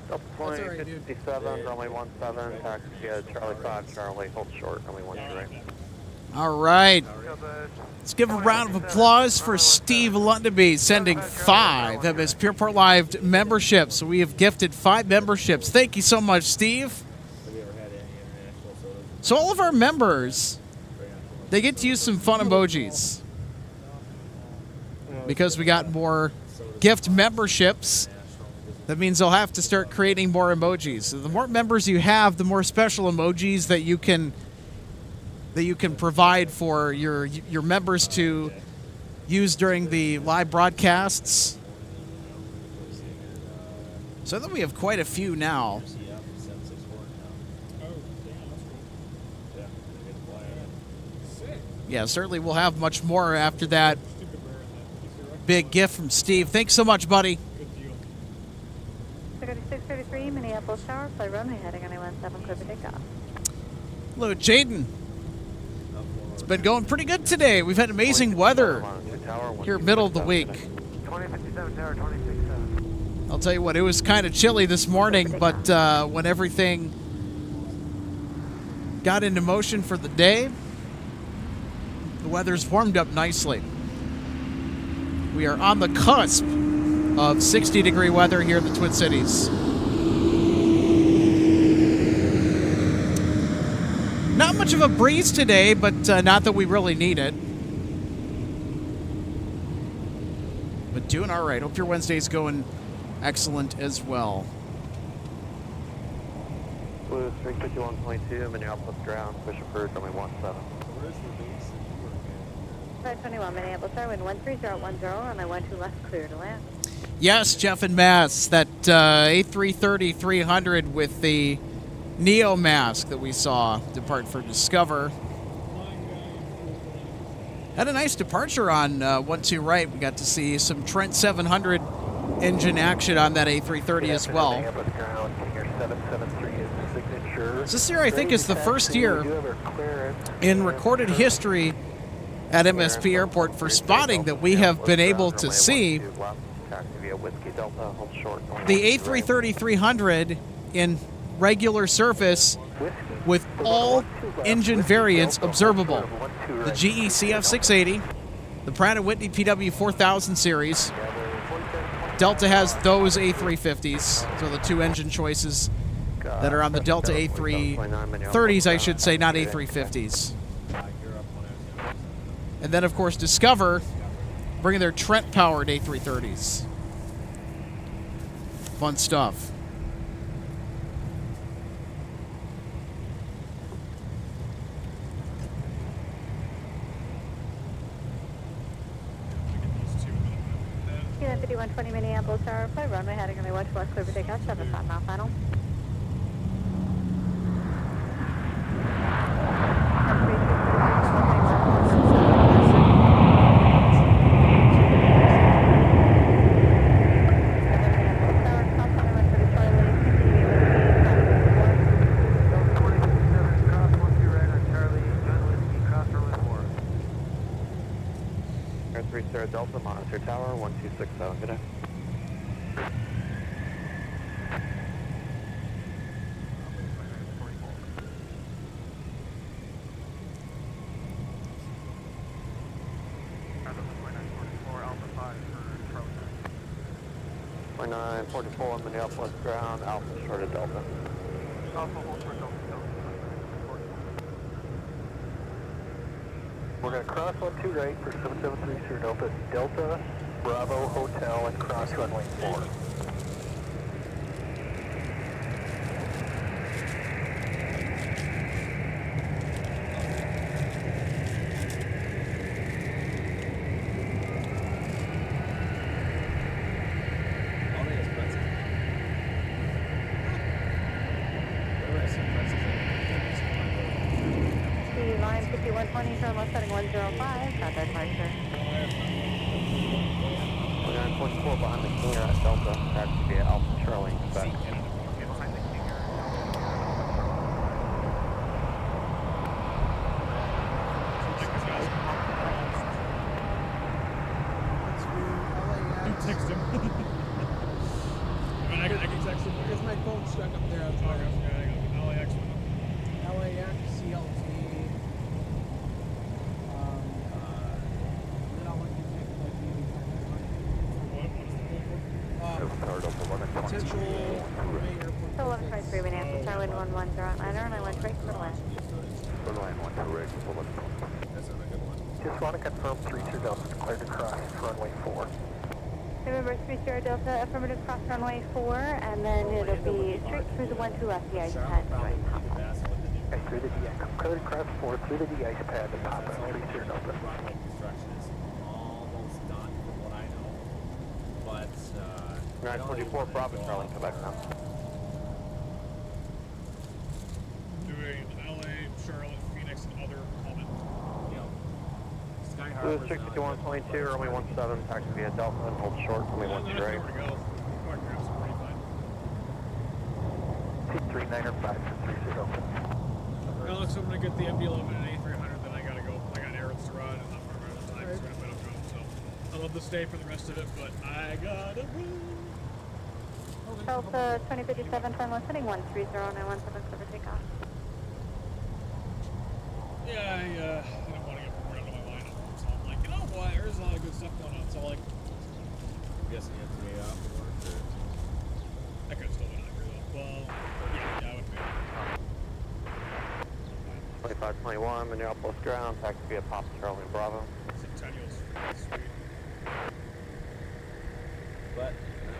A: Delta
C: That's all right, dude.
A: 57, runway 17, taxi Charlie 5, Charlie, hold short, runway 12 right.
C: All right. Let's give a round of applause for Steve Lundaby sending 5 MSP Airport Live memberships. We have gifted 5 memberships. Thank you so much, Steve.
K: Have you ever had any international sodas?
C: So all of our members, they get to use some fun emojis because we got more gift memberships. That means they'll have to start creating more emojis. So the more members you have, the more special emojis that you can provide for your members to use during the live broadcasts. So I think we have quite a few now. Yeah, certainly we'll have much more after that big gift from Steve. Thanks so much, buddy.
J: 633, Minneapolis Tower, flight runway heading on 17, clear for takeoff.
C: Hello, Jaden. It's been going pretty good today. We've had amazing weather here middle of the week.
E: 2057 Tower, 267.
C: I'll tell you what, it was kind of chilly this morning, but when everything got into motion for the day, the weather's warmed up nicely. We are on the cusp of 60-degree weather here in the Twin Cities. Not much of a breeze today, but not that we really need it. But doing all right. Hope your Wednesday's going excellent as well.
A: Blue 351.2, Minneapolis ground, push approved, runway 17.
K: Where's the base?
J: 521, Minneapolis Tower, wind 13010, runway 12 left, clear to land.
C: Yes, Jeff and Mass, that A330-300 with the Neo mask that we saw depart for Discover. Had a nice departure on 12 right. We got to see some Trent 700 engine action on that A330 as well. So this year, I think, is the first year in recorded history at MSP Airport for spotting that we have been able to see the A330-300 in regular service with all engine variants observable. The GE CF680, the Pratt & Whitney PW4000 series. Delta has those A350s, so the 2 engine choices that are on the Delta A330s, I should say, not A350s. And then, of course, Discover bringing their Trent-powered A330s. Fun stuff.
J: Yeah, 5120 Minneapolis Tower, flight runway heading on 12 left, clear for takeoff, 75 mile final.
A: Delta, monitor tower, 1267, good day. 944 Minneapolis ground, Alpha short of Delta.
E: Alpha, hold for Delta. We're going to cross 12 right for 773 Delta. Delta, Bravo, Hotel, and cross runway 4.
G: Line 5120, turn left heading 105, contact departure.
A: 944 behind the Kinger at Delta, taxi via Alpha Charlie, back.
D: Text him. I can text him.
H: Because my phone's stuck up there.
D: LAX one.
H: LAX, CLT. Then I'll let you pick like the potential runway airport.
G: 1123 Minneapolis, Charlie 110, and I went right for the left.
E: Just want to confirm 30 Delta declared to cross runway 4.
G: Remember 30 Delta, affirmative cross runway 4, and then it'll be straight through the 12 at the ice pad.
E: Okay, through the DI, cleared to cross 4, through the DI pad to pop out 30 Delta.
K: Runway construction is almost done from what I know. But,
A: 944 Bravo Charlie, come back now.
D: Doing LA, Charlotte, Phoenix, and other comment.
K: Sky
A: Blue
K: Harbor's
A: 6122, runway 17, taxi via Delta, and hold short, runway 12 right.
D: There we go. Photographs are pretty fine.
E: T3905 for 30 Delta.
D: Alex, I'm gonna get the MD-11 and A300, then I gotta go. I got errands to run, and I'm running out of time, so I'm gonna go. So I'd love to stay for the rest of it, but I gotta run.
G: Delta 2057, turn left heading 130, for takeoff.
D: Yeah, I didn't want to get bored out of my lineup, so I'm like, you know what? There's a lot of good stuff going on, so like,
K: I'm guessing you have to be off work or...
D: I could have still been out here though. Well, yeah, I would be.
A: 2521 Minneapolis ground, taxi via Papa Charlie Bravo.
D: Centennial's sweet.
K: But,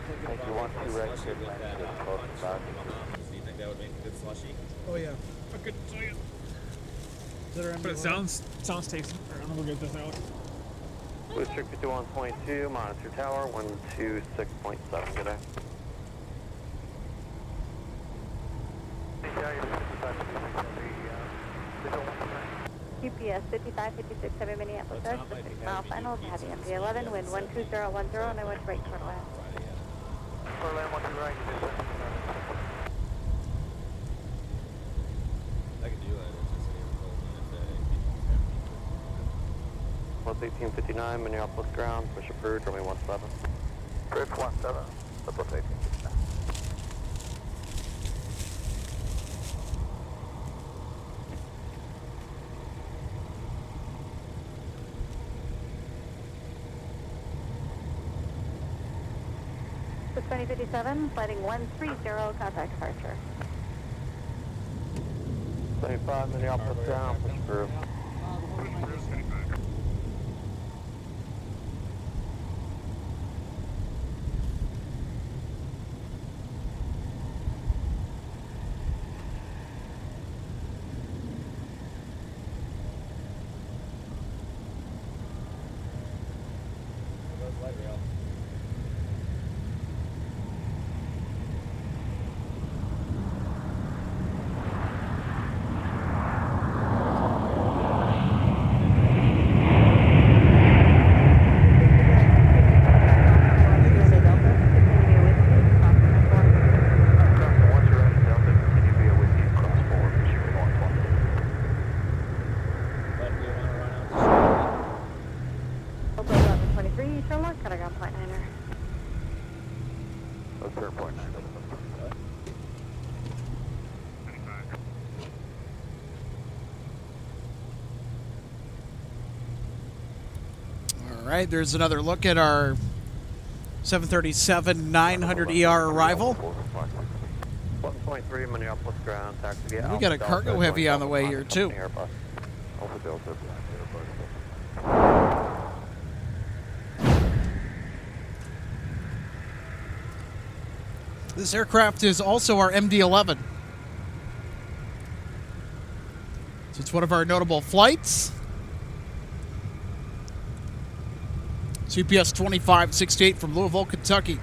A: If you want to register,
K: with that, do you think that would make a good slushy?
H: Oh yeah.
D: I couldn't tell you.
H: Is that our
D: But it sounds tasty. Alright, I'm gonna go get this, Alex.
A: Blue Street 5122, monitor tower, 126.7, good day.
G: GPS 5556, heavy Minneapolis, 6 mile final, heavy MD-11, wind 12010, and I went right for the left.
E: Orlando 1 to right,
K: I could do that.
A: Plus 1859 Minneapolis ground, push approved, runway 17.
E: Bridge 17, double 1859.
G: For 2057, flighting 130, contact departure.
A: 75 Minneapolis ground, push approved.
K: Light rail.
C: All right, there's another look at our 737 900 ER arrival.
A: 1.3 Minneapolis ground, taxi via
C: We got a cargo heavy on the way here, too.
I: Alpha Delta, Black
C: This aircraft is also our MD-11. So it's one of our notable flights. It's UPS 2568 from Louisville, Kentucky.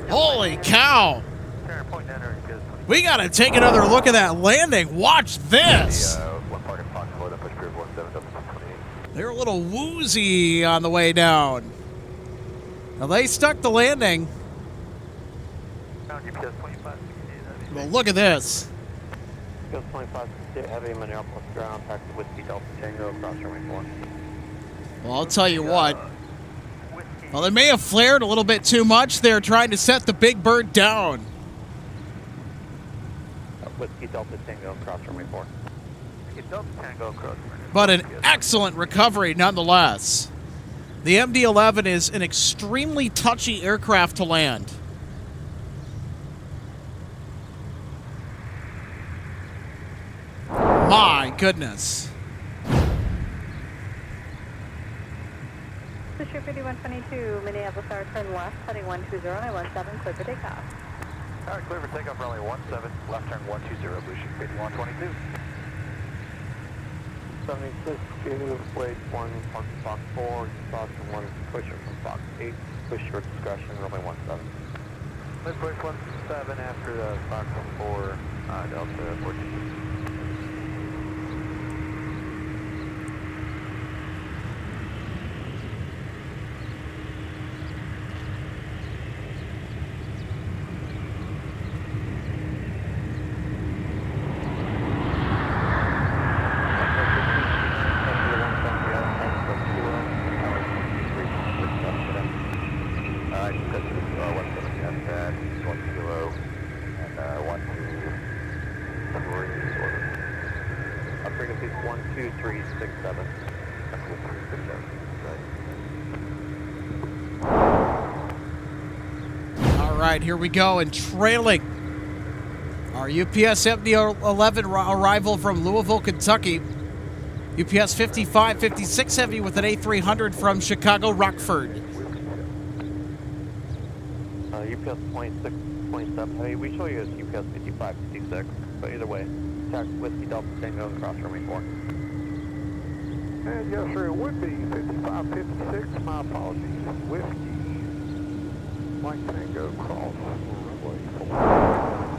C: Holy cow! We gotta take another look at that landing. Watch this! They're a little woozy on the way down. Now they stuck the landing. Well, look at this.
A: UPS 2568 heavy, Minneapolis ground, taxi Whiskey Delta Tango, across runway 4.
C: Well, I'll tell you what. Well, they may have flared a little bit too much. They're trying to set the big bird down.
A: Whiskey Delta Tango, across runway 4. Whiskey Delta Tango, across runway 4.
C: But an excellent recovery nonetheless. The MD-11 is an extremely touchy aircraft to land. My goodness.
G: This is your 5122, Minneapolis, our turn left, heading 120, runway 17, clear for takeoff.
E: All right, clear for takeoff, runway 17, left turn 120, blue sheet 5122.
A: 76, two, wait 1, park Fox 4, caution 1, push it from Fox 8, push your discretion, runway 17.
E: Let's push 17 after the Fox 4, Delta 14.
C: All right, here we go, and trailing our UPS MD-11 arrival from Louisville, Kentucky. UPS 5556 heavy with an A300 from Chicago Rockford.
A: UPS 2627 heavy, we show you as UPS 5556, but either way, taxi Whiskey Delta Tango, across runway 4.
E: And yes, sir, it would be 5556. My apologies. Whiskey, Mike Tango, cross runway 4.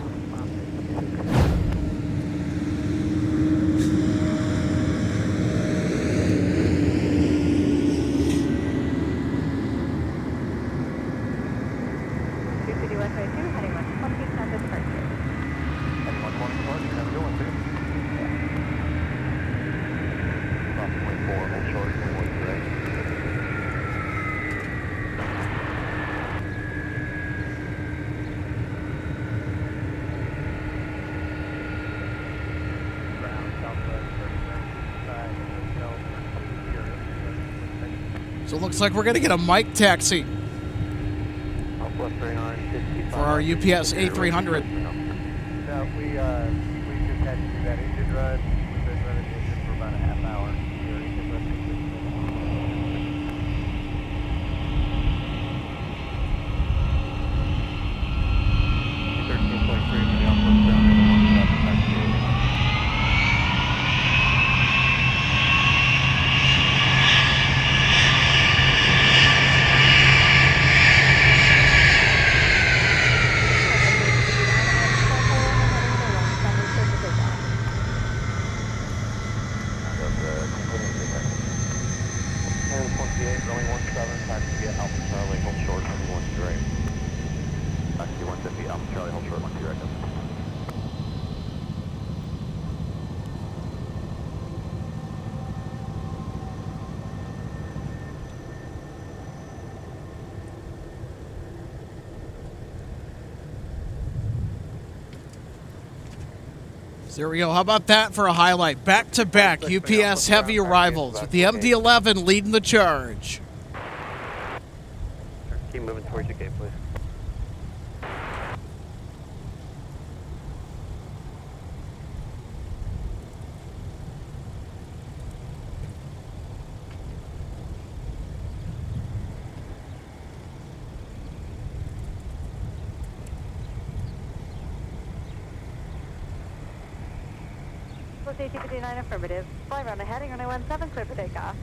C: So it looks like we're going to get a mic taxi for our UPS A300.
E: No, we just had to do that engine run. We've been running the engine for about a half hour.
I: Charlie, hold short, 12 right.
C: There we go. How about that for a highlight? Back-to-back UPS heavy arrivals with the MD-11 leading the charge.
A: Keep moving towards your gate, please.
J: Safety 59 affirmative. Fly around the heading, runway 17, clear for takeoff.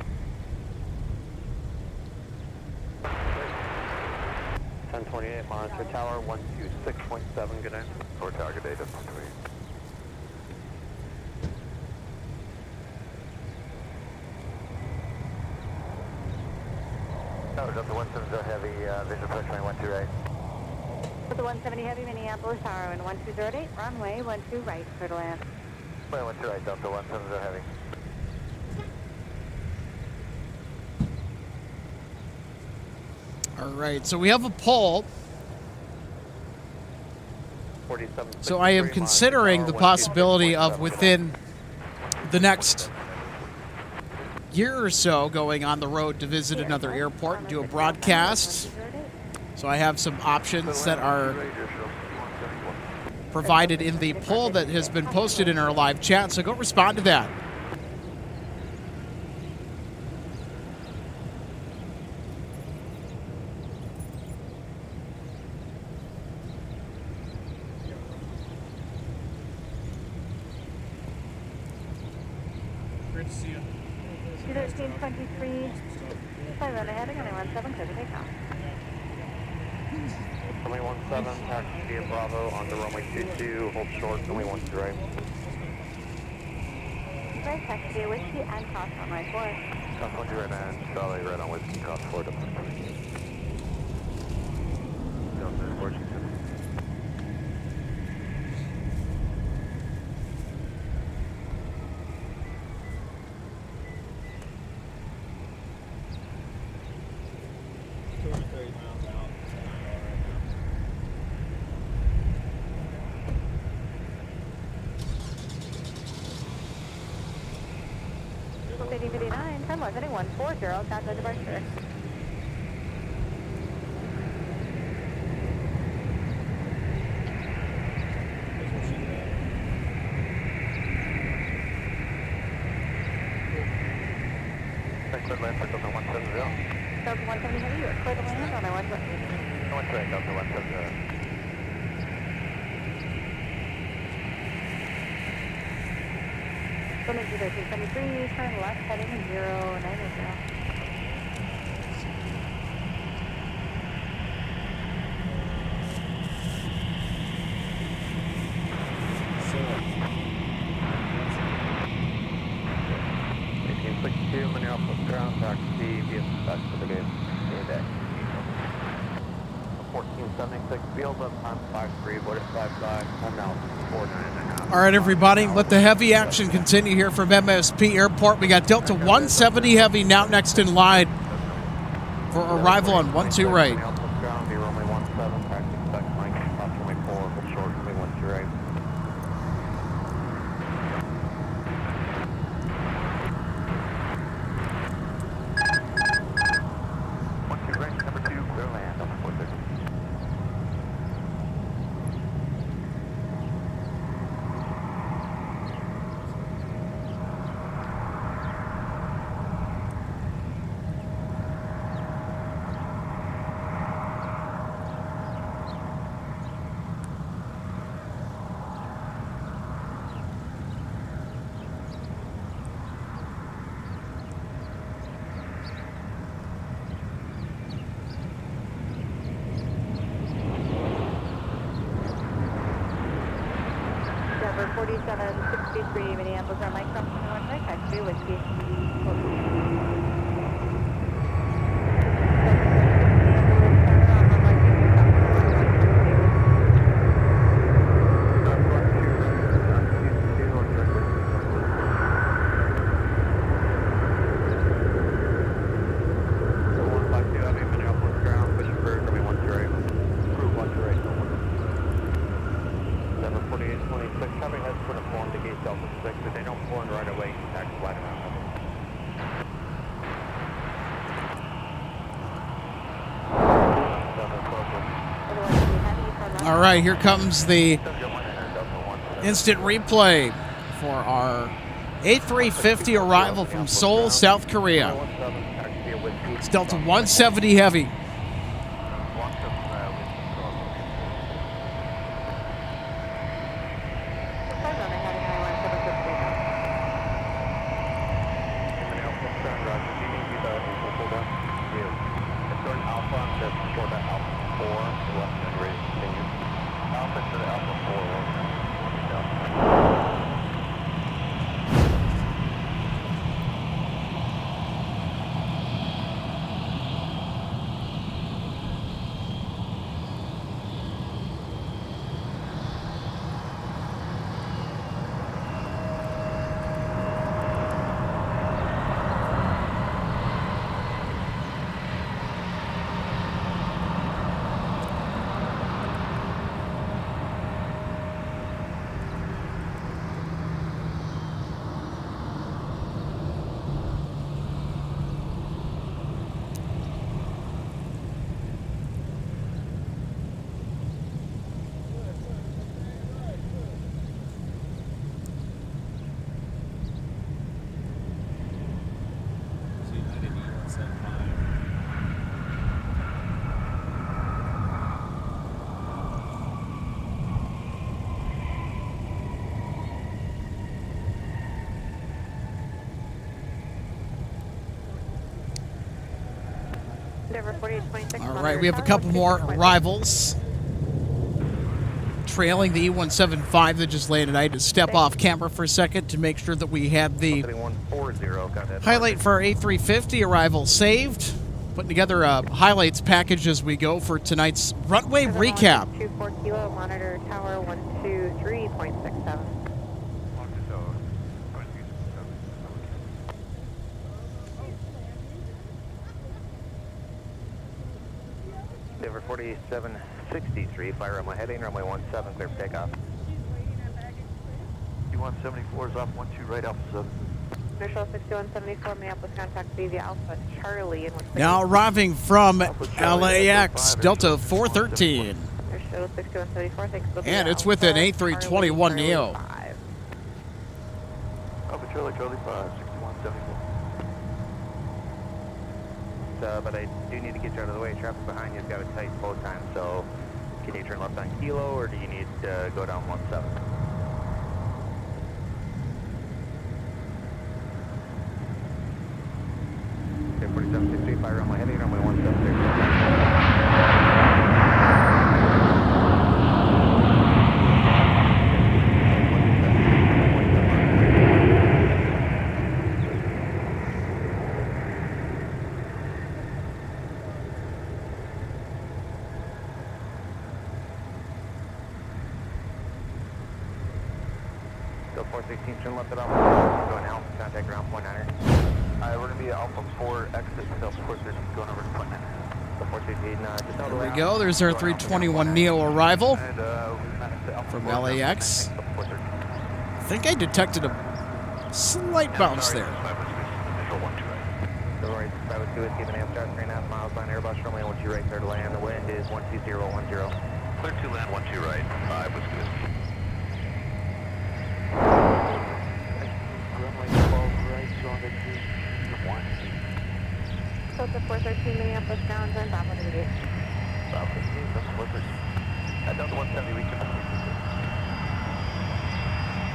A: 1028, monitor tower 126.7, good night.
I: For tower, good day, just 3. Tower, Delta 170 heavy, visual approach runway 12 right.
J: For the 170 heavy, Minneapolis tower, and 1208, runway 12 right, clear to land.
I: Runway 12 right, Delta 170 heavy.
C: All right, so we have a poll. So I am considering the possibility of within the next year or so going on the road to visit another airport and do a broadcast. So I have some options that are provided in the poll that has been posted in our live chat, so go respond to that.
D: Great to see you.
J: 1323, fly around the heading, runway 17, clear to takeoff.
A: Runway 17, taxi via Bravo onto runway 22, hold short, runway 12 right.
J: Right, taxi via Whiskey and cross runway 4.
I: Cross 12 right and Charlie right on whiskey, cross 4 to 3. Delta 427.
J: Safety 59, 10 was heading 140, contact departure.
I: Clear land for Delta 170.
J: Delta 170 heavy, you are clear to land on our 120.
I: 120, Delta 170.
J: Going into 1373, turn left, heading 090.
A: Minneapolis ground taxi via back to the gate. Good day. 1476 field up time 53, what is 55, I'm now 49.5.
C: All right, everybody, let the heavy action continue here from MSP Airport. We got Delta 170 heavy now next in line for arrival on 12 right.
A: Minneapolis ground, be runway 17, taxi back Mike, cross runway 4, hold short, runway 12 right.
J: Denver 4763, Minneapolis, our Mike, cross 1 right, taxi via Whiskey.
C: All right, here comes the instant replay for our A350 arrival from Seoul, South Korea. It's Delta 170 Heavy. All right, we have a couple more arrivals. Trailing the E175 that just landed. I had to step off camera for a second to make sure that we had the highlight for our A350 arrival saved. Putting together a highlights package as we go for tonight's runway recap.
G: 24 kilo, monitor tower 123.67.
A: Denver 4763, fire runway heading, runway 17, clear for takeoff.
E: E174 is off 12 right, Alpha 7.
G: Initial 6174, Minneapolis contact via Alpha Charlie.
C: Now arriving from LAX, Delta 413.
G: Initial 6174, thanks.
C: And it's with an A321 Neo.
E: Alpha Charlie, Charlie 5, 6174.
A: But I do need to get you out of the way. Traffic behind you's got a tight flow time, so can you turn left on Kilo, or do you need to go down 17? Okay, 4763, fire runway heading, runway 17. Go 416, turn left at Alpha 4, going out, contact ground point 9er.
E: We're going to be at Alpha 4, exit, so 416 going over to point 9er.
A: So 416, just out of the
C: There
A: way.
C: we go. There's our 321 Neo arrival
E: And
C: from LAX. I think I detected a slight bounce there.
A: Don't worry, 502 is giving Amtrak 3.5 miles on Airbus runway 12 right, clear to land. The wind is 12010.
I: Clear to land 12 right, 5 was good.
E: runway 12 right, so on the 1.
G: Delta 413, Minneapolis ground, and Bob, what do we do?
E: South 15, that's 413. Delta 170, reach out.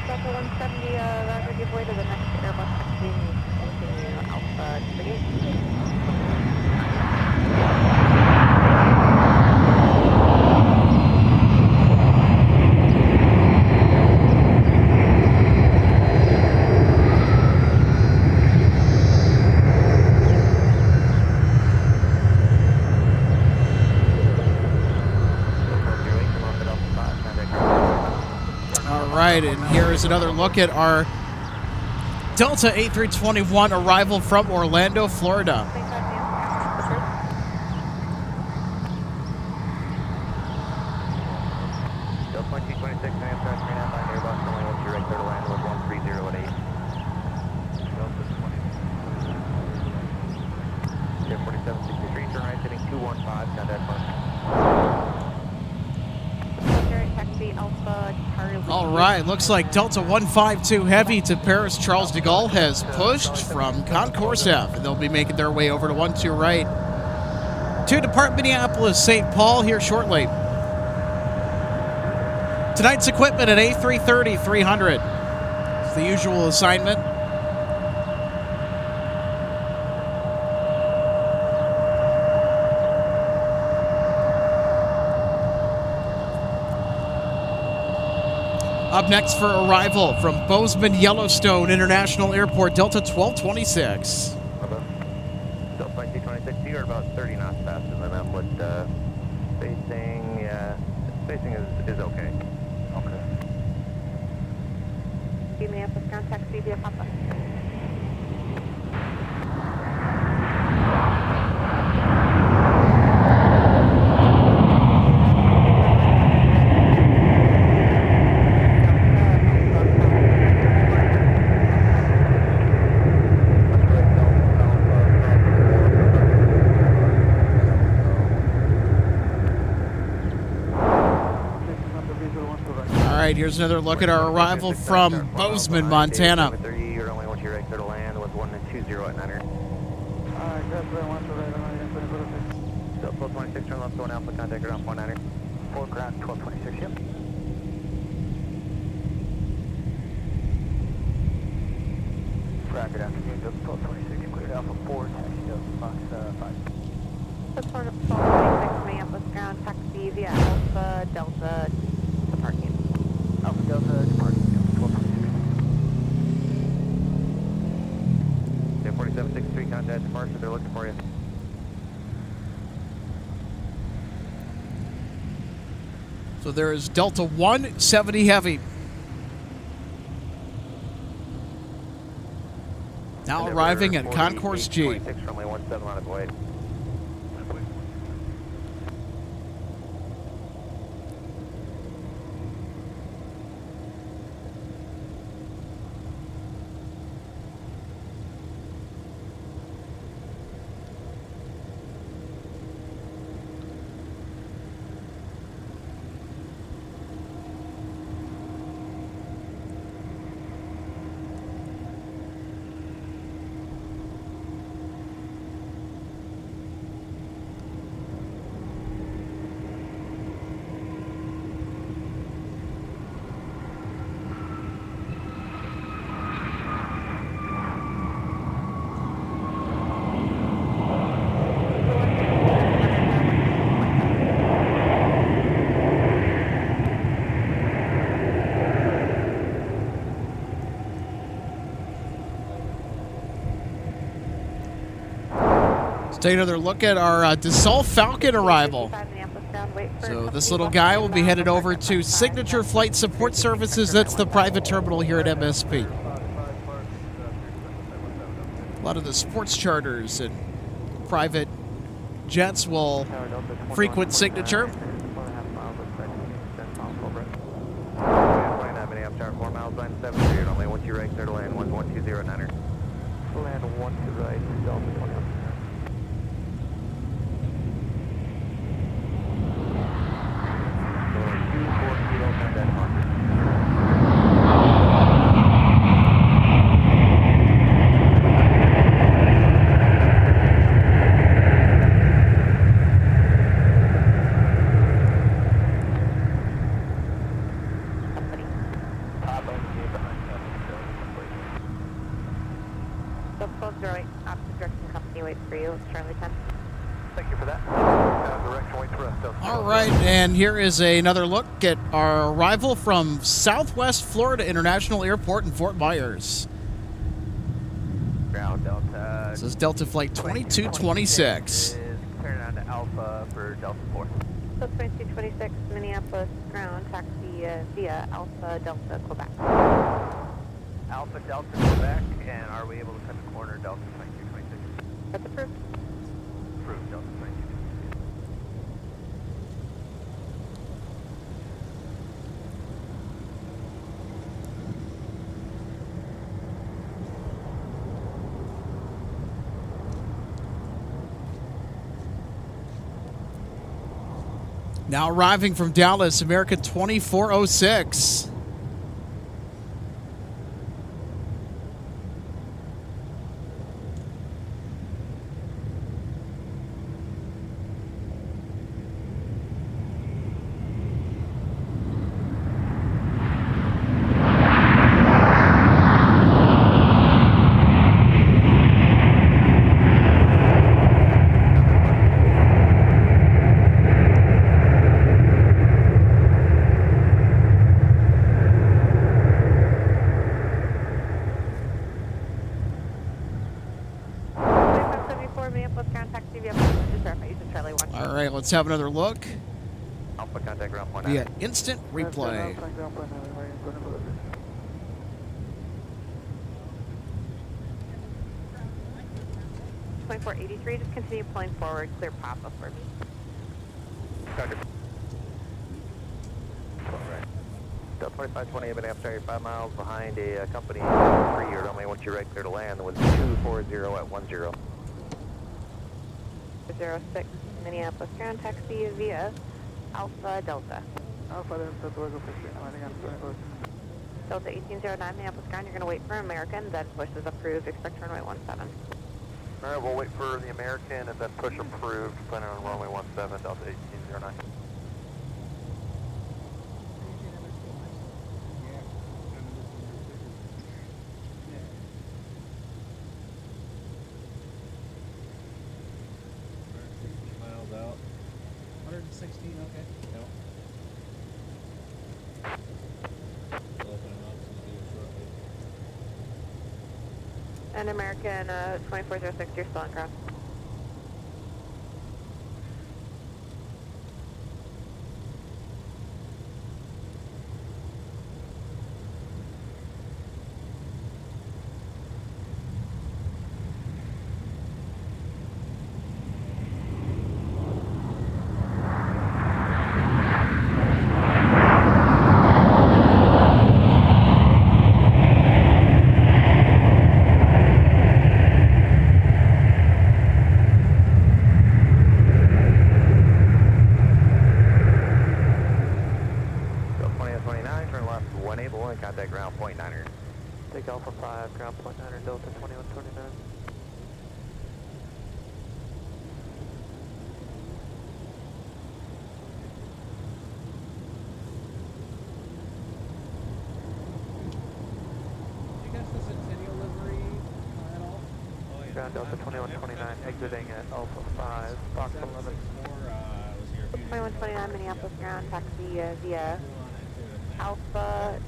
G: Delta 170, Roger, give way to the next Airbus continue Alpha 38.
C: And here is another look at our Delta A321 arrival from Orlando, Florida.
A: Delta 2226, Amtrak 3.5 on Airbus runway 12 right, clear to land with 130 at 8. Delta 20. 4763, turn right, heading 215, contact mark.
G: Alpha Charlie.
C: All right, looks like Delta 152 Heavy to Paris Charles de Gaulle has pushed from Concourse F, and they'll be making their way over to 12 right to depart Minneapolis, St. Paul here shortly. Tonight's equipment at A330 300. It's the usual assignment. Up next for arrival from Bozeman Yellowstone International Airport, Delta 1226.
A: Delta 2226, you're about 30 knots faster than them with spacing. Yeah, spacing is okay. Okay.
G: Minneapolis ground taxi via Papa.
C: All right, here's another look at our arrival from Bozeman, Montana.
A: You're only once you're right clear to land with 120 at 9.
F: Alright, that's where I want to ride. I'm going to put it.
A: Delta 1226, turn left to 1 Alpha, contact ground 19. 4 ground 1226, yep.
E: Good afternoon, Delta 1226, cleared Alpha 4, taxi Delta Fox 5.
G: That's 1226 Minneapolis ground taxi via Alpha Delta departing.
E: Alpha Delta departing, Delta 1226.
A: Yeah, 4763, contact departure, they're looking for you.
C: So there is Delta 170 Heavy. Now arriving at Concourse G.
A: 26 runway 17 on its way.
C: Let's take another look at our Dassault Falcon arrival. So this little guy will be headed over to Signature Flight Support Services. That's the private terminal here at MSP. A lot of the sports charters and private jets will frequent Signature.
A: Minneapolis, 4 miles, 973, you're only once you're right clear to land 1120 at 9. Land 1 to right, Delta 21.
C: And here is another look at our arrival from Southwest Florida International Airport in Fort Myers.
A: Ground Delta.
C: This is Delta Flight 2226.
A: Turn on to Alpha for Delta 4.
G: Delta 2226 Minneapolis ground taxi via Alpha Delta Quebec.
A: Alpha Delta Quebec, and are we able to cut the corner Delta 2226?
G: That's approved.
A: Approved, Delta 2226.
C: Now arriving from Dallas, American 2406. All right, let's have another look
A: Alpha contact ground point
C: via instant replay.
G: 2483, just continue pulling forward, clear Papa for me.
A: Delta 2528, but after you're 5 miles behind a company 3, or runway once you're right clear to land, with 240 at 10.
G: 06, Minneapolis ground taxi via Alpha Delta.
F: Alpha Delta, Togo 15, landing on 24.
G: Delta 1809, Minneapolis ground, you're going to wait for American, then push is approved, expect runway 17.
A: Alright, we'll wait for the American and then push approved, planning on runway 17, Delta 1809.
K: Miles out.
H: 116, okay.
K: Yep. We'll open them up and do it shortly.
G: And American 2406, you're still on ground.
A: Contact ground point 9er. Take Alpha 5, ground point 9er, Delta 2129.
H: Did you catch the Centennial livery at all?
K: Oh, yeah.
A: Ground Delta 2129, exiting at Alpha 5, Fox 11.
G: 2129, Minneapolis ground taxi via Alpha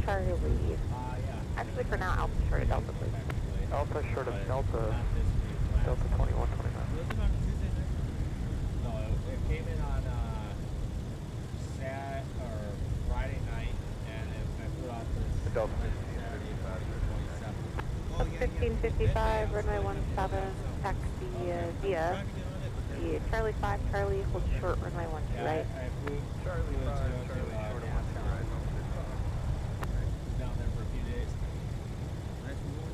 G: Charlie. Actually, for now, Alpha short of Delta, please.
A: Alpha short of Delta, Delta 2129.
K: No, it came in on Friday night, and I flew out for
A: Delta
K: Saturday,
G: 1555, runway 17, taxi via the Charlie 5, Charlie, hold short, runway 12, right?
K: I flew Charlie 5, Charlie short of 12, right? Down there for a few days. Nice reward.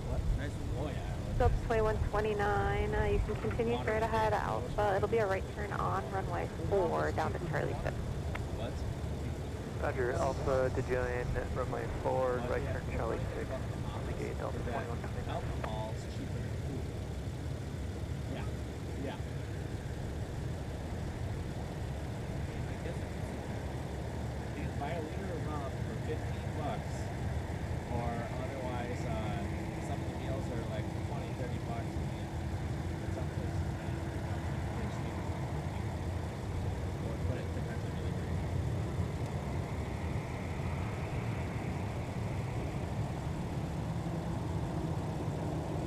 K: What? Nice reward. Oh, yeah.
G: Delta 2129, you can continue straight ahead, Alpha. It'll be a right turn on runway 4 down to Charlie 6.
K: What?
A: Roger, Alpha to join runway 4, right turn Charlie 6, on the gate Delta 2129.
K: Alcohol's cheaper than food. Yeah. Yeah. I guess you can buy a liter of rum for $15, or otherwise some of the meals are like $20, $30 a meal. Some places, pretty cheap. But it depends on delivery.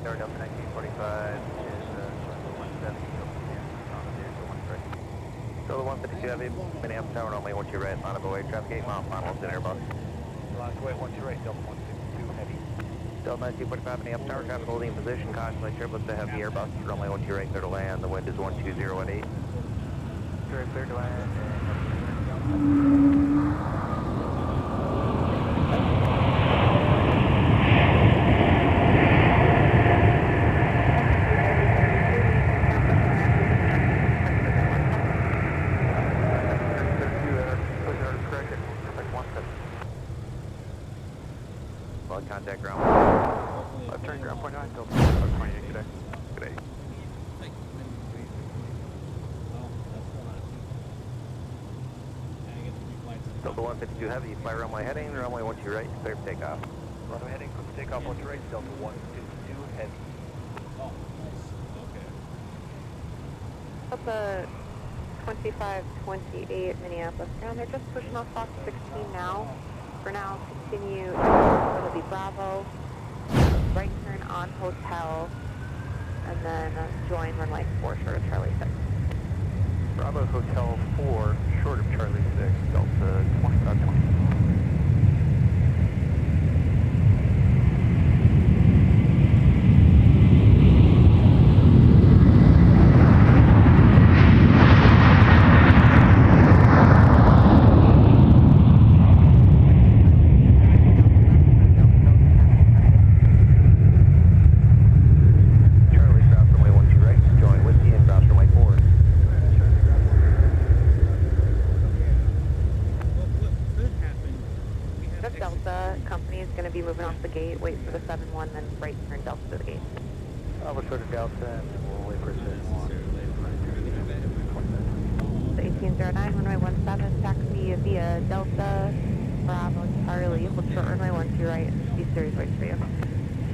A: Delta 1945 is 170, so the 152 Heavy, Minneapolis Tower, only once you're right, on away, traffic 8 mile, final in Airbus. Last away, once you're right, Delta 162 Heavy. Delta 1945 Minneapolis Tower, traffic holding in position, caution light turbulence, a heavy Airbus, runway once you're right, clear to land, the wind is 120 at 8. Clear to land. invalid contact ground.
K: Left
E: turn ground point 9, Delta 28, good day.
A: Good day.
K: Oh, that's still not and I get 3 flights in
A: Delta 152 Heavy, fly runway heading, runway 12 right, clear for takeoff.
E: Runway heading, quick takeoff 1 right, Delta 152 heavy.
K: Oh, nice. Okay.
G: Delta 2528 Minneapolis ground. They're just pushing off Fox 16 now. For now, continue. It'll be Bravo. Right turn on hotel. And then join runway 4 short of Charlie 6.
E: Bravo Hotel 4, short of Charlie 6, Delta 2520.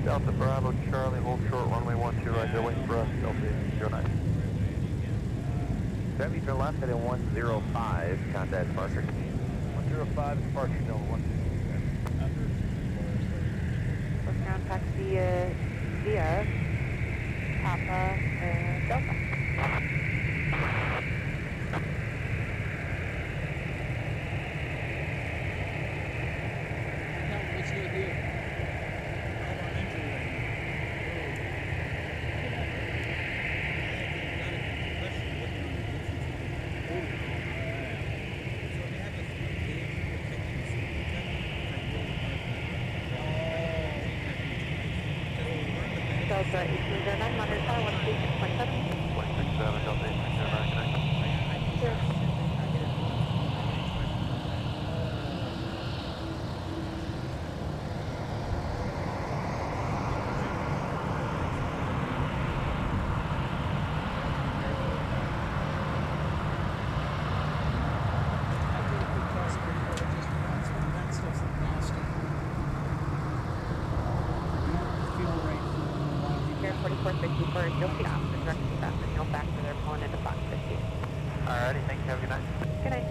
E: Delta Bravo Charlie, hold short, runway 12 right, they're waiting for us, Delta 09.
A: Heavy turn left heading 105, contact departure.
E: 105, departure, Delta 1.
G: Let's ground taxi via Papa Delta. Delta 1809, monitor car 136.7.
E: 167, Delta 1809, connect.
G: Sure. Air 4464, you'll see opposite direction traffic, and you'll factor they're pulling into Fox 15.
E: Alrighty, thank you, have a good night.
G: Good night.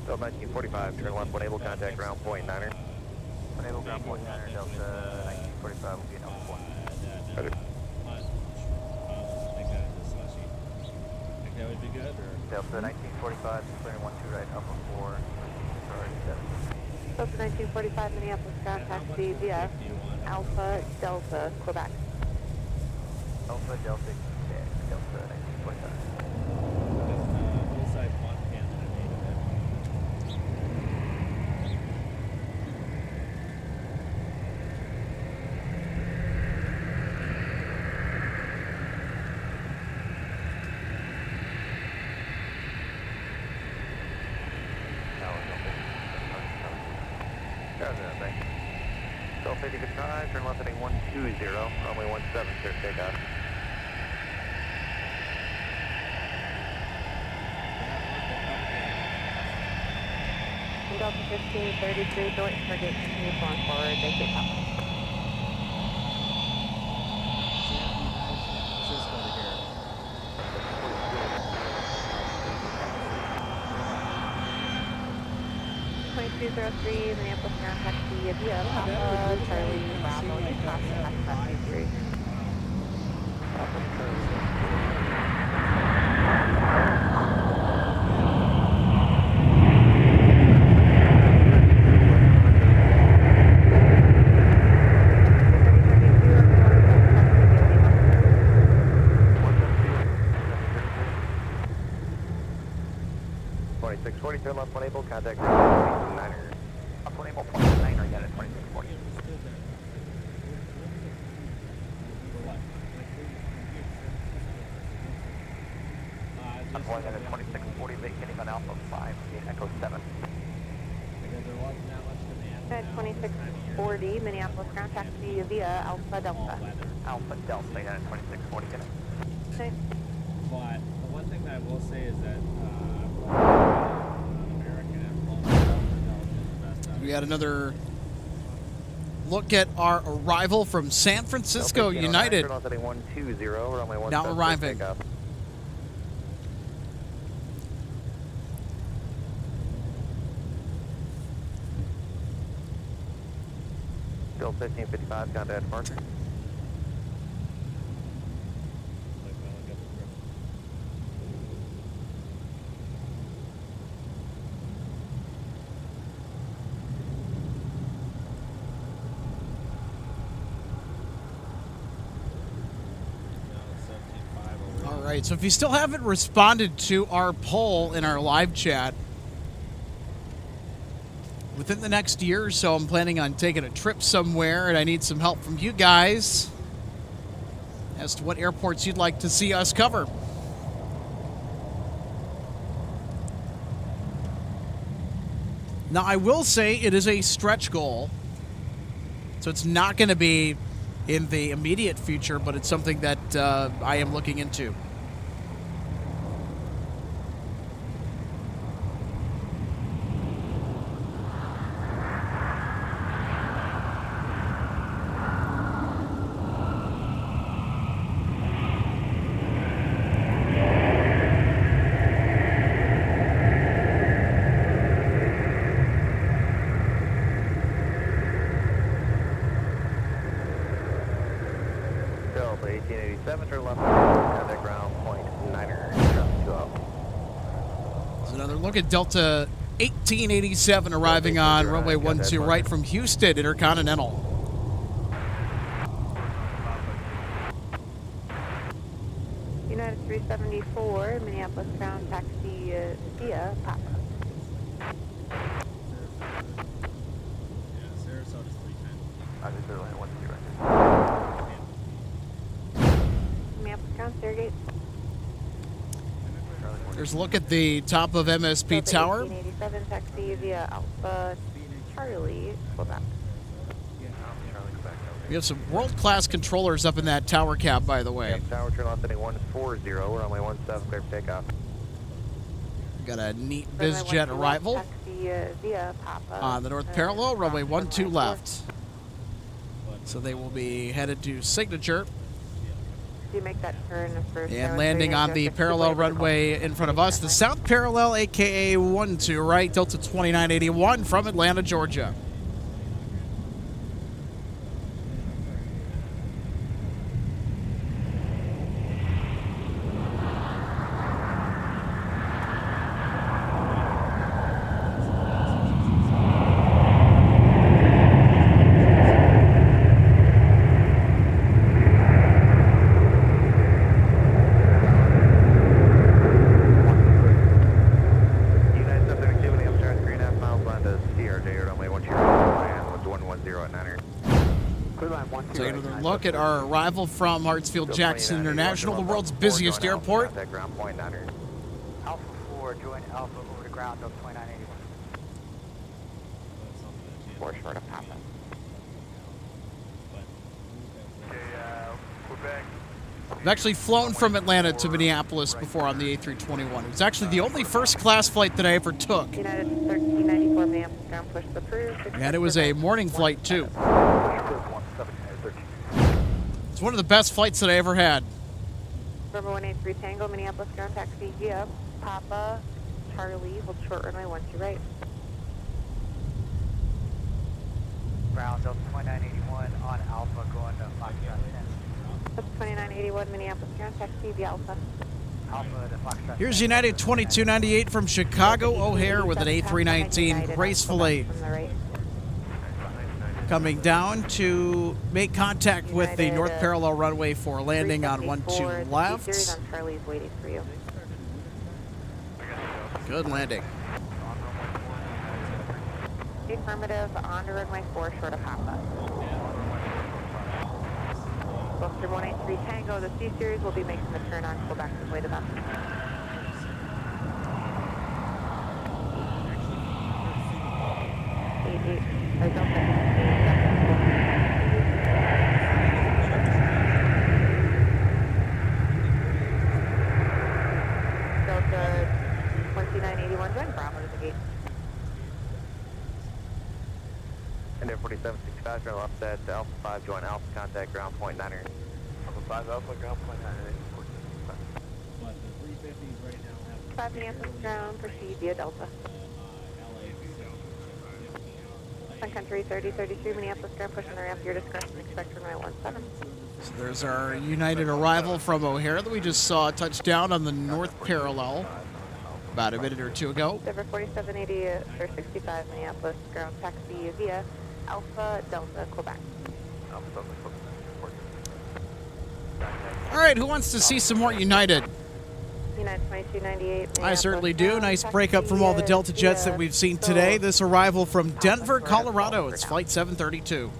A: Delta 1945, turn left, enable contact ground point 9er.
E: Enable ground point 9er, Delta 1945 will be an Alpha 1.
A: Roger.
K: That would be good, or?
E: Delta 1945, clearing 12 right, Alpha 4, sorry, 7.
G: Delta 1945 Minneapolis ground taxi via Alpha Delta, Quebec.
E: Alpha Delta, Quebec, Delta 1945.
K: Full-size font can that I made of it.
A: Roger, thank you. Delta 50 good try, turn left heading 120, runway 17, clear for takeoff.
G: Delta 1533, joint target continue going forward, vacate top. Minneapolis ground taxi via Papa Charlie Bravo, you cross the 3.
A: 2640, turn left 1 able, contact 9er. Left 1 able, 9er, again at 2640. I'm going in at 2640, vacating on Alpha 5, Echo 7.
K: Because there wasn't that much demand.
G: At 2640, Minneapolis ground taxi via Alpha Delta.
A: Alpha Delta, again at 2640, get it.
G: Okay.
K: But the one thing that I will say is that American and Delta is the best.
C: We got another look at our arrival from San Francisco United. Now arriving.
A: Still 1555, contact departure.
C: All right, so if you still haven't responded to our poll in our live chat, within the next year or so, I'm planning on taking a trip somewhere, and I need some help from you guys as to what airports you'd like to see us cover. Now, I will say it is a stretch goal, so it's not going to be in the immediate future, but it's something that I am looking into.
A: Delta 1887, turn left, contact ground point 9er, traffic 20.
C: There's another look at Delta 1887 arriving on runway 12 right from Houston Intercontinental.
G: United 374, Minneapolis ground taxi via Papa.
K: Sarasota's 310.
G: Minneapolis ground Sergate.
C: There's a look at the top of MSP Tower.
G: 1887 taxi via Alpha Charlie, Quebec.
C: We have some world-class controllers up in that tower cab, by the way.
A: Yep, tower turn left heading 140, runway 17, clear for takeoff.
C: Got a neat BizJet arrival
G: Taxi via Papa.
C: on the north parallel, runway 12 left. So they will be headed to Signature
G: Do you make that turn first?
C: and landing on the parallel runway in front of us, the south parallel, aka 12 right, Delta 2981 from Atlanta, Georgia.
A: United 732, Minneapolis turn 3.5 miles land to CRJ, runway 12 and was 110 at 9er. Clear line 12.
C: Take another look at our arrival from Hartsfield-Jackson International, the world's busiest airport.
A: Contact ground point 9er.
F: Alpha 4, join Alpha over to ground of 2981.
A: Four short of Papa.
E: Okay, we're back.
C: I've actually flown from Atlanta to Minneapolis before on the A321. It was actually the only first-class flight that I ever took.
G: United 1394, Minneapolis ground push approved.
C: And it was a morning flight, too. It's one of the best flights that I ever had.
G: Number 183 Tango, Minneapolis ground taxi via Papa Charlie, hold short runway 12 right.
F: Ground of 2981 on Alpha going to Foxtrot 10.
G: That's 2981 Minneapolis ground taxi via Alpha.
F: Alpha to Foxtrot
C: Here's United 2298 from Chicago O'Hare with an A319 gracefully
G: From the right.
C: coming down to make contact with the north parallel runway for landing on 12
G: Series
C: left.
G: on Charlie's waiting for you.
C: Good landing.
G: Affirmative, on to runway 4, short of Papa. Buster 183 Tango, the C-Series will be making the turn on Quebec to way to them. Delta 2981, join Bravo to the gate.
A: And Air 4765, turn left at Alpha 5, join Alpha, contact ground point 9er. Alpha 5, Alpha, ground point 9er.
K: But the 350s right now have
G: 5 Minneapolis ground, proceed via Delta. Sun Country 3033, Minneapolis ground, pushing the ramp, your discretion, expect runway 17.
C: So there's our United arrival from O'Hare that we just saw touch down on the north parallel about a minute or two ago.
G: Denver 4780, or 65, Minneapolis ground, taxi via Alpha Delta, Quebec.
C: All right, who wants to see some more United?
G: United 2298.
C: I certainly do. Nice breakup from all the Delta jets that we've seen today. This arrival from Denver, Colorado. It's flight 732.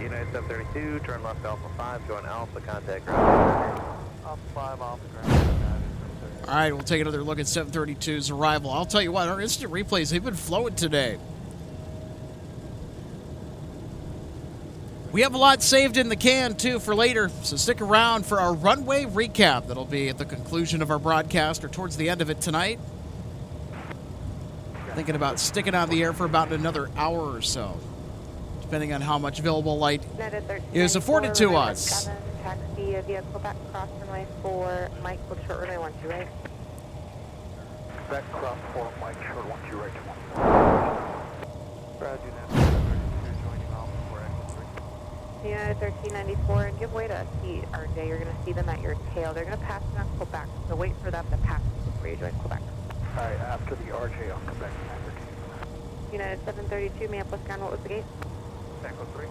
A: United 732, turn left Alpha 5, join Alpha, contact ground. Alpha 5, Alpha ground.
C: All right, we'll take another look at 732's arrival. I'll tell you what, our instant replays, they've been flowing today. We have a lot saved in the can, too, for later, so stick around for our runway recap. That'll be at the conclusion of our broadcast or towards the end of it tonight. Thinking about sticking on the air for about another hour or so, depending on how much available light is afforded to us.
G: Taxi via Quebec, cross runway 4, Mike, hold short runway 12 right.
E: Quebec, cross 4, Mike, short 12 right. Brad, you now joining Alpha 4, X3.
G: United 1394, and give way to a seat, RJ. You're going to see them at your tail. They're going to pass you on Quebec, so wait for them to pass you before you join Quebec.
E: All right, after the RJ on Quebec.
G: United 732, Minneapolis ground, what was the gate?
E: Tango 3.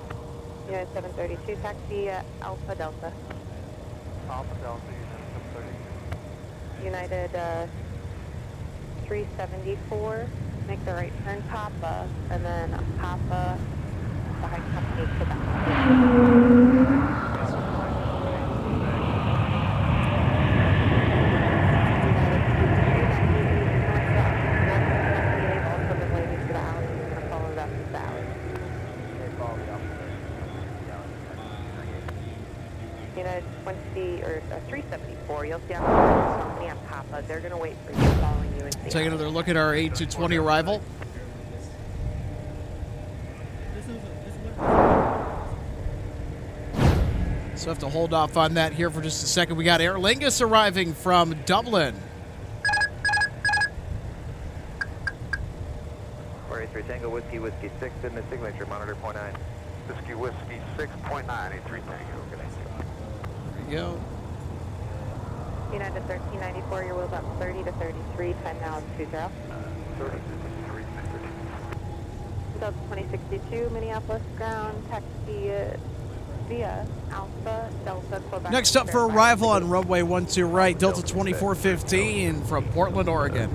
G: United 732, taxi Alpha Delta.
E: Alpha Delta, United 732.
G: United 374, make the right turn Papa, and then Papa behind company Quebec. United 20 or 374, you'll see on the company on Papa. They're going to wait for you, following you. And
C: Take another look at our A220 arrival. So have to hold off on that here for just a second. We got Aer Lingus arriving from Dublin.
A: 483 Tango, Whiskey 6 in the signature, monitor point 9.
E: Whiskey 6.9, 83 Tango.
C: There you go.
G: United 1394, your wheels up 30 to 33, time now is 20.
E: 30 to 33, 33.
G: Delta 2062, Minneapolis ground, taxi via Alpha Delta Quebec.
C: Next up for arrival on runway 12 right, Delta 2415 from Portland, Oregon.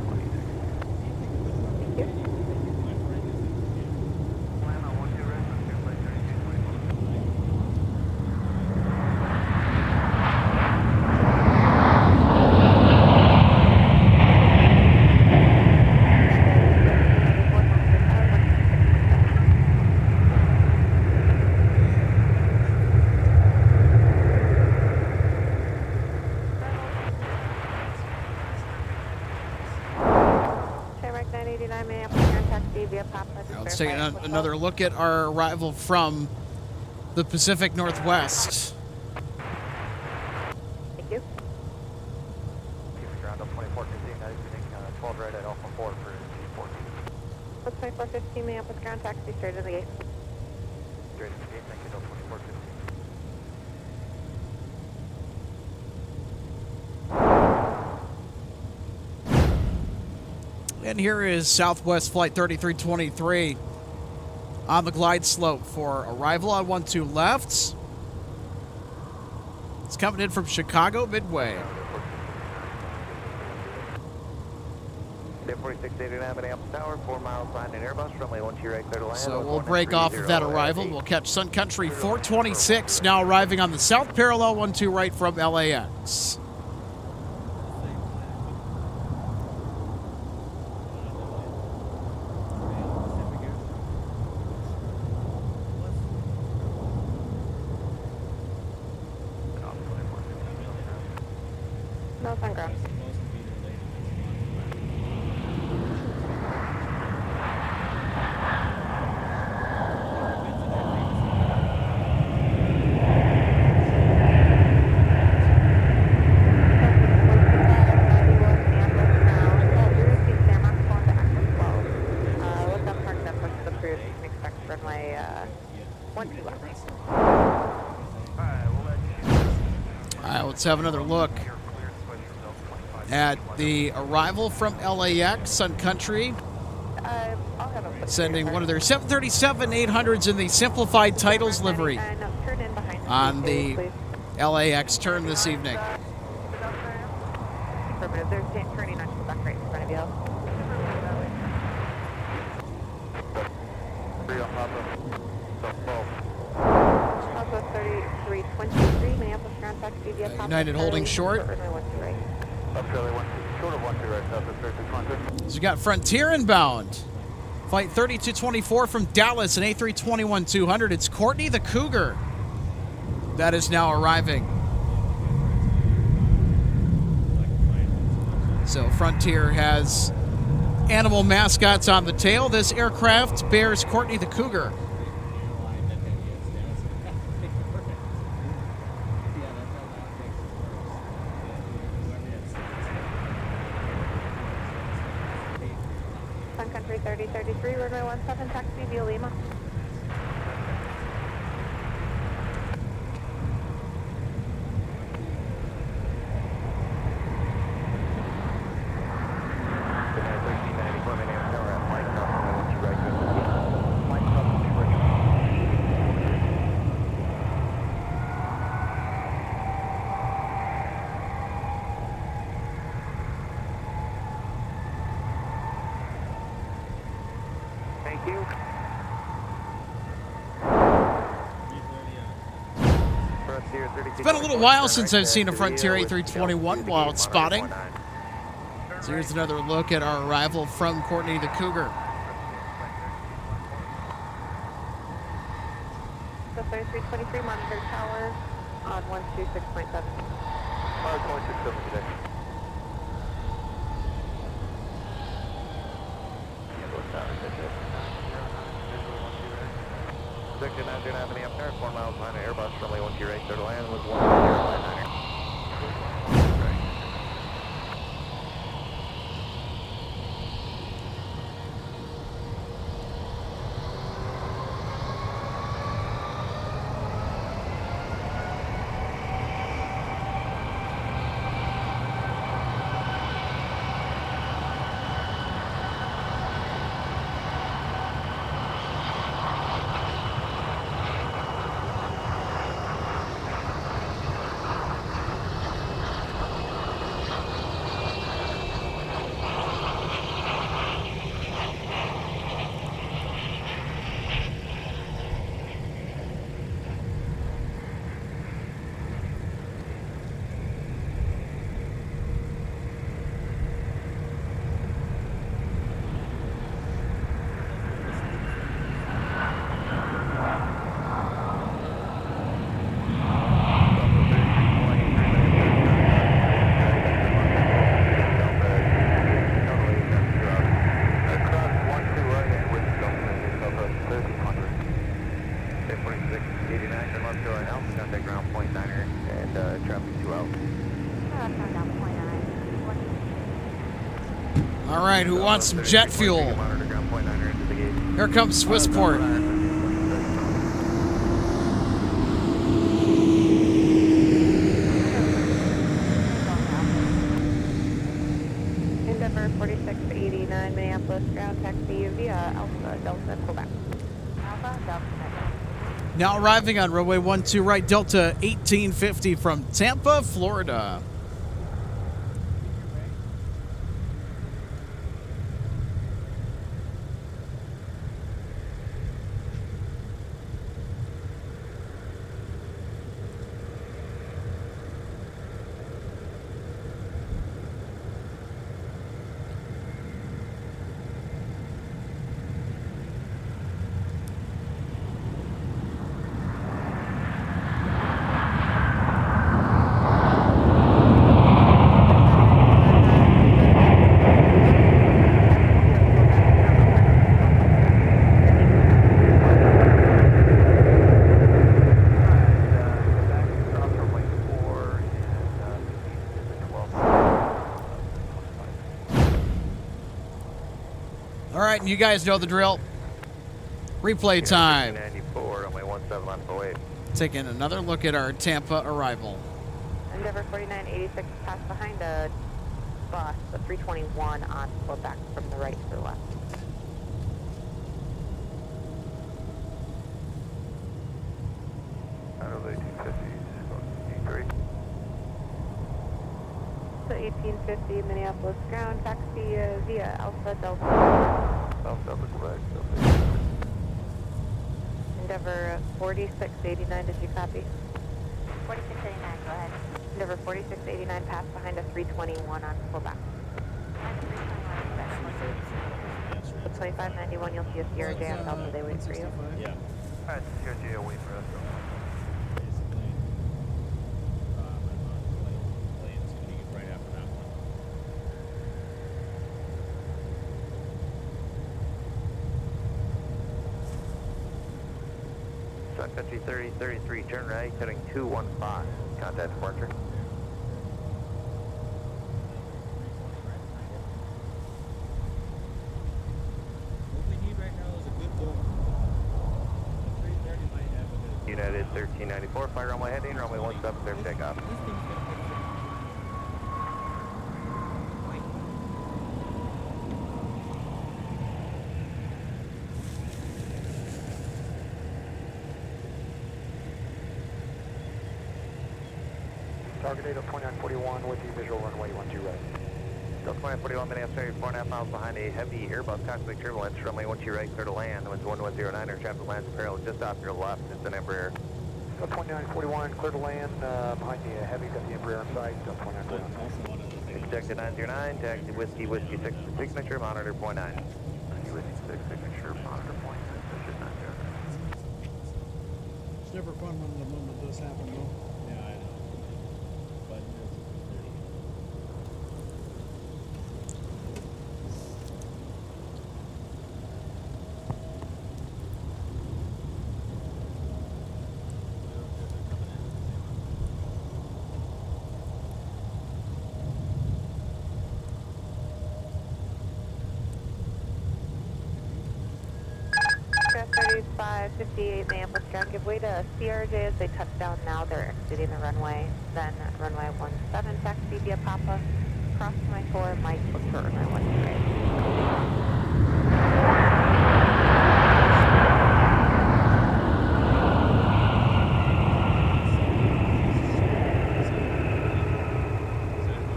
C: Let's take another look at our arrival from the Pacific Northwest.
G: Thank you.
A: Ground up 2415, 12 right at Alpha 4.
G: Minneapolis 2415, Minneapolis ground taxi straight to the gate.
E: Straight to the gate, thank you, 2415.
C: And here is Southwest Flight 3323 on the glide slope for arrival on 12 left. It's coming in from Chicago Midway.
E: 4689 Minneapolis Tower, 4 miles behind an Airbus, runway 12 right, clear to land.
C: So we'll break off of that arrival. We'll catch Sun Country 426 now arriving on the south parallel 12 right from LAX.
G: No sun ground.
C: Let's have another look at the arrival from LAX, Sun Country. Sending one of their 737-800s in the simplified titles livery on the LAX turn this evening.
G: They're turning on back right in front of you. Southwest 3323, Minneapolis ground taxi via
C: United holding short. So you got Frontier inbound. Flight 3224 from Dallas, an A321-200. It's Courtney the Cougar that is now arriving. So Frontier has animal mascots on the tail. This aircraft bears Courtney the Cougar.
G: Sun Country 3033, runway 17, taxi via Lima.
E: Thank you.
C: It's been a little while since I've seen a Frontier A321 while it's spotting. So here's another look at our arrival from Courtney the Cougar.
G: So 3323, monitor tower on 126.7.
E: 126.7 today. Victor 909 Minneapolis, 4 miles behind an Airbus, runway 12 right, clear to land with 1059er.
C: All right, who wants some jet fuel?
E: Monitor ground point 9er.
C: Here comes Swissport.
G: Endeavor 4689 Minneapolis ground taxi via Alpha Delta Quebec.
J: Alpha, Delta.
C: Now arriving on runway 12 right, Delta 1850 from Tampa, Florida. All right, you guys know the drill. Replay time.
A: 94, runway 17 left 08.
C: Taking another look at our Tampa arrival.
G: Endeavor 4986 passed behind a bus, the 321 on Quebec from the right to the left.
E: Out of 1850, E3.
G: So 1850 Minneapolis ground taxi via Alpha Delta.
E: South Delta, Quebec, Delta.
G: Endeavor 4689, did you copy?
J: 4689, go ahead.
G: Endeavor 4689 passed behind a 321 on Quebec. So 2591, you'll see a CRJ on Delta, they wait for you.
K: Yeah.
E: Alright, CRJ will wait for us.
K: Basically, plane's gonna be right after that one.
A: Sun Country 3033, turn right, heading 215. Contact departure.
K: What we need right now is a good door. The 330 might have a good.
A: United 1394, fire runway heading, runway 17, clear for takeoff.
K: This thing's gonna get
B: Target date of 2941 with the visual runway 12 right.
A: Delta 2941, Minneapolis, 4.5 miles behind a heavy Airbus cosmic turbulence, runway 12 right, clear to land. Winds 1109, air traffic lands apparel just off your left, it's an Embraer.
B: Delta 2941, clear to land behind the heavy, got the Embraer in sight. Delta 2941.
K: also one of the things.
A: Expected 909, taxi whiskey 6 signature, monitor .9. Whiskey 6 signature, monitor .9, that's 909.
H: It's never fun when the moment does happen, though.
K: Yeah, I know. But it's 30.
G: Aircraft 3558 Minneapolis ground, give way to CRJ as they touch down now. They're exiting the runway. Then runway 17 taxi via Papa. Cross my 4, Mike, look for runway 12 right.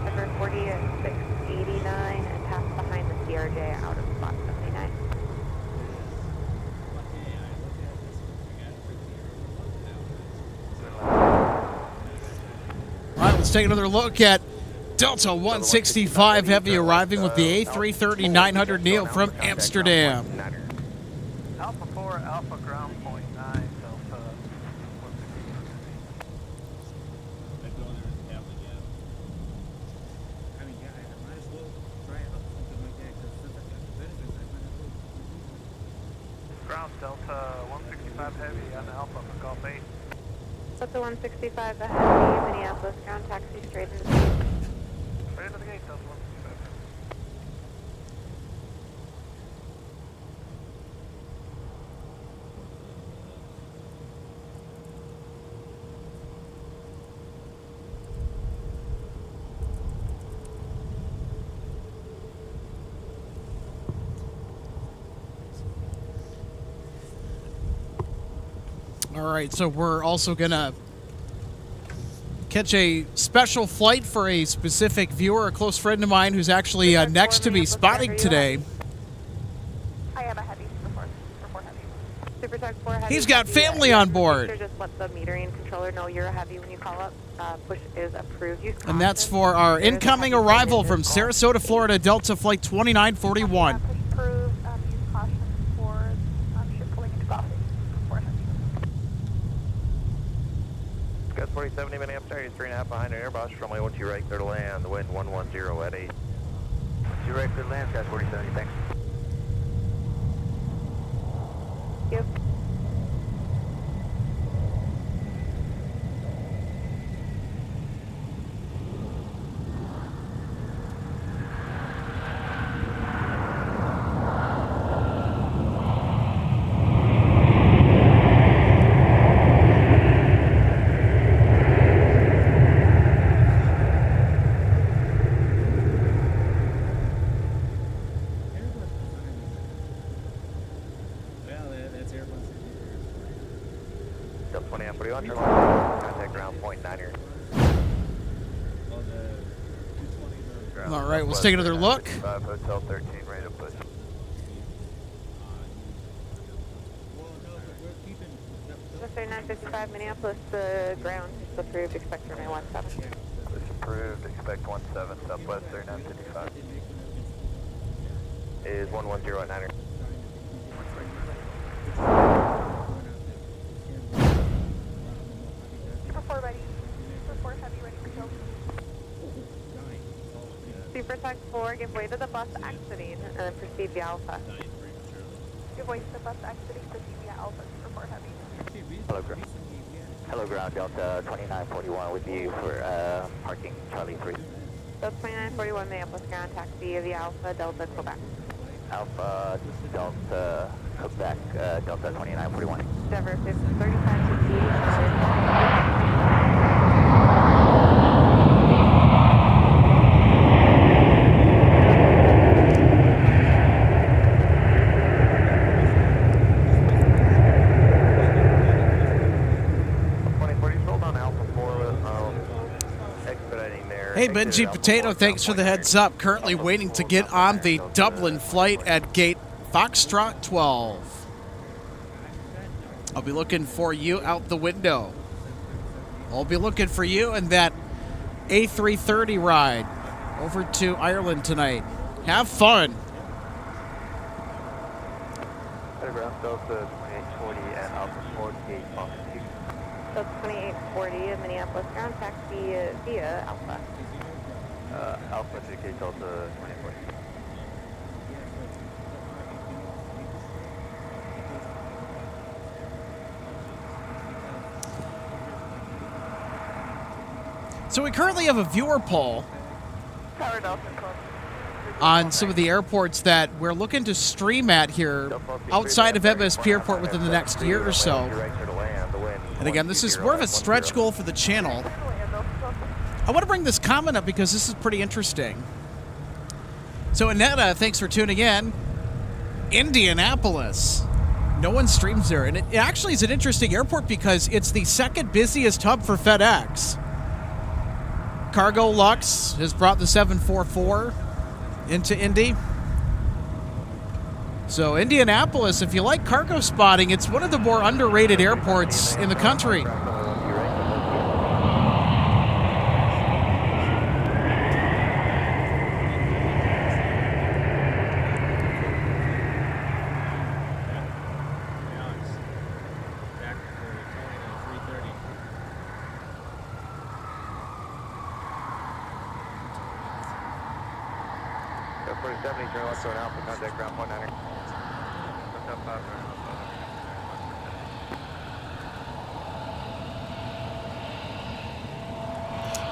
G: Number 4689 and pass behind the CRJ out of spot 79.
C: All right, let's take another look at Delta 165 Heavy arriving with the A330-900 Neo from Amsterdam.
E: Alpha 4, Alpha ground point 9, Delta 165.
K: I'd go there and tap again.
L: I mean, yeah, I might as well try out something like that because since I got the benefits, I might as well.
E: Ground Delta 165 heavy on Alpha for Golf 8.
G: Delta 165 Heavy, Minneapolis ground taxi straight into the gate.
E: Right into the gate, Delta 165 heavy.
C: All right, so we're also going to catch a special flight for a specific viewer, a close friend of mine who's actually next to me spotting today.
J: I am a heavy, report heavy.
G: Super Tech 4 heavy.
C: He's got family on board.
G: Make sure just let the metering controller know you're a heavy when you call up. Push is approved. Use
C: And that's for our incoming arrival from Sarasota, Florida, Delta Flight 2941.
J: Push approved. Use caution for ship pulling into crossing. Report heavy.
E: Gus 4070 Minneapolis, 3.5 behind an Airbus, runway 12 right, clear to land, the wind 110 at 8. 2 right, clear to land, Gus 4070, thanks.
G: Yep.
E: Delta 2941, turn left, contact ground point 9 here.
C: All right, let's take another look.
E: Hotel 13, ready to push.
G: Mr. 955 Minneapolis, the ground is approved. Expect runway 17.
E: Push approved, expect 17, Southwest 3955. Is 110 at 9 here.
J: Super 4 ready. Super 4 heavy, ready for go.
G: Super Tech 4, give way to the bus exiting and then proceed via Alpha.
J: Give way to the bus exiting, proceed via Alpha. Super 4 heavy.
A: Hello, ground Delta 2941 with you for parking Charlie 3.
G: Delta 2941 Minneapolis ground taxi via Alpha, Delta, Quebec.
A: Alpha Delta Quebec, Delta 2941.
G: Endeavor 3550.
C: Hey, Benji Potato, thanks for the heads up. Currently waiting to get on the Dublin flight at gate Foxtrot 12. I'll be looking for you out the window. I'll be looking for you in that A330 ride over to Ireland tonight. Have fun.
E: Ground Delta 2840 and Alpha 4 gate Fox 2.
G: Delta 2840 Minneapolis ground taxi via Alpha.
E: Alpha to gate Delta 2040.
C: So we currently have a viewer poll on some of the airports that we're looking to stream at here outside of MSP Airport within the next year or so. And again, this is more of a stretch goal for the channel. I want to bring this comment up because this is pretty interesting. So Annetta, thanks for tuning in. Indianapolis. No one streams there. And it actually is an interesting airport because it's the second busiest hub for FedEx. Cargo Lux has brought the 744 into Indy. So Indianapolis, if you like cargo spotting, it's one of the more underrated airports in the country.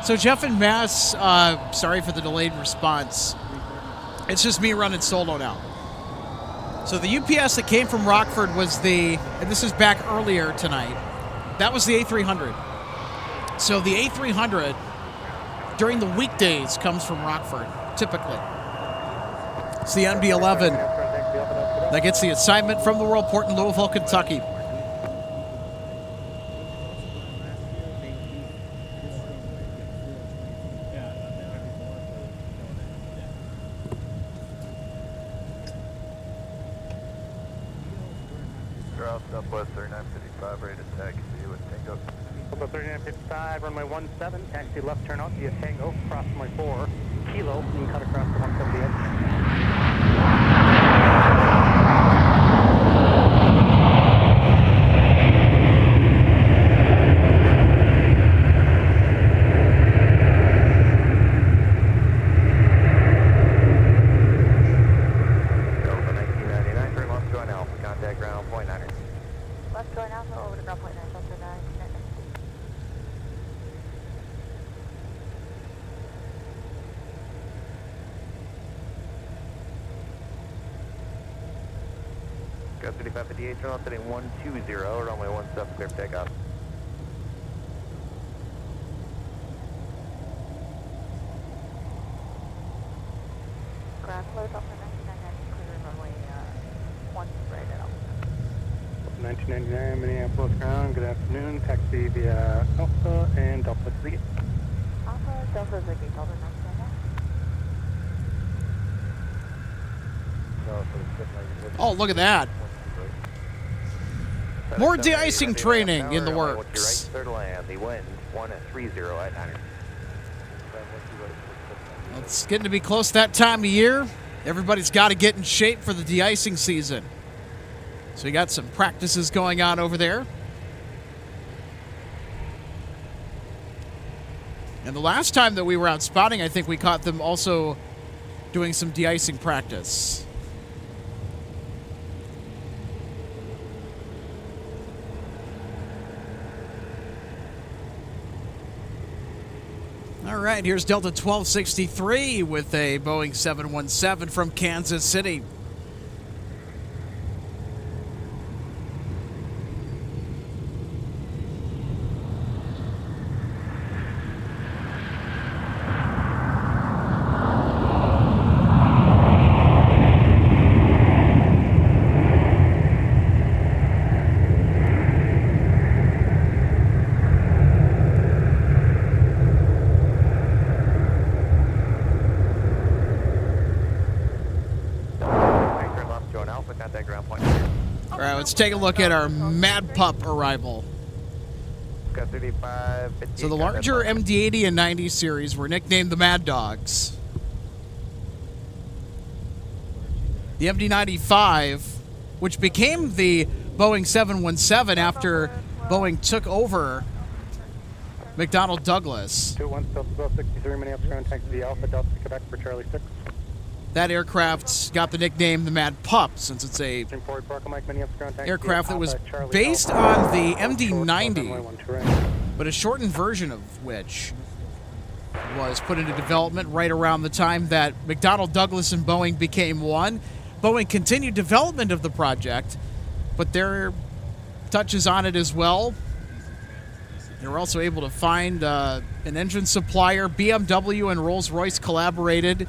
C: So Jeff and Mass, sorry for the delayed response. It's just me running solo now. So the UPS that came from Rockford was and this is back earlier tonight, that was the A300. So the A300 during the weekdays comes from Rockford, typically. It's the MD-11 that gets the assignment from the Worldport in Louisville, Kentucky.
E: Southwest 3955, ready to taxi with Tango.
B: Southwest 3955, runway 17, taxi left turn out via Tango, cross runway 4, Kilo, you can cut across the 170 edge.
J: Left join Alpha over to ground point 9, Delta 9, connect next to.
A: Go 3558, turn left heading 120, runway 17, clear for takeoff.
J: Ground flow Delta 1999, clear runway 1 right at Alpha.
B: 1999 Minneapolis ground, good afternoon, taxi via Alpha and Delta Ziggy.
J: Alpha, Delta Ziggy, Delta 999.
C: Oh, look at that. More de-icing training in the works.
A: Right, third land, the wind 130 at 9.
C: It's getting to be close that time of year. Everybody's got to get in shape for the de-icing season. So you got some practices going on over there. And the last time that we were out spotting, I think we caught them also doing some de-icing practice. All right, here's Delta 1263 with a Boeing 717 from Kansas City. All right, let's take a look at our Mad Pup arrival. So the larger MD-80 and 90 series were nicknamed the Mad Dogs. The MD-95, which became the Boeing 717 after Boeing took over McDonnell Douglas.
B: 21 Southwest 63 Minneapolis ground, taxi Alpha Delta Quebec for Charlie 6.
C: That aircraft got the nickname the Mad Pup since it's a aircraft that was based on the MD-90, but a shortened version of which was put into development right around the time that McDonnell Douglas and Boeing became one. Boeing continued development of the project, but their touches on it as well. They were also able to find an engine supplier. BMW and Rolls-Royce collaborated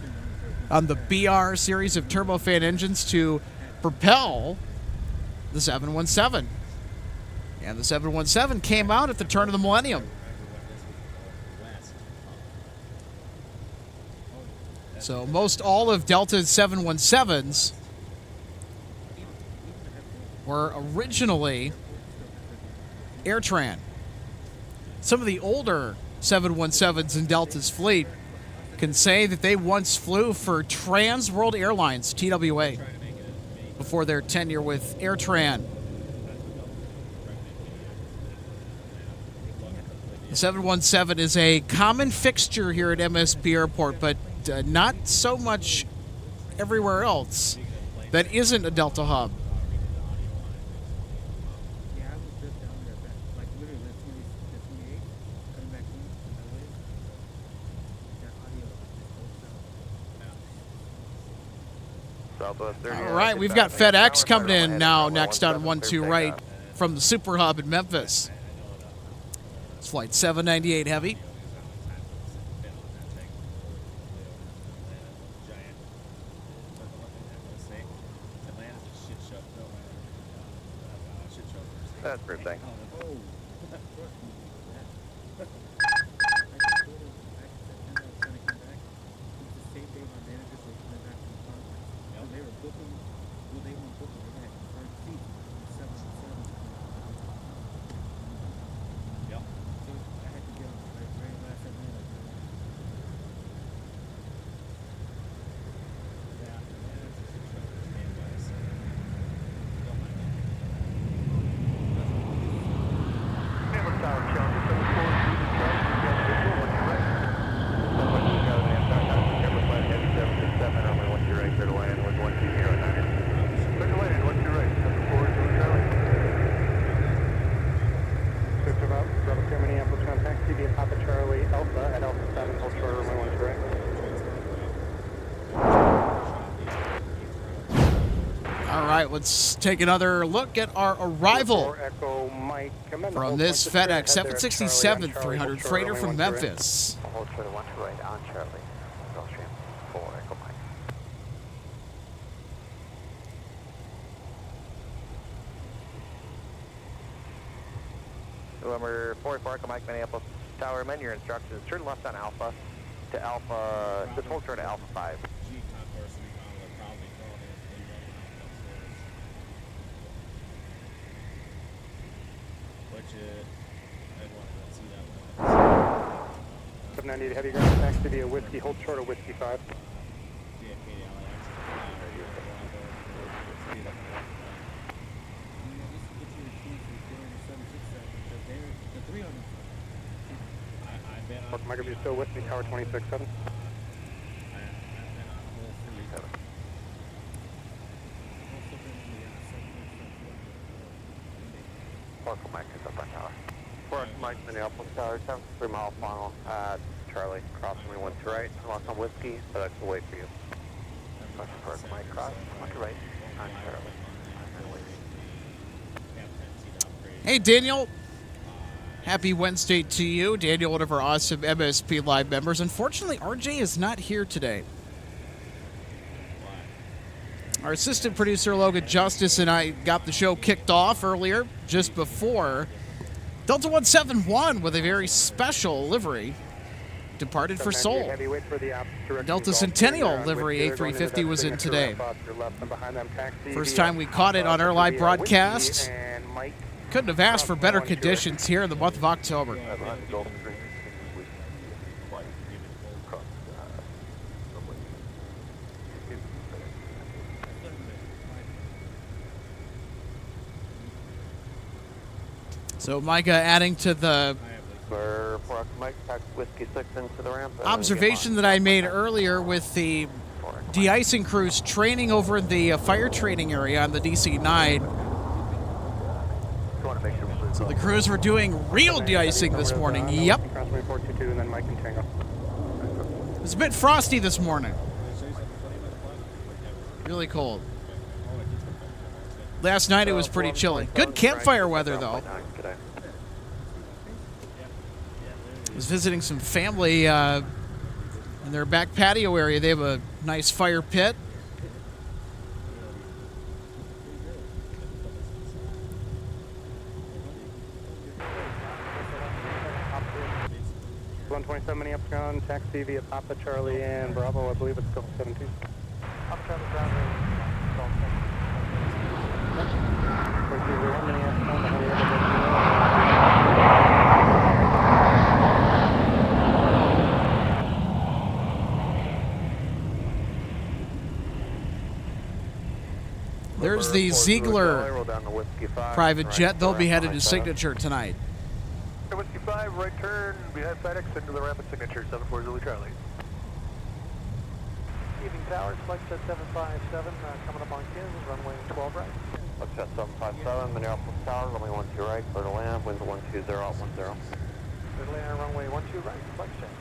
C: on the BR series of turbofan engines to propel the 717. And the 717 came out at the turn of the millennium. So most all of Delta's 717s were originally AirTran. Some of the older 717s in Delta's fleet can say that they once flew for Trans World Airlines, TWA, before their tenure with AirTran. The 717 is a common fixture here at MSP Airport, but not so much everywhere else that isn't a Delta hub. All right, we've got FedEx coming in now next on 12 right from the Super Hub in Memphis. It's flight 798 Heavy.
A: That's for a thing.
C: right, let's take another look at our arrival
B: Echo Mike,
C: from this FedEx 767 300 freighter from Memphis.
A: Hold short of 1 to right on Charlie. Gulfstream 4 Echo Mike.
M: November 44 Echo Mike, Minneapolis Tower. Amend your instructions. Turn left on Alpha to Alpha. Just hold short of Alpha 5.
K: Budget. I want to see that one.
B: 798 heavy ground taxi via Whiskey. Hold short of Whiskey 5. Mike, if you're still with me, Tower 26-7.
A: Oracle Mike is up on tower. Oracle Mike, Minneapolis Tower, 3 mile final at Charlie, cross runway 1 to right, lost on Whiskey, FedEx will wait for you. Oracle Mike, cross 1 to right on Charlie.
C: Hey, Daniel. Happy Wednesday to you. Daniel, one of our awesome MSP Live members. Unfortunately, RJ is not here today. Our assistant producer, Logan Justice, and I got the show kicked off earlier, just before Delta 171 with a very special livery departed for Seoul. Delta Centennial livery A350 was in today. First time we caught it on our live broadcast. Couldn't have asked for better conditions here in the month of October. So Micah adding to the observation that I made earlier with the de-icing crews training over in the fire training area on the DC-9. So the crews were doing real de-icing this morning. Yep. It was a bit frosty this morning. Really cold. Last night it was pretty chilly. Good campfire weather, though. I was visiting some family in their back patio area. They have a nice fire pit.
B: Minneapolis ground, taxi via Papa Charlie and Bravo. I believe it's Gulf 72. Papa Charlie ground.
C: There's the Ziegler private jet. They'll be headed to Signature tonight.
E: Whiskey 5, right turn, behind FedEx, into the rapid Signature, 740 Charlie.
B: Evening Towers, flight set 757, coming up on Kins, runway 12 right.
A: Flight set 757, Minneapolis Tower, runway 12 right, clear to land, winds 120 out 10.
B: Clear to land, runway 12 right, flex jet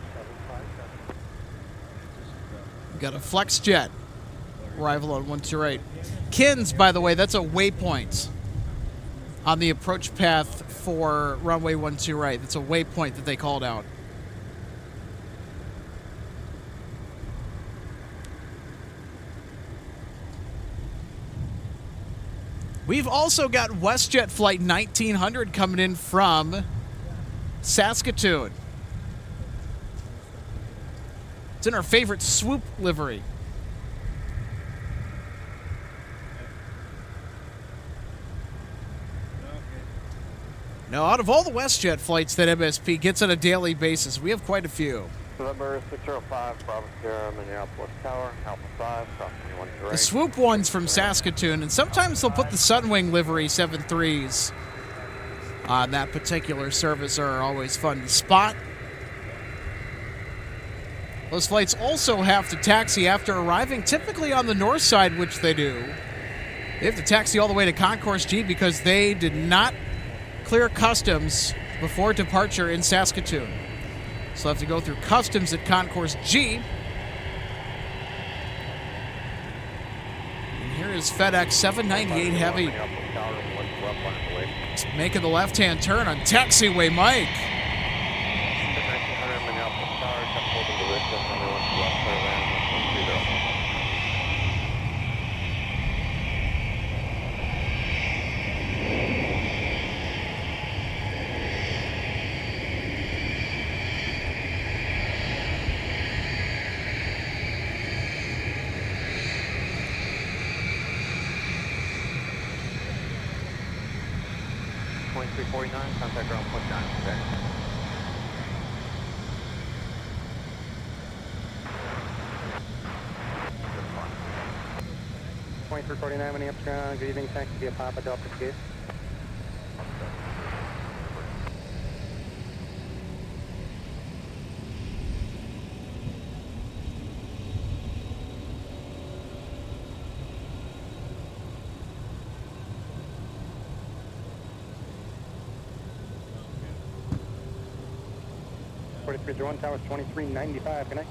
B: 757.
C: Got a flex jet. Arrival on 12 right. Kins, by the way, that's a waypoint on the approach path for runway 12 right. That's a waypoint that they called out. We've also got WestJet Flight 1900 coming in from Saskatoon. It's in our favorite swoop livery. Now, out of all the WestJet flights that MSP gets on a daily basis, we have quite a few.
A: November 605, Bravo Sierra, Minneapolis Tower, Alpha 5, cross 21 to right.
C: The swoop ones from Saskatoon, and sometimes they'll put the Sunwing livery 73s on that particular service, are always fun to spot. Those flights also have to taxi after arriving, typically on the north side, which they do. They have to taxi all the way to Concourse G because they did not clear customs before departure in Saskatoon. So have to go through customs at Concourse G. And here is FedEx 798 Heavy.
A: Minneapolis Tower, runway 12 on the way.
C: It's making the left-hand turn on taxiway Mike.
A: 1900 Minneapolis Tower, check hold of the position, runway 12 left, clear land, 130. 2349, contact ground point 9, okay. Good fun.
B: 2349 Minneapolis, good evening, taxi via Papa Delta Case. One tower 2395, good night.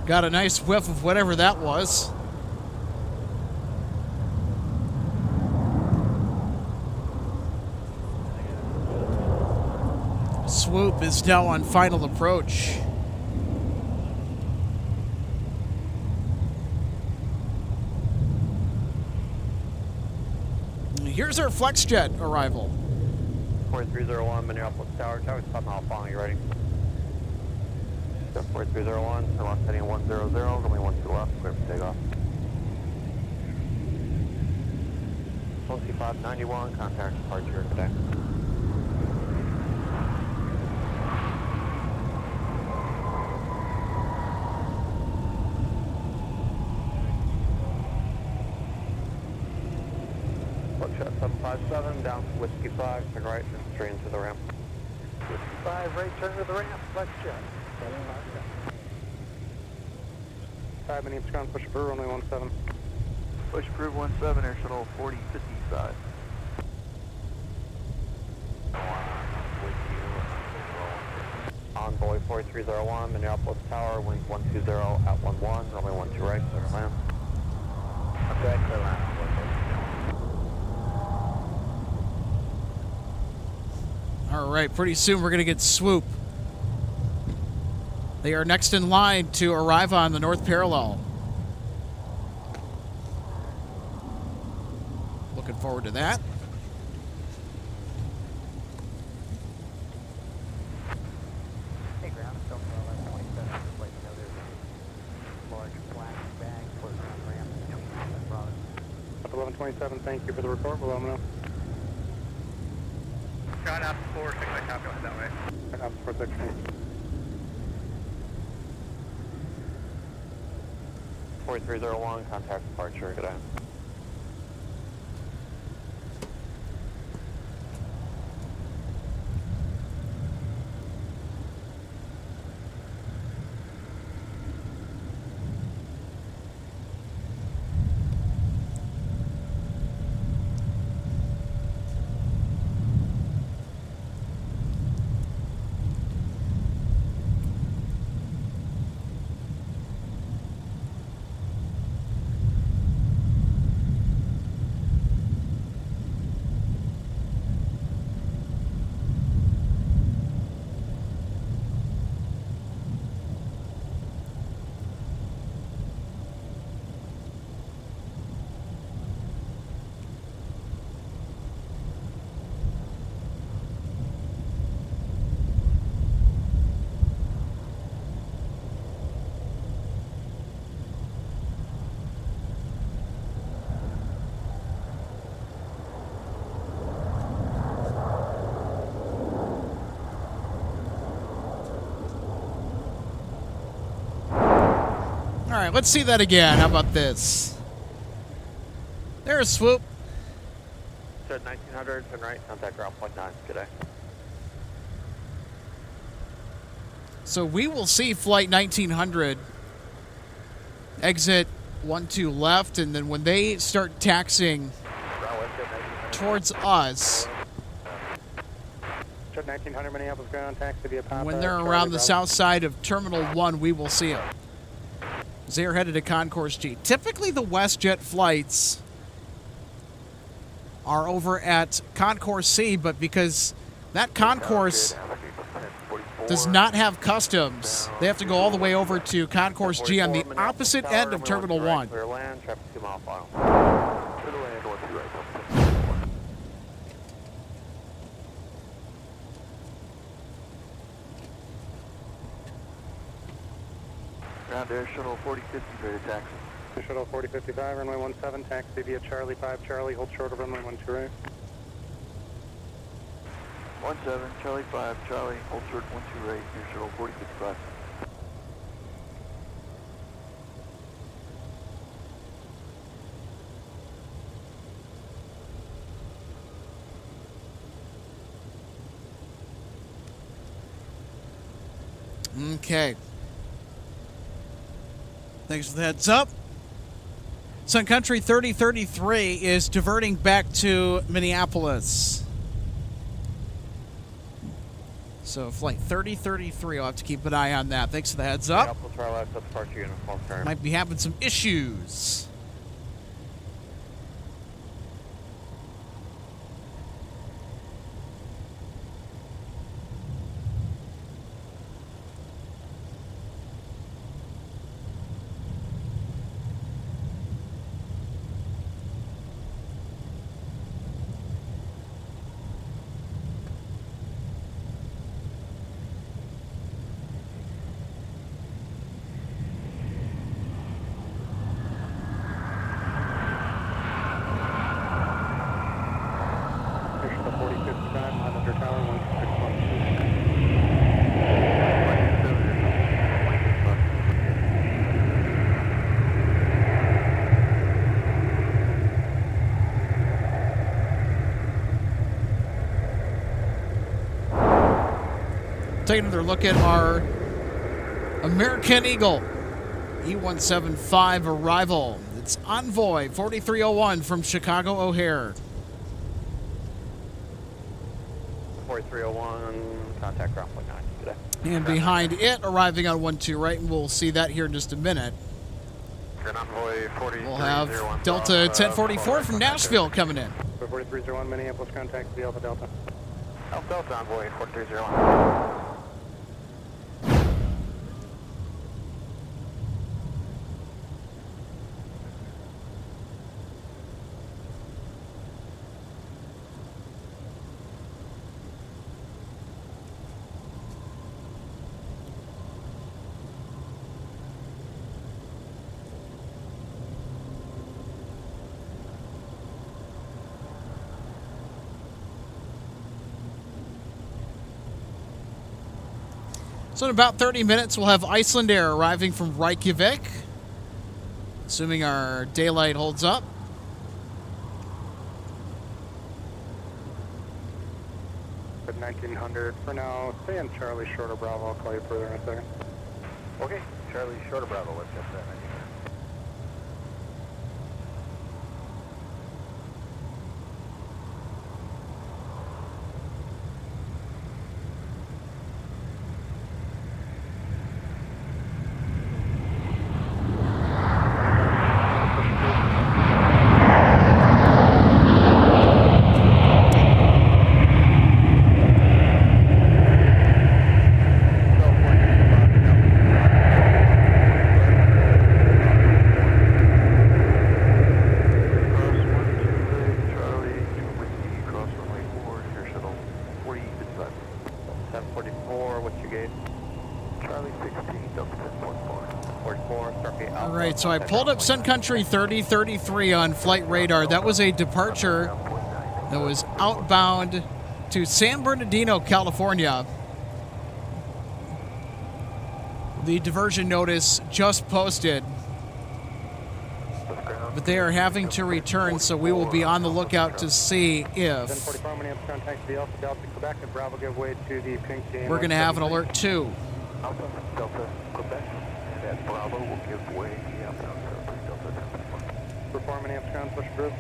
C: Got a nice whiff of whatever that was. Swoop is now on final approach. Here's our FlexJet arrival.
A: 4301 Minneapolis Tower, tower stop now following you ready. 4301, turn left heading 100, runway 12 left, clear for takeoff. 2591, contact departure today. Buckshot 757, down to Whiskey 5, turn right, and straight into the ramp. Whiskey 5, right, turn to the ramp, Buckshot.
B: 5 Minneapolis ground, push approve, runway 17.
E: Push approve 17, air shuttle 4055.
A: Envoy 4301, Minneapolis Tower, winds 120 at 11, runway 12 right, clear land. Okay, clear land.
C: All right, pretty soon we're going to get Swoop. They are next in line to arrive on the north parallel. Looking forward to that.
F: Hey, ground, still 1127. Just let you know there's a large black bag floating on the ramp. That's Robin.
B: Up 1127, thank you for the report. We'll let them know.
M: Shot up 4, 6, I copy on that way.
B: Up 416.
A: 4301, contact departure, good eye.
C: All right, let's see that again. How about this? There's Swoop.
A: Said 1900, turn right, contact ground point 9, good eye.
C: So we will see Flight 1900 exit 1-2 left, and then when they start taxiing towards us,
B: Jet 1900 Minneapolis ground, taxi via Papa.
C: when they're around the south side of Terminal 1, we will see them. They're headed to Concourse G. Typically, the WestJet flights are over at Concourse C, but because that concourse does not have customs, they have to go all the way over to Concourse G on the opposite end of Terminal 1.
A: Clear land, traffic 2 mile final.
E: Ground Air Shuttle 4050, ready to taxi.
B: Shuttle 4055, runway 17, taxi via Charlie 5 Charlie, hold short of runway 12 right.
E: 17, Charlie 5, Charlie, hold short 12 right, Air Shuttle 4055.
C: Okay. Thanks for the heads up. Sun Country 3033 is diverting back to Minneapolis. So flight 3033, I'll have to keep an eye on that. Thanks for the heads up. Might be having some issues. Taking another look at our American Eagle E175 arrival. It's Envoy 4301 from Chicago O'Hare.
A: 4301, contact ground point 9 today.
C: And behind it, arriving on 12 right, and we'll see that here in just a minute. We'll have Delta 1044 from Nashville coming in.
B: 4301 Minneapolis, contact the Alpha Delta.
A: Alpha Delta, Envoy 4301.
C: So in about 30 minutes, we'll have Iceland Air arriving from Reykjavik, assuming our daylight holds up.
B: At 1900 for now, stay in Charlie short of Bravo. I'll call you further in a second.
M: Okay, Charlie short of Bravo, let's get that.
C: So I pulled up Sun Country 3033 on flight radar. That was a departure that was outbound to San Bernardino, California. The diversion notice just posted, but they are having to return, so we will be on the lookout to see if we're going to have an alert too.
E: Alpha Delta, Quebec, and at Bravo will give way. Delta,
B: 4 Minneapolis ground, push approved.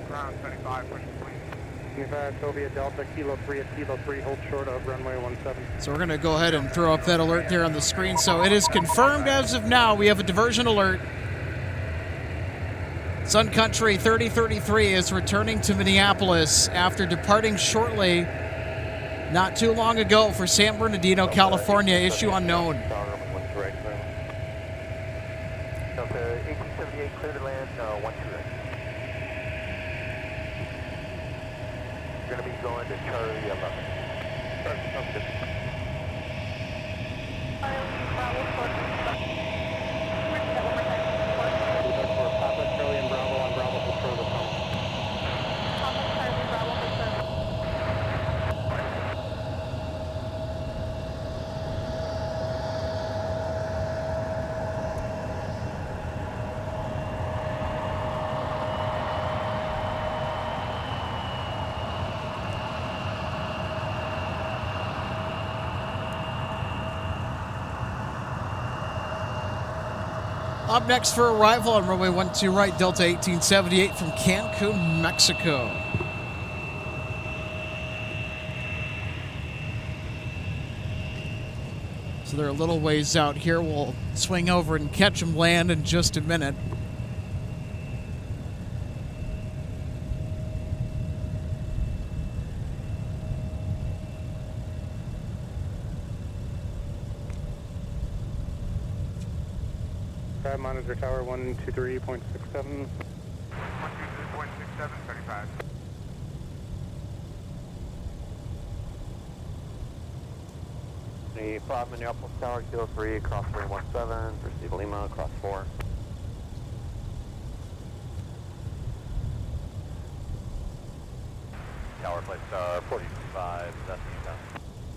E: Ground 75, push please.
B: 25, Cobia Delta, Kilo 3 at Kilo 3, hold short of runway 17.
C: So we're going to go ahead and throw up that alert there on the screen. So it is confirmed as of now. We have a diversion alert. Sun Country 3033 is returning to Minneapolis after departing shortly not too long ago for San Bernardino, California. Issue unknown.
M: Delta 1878, clear to land, 12 right. You're going to be going to Charlie 11. Sounds good.
B: For Papa, Charlie, and Bravo on Bravo, control the phone.
C: Up next for arrival on runway 12 right, Delta 1878 from Cancun, Mexico. So they're a little ways out here. We'll swing over and catch them land in just a minute.
B: Monitor tower 123.67.
E: 123.67, 35.
A: The 5 Minneapolis tower, Kilo 3, cross 317, receive Lima, cross 4. Tower, flight star 45, that's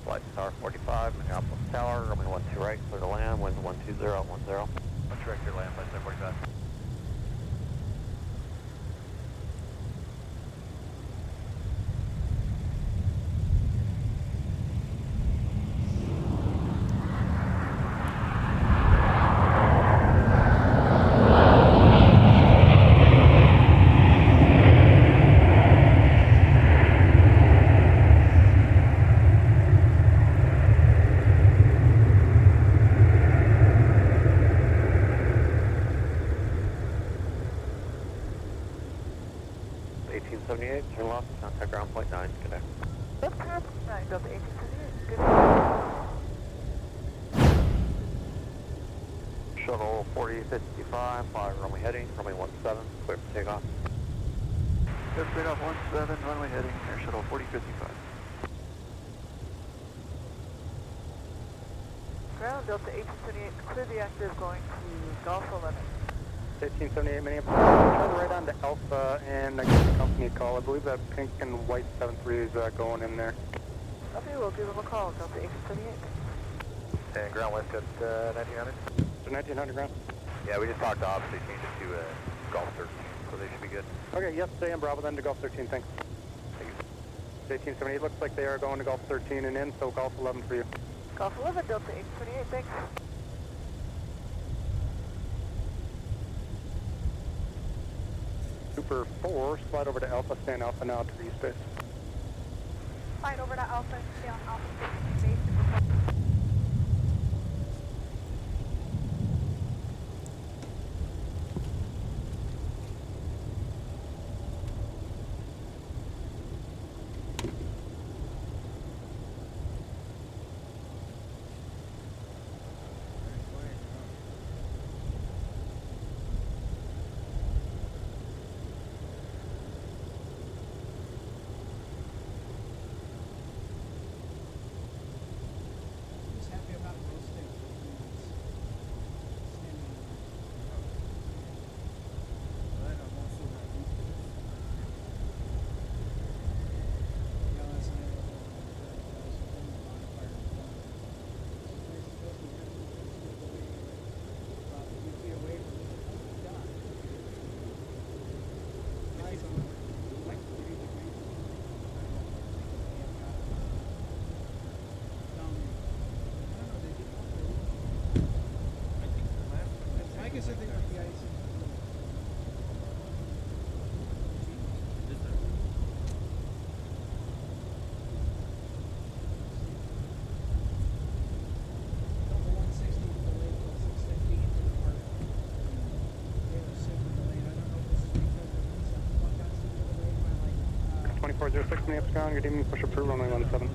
A: flight star 45, Minneapolis tower, runway 12 right, clear to land, wind 12010. Direct your land, flight star 45. Turn left, contact ground point 9, connect.
J: Left ground 9, Delta 1878, good.
A: Shuttle 4055, fly runway heading, runway 17, clear for takeoff.
M: Good, straight off 17, runway heading, air shuttle 4055.
J: Ground Delta 1878, clear the active going to Golf 11.
B: 1878 Minneapolis. Try to right on to Alpha and I get the company call. I believe that pink and white 73 is going in there.
J: Okay, we'll give them a call, Delta 1878.
M: And ground west at 1900?
B: So 1900 ground?
M: Yeah, we just talked to Ops, they changed it to Golf 13, so they should be good.
B: Okay, yep, stay in Bravo then to Golf 13, thanks.
M: Thank you.
B: 1878 looks like they are going to Golf 13 and in, so Golf 11 for you.
J: Golf 11, Delta 1878, thanks.
B: Super 4, slide over to Alpha, stay on Alpha now to the east base.
J: Slide over to Alpha and stay on Alpha base.
B: 2406 Minneapolis ground, good evening, push approved, runway 17.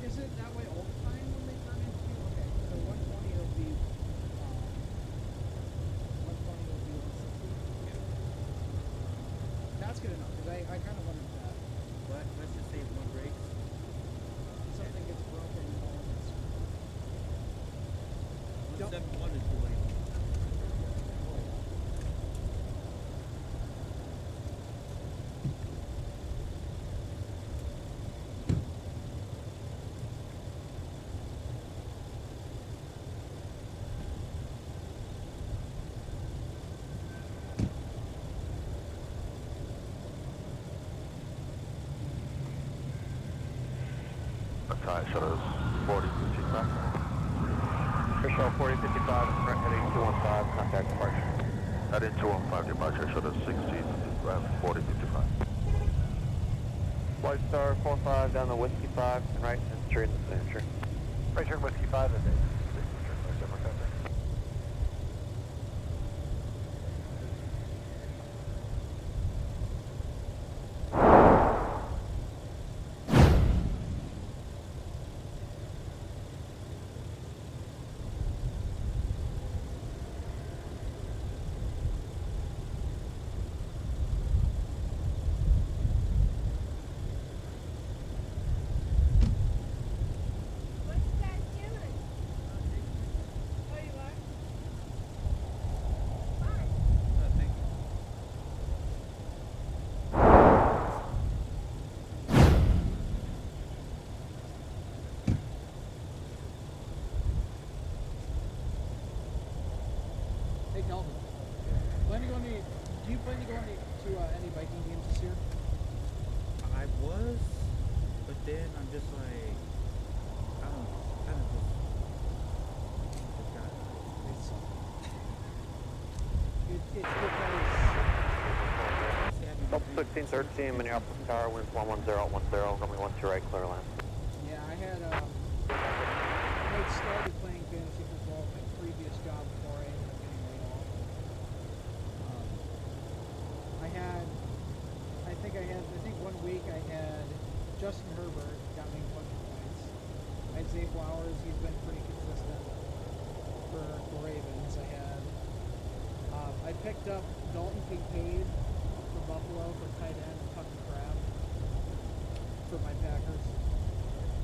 H: Is it that way all the time when they turn into? Okay, so 120 will be 120 will be 160. Yeah. That's good enough because I kind of wondered that.
L: But let's just say if one breaks,
H: Something gets broken and all this.
L: 171 is the way.
I: Time shutters 4055.
M: Official 4055, front heading 215, contact departure.
I: Heading 215, departure shutters 16, 4055.
M: Flight star 45 down the Whiskey 5, and right, and straight in the signature. Right turn Whiskey 5, and then signature, contact.
H: Hey Calvin, do you plan to go to any Viking games this year?
L: I was, but then I'm just like, I don't know, kind of just forgot.
H: They suck. It's because
M: Delta 1613, Minneapolis Tower, winds 110, runway 12 right, clear land.
H: yeah, I had started playing fantasy football at my previous job before I ended up getting laid off. I think 1 week I had Justin Herbert got me a bunch of points. I had Zay Flowers, he's been pretty consistent for the Ravens. I picked up Dalton Kincaid for Buffalo for tight end and Tucker Craft for my Packers.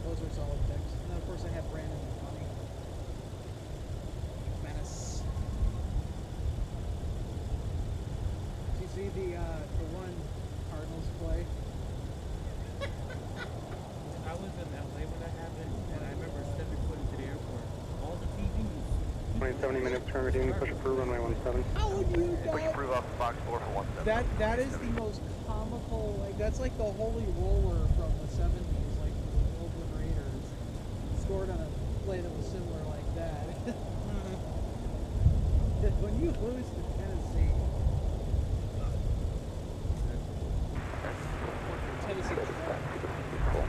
H: Those were solid picks. And then of course I had Brandon McConaughey. Menace. Do you see the one Cardinals play?
L: I was in LA when that happened, and I remember stepping foot into the airport. All the TVs.
B: 70 minutes, turn good evening, push approved, runway 17.
H: Oh, you
M: Push
H: guys.
M: approved off the Fox 4 for 17.
H: That is the most comical, like that's like the holy roller from the 70s, like the Oakland Raiders scored on a play that was similar like that. When you lose to Tennessee, Tennessee was wrong.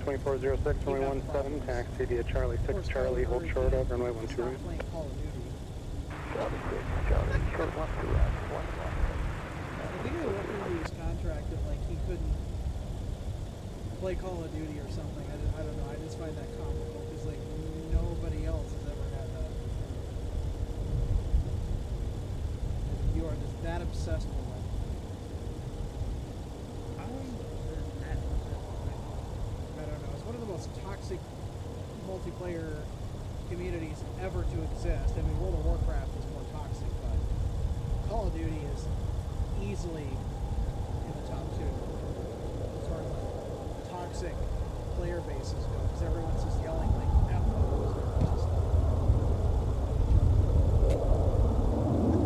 B: 2406, runway 17, taxi via Charlie 6 Charlie, hold short of runway 12
H: Stop
B: right.
H: playing Call of Duty.
M: Charlie 6, Charlie, short 1 2 right, 1
H: I think they worked into his contract that like he couldn't play Call of Duty or something. I don't know. I just find that comical because like nobody else has ever had that. You are just that obsessed with it. I don't know. It's one of the most toxic multiplayer communities ever to exist. I mean, World of Warcraft is more toxic, but Call of Duty is easily in the top 2 as far as like, toxic player bases go, because everyone's just yelling like F-bombs or just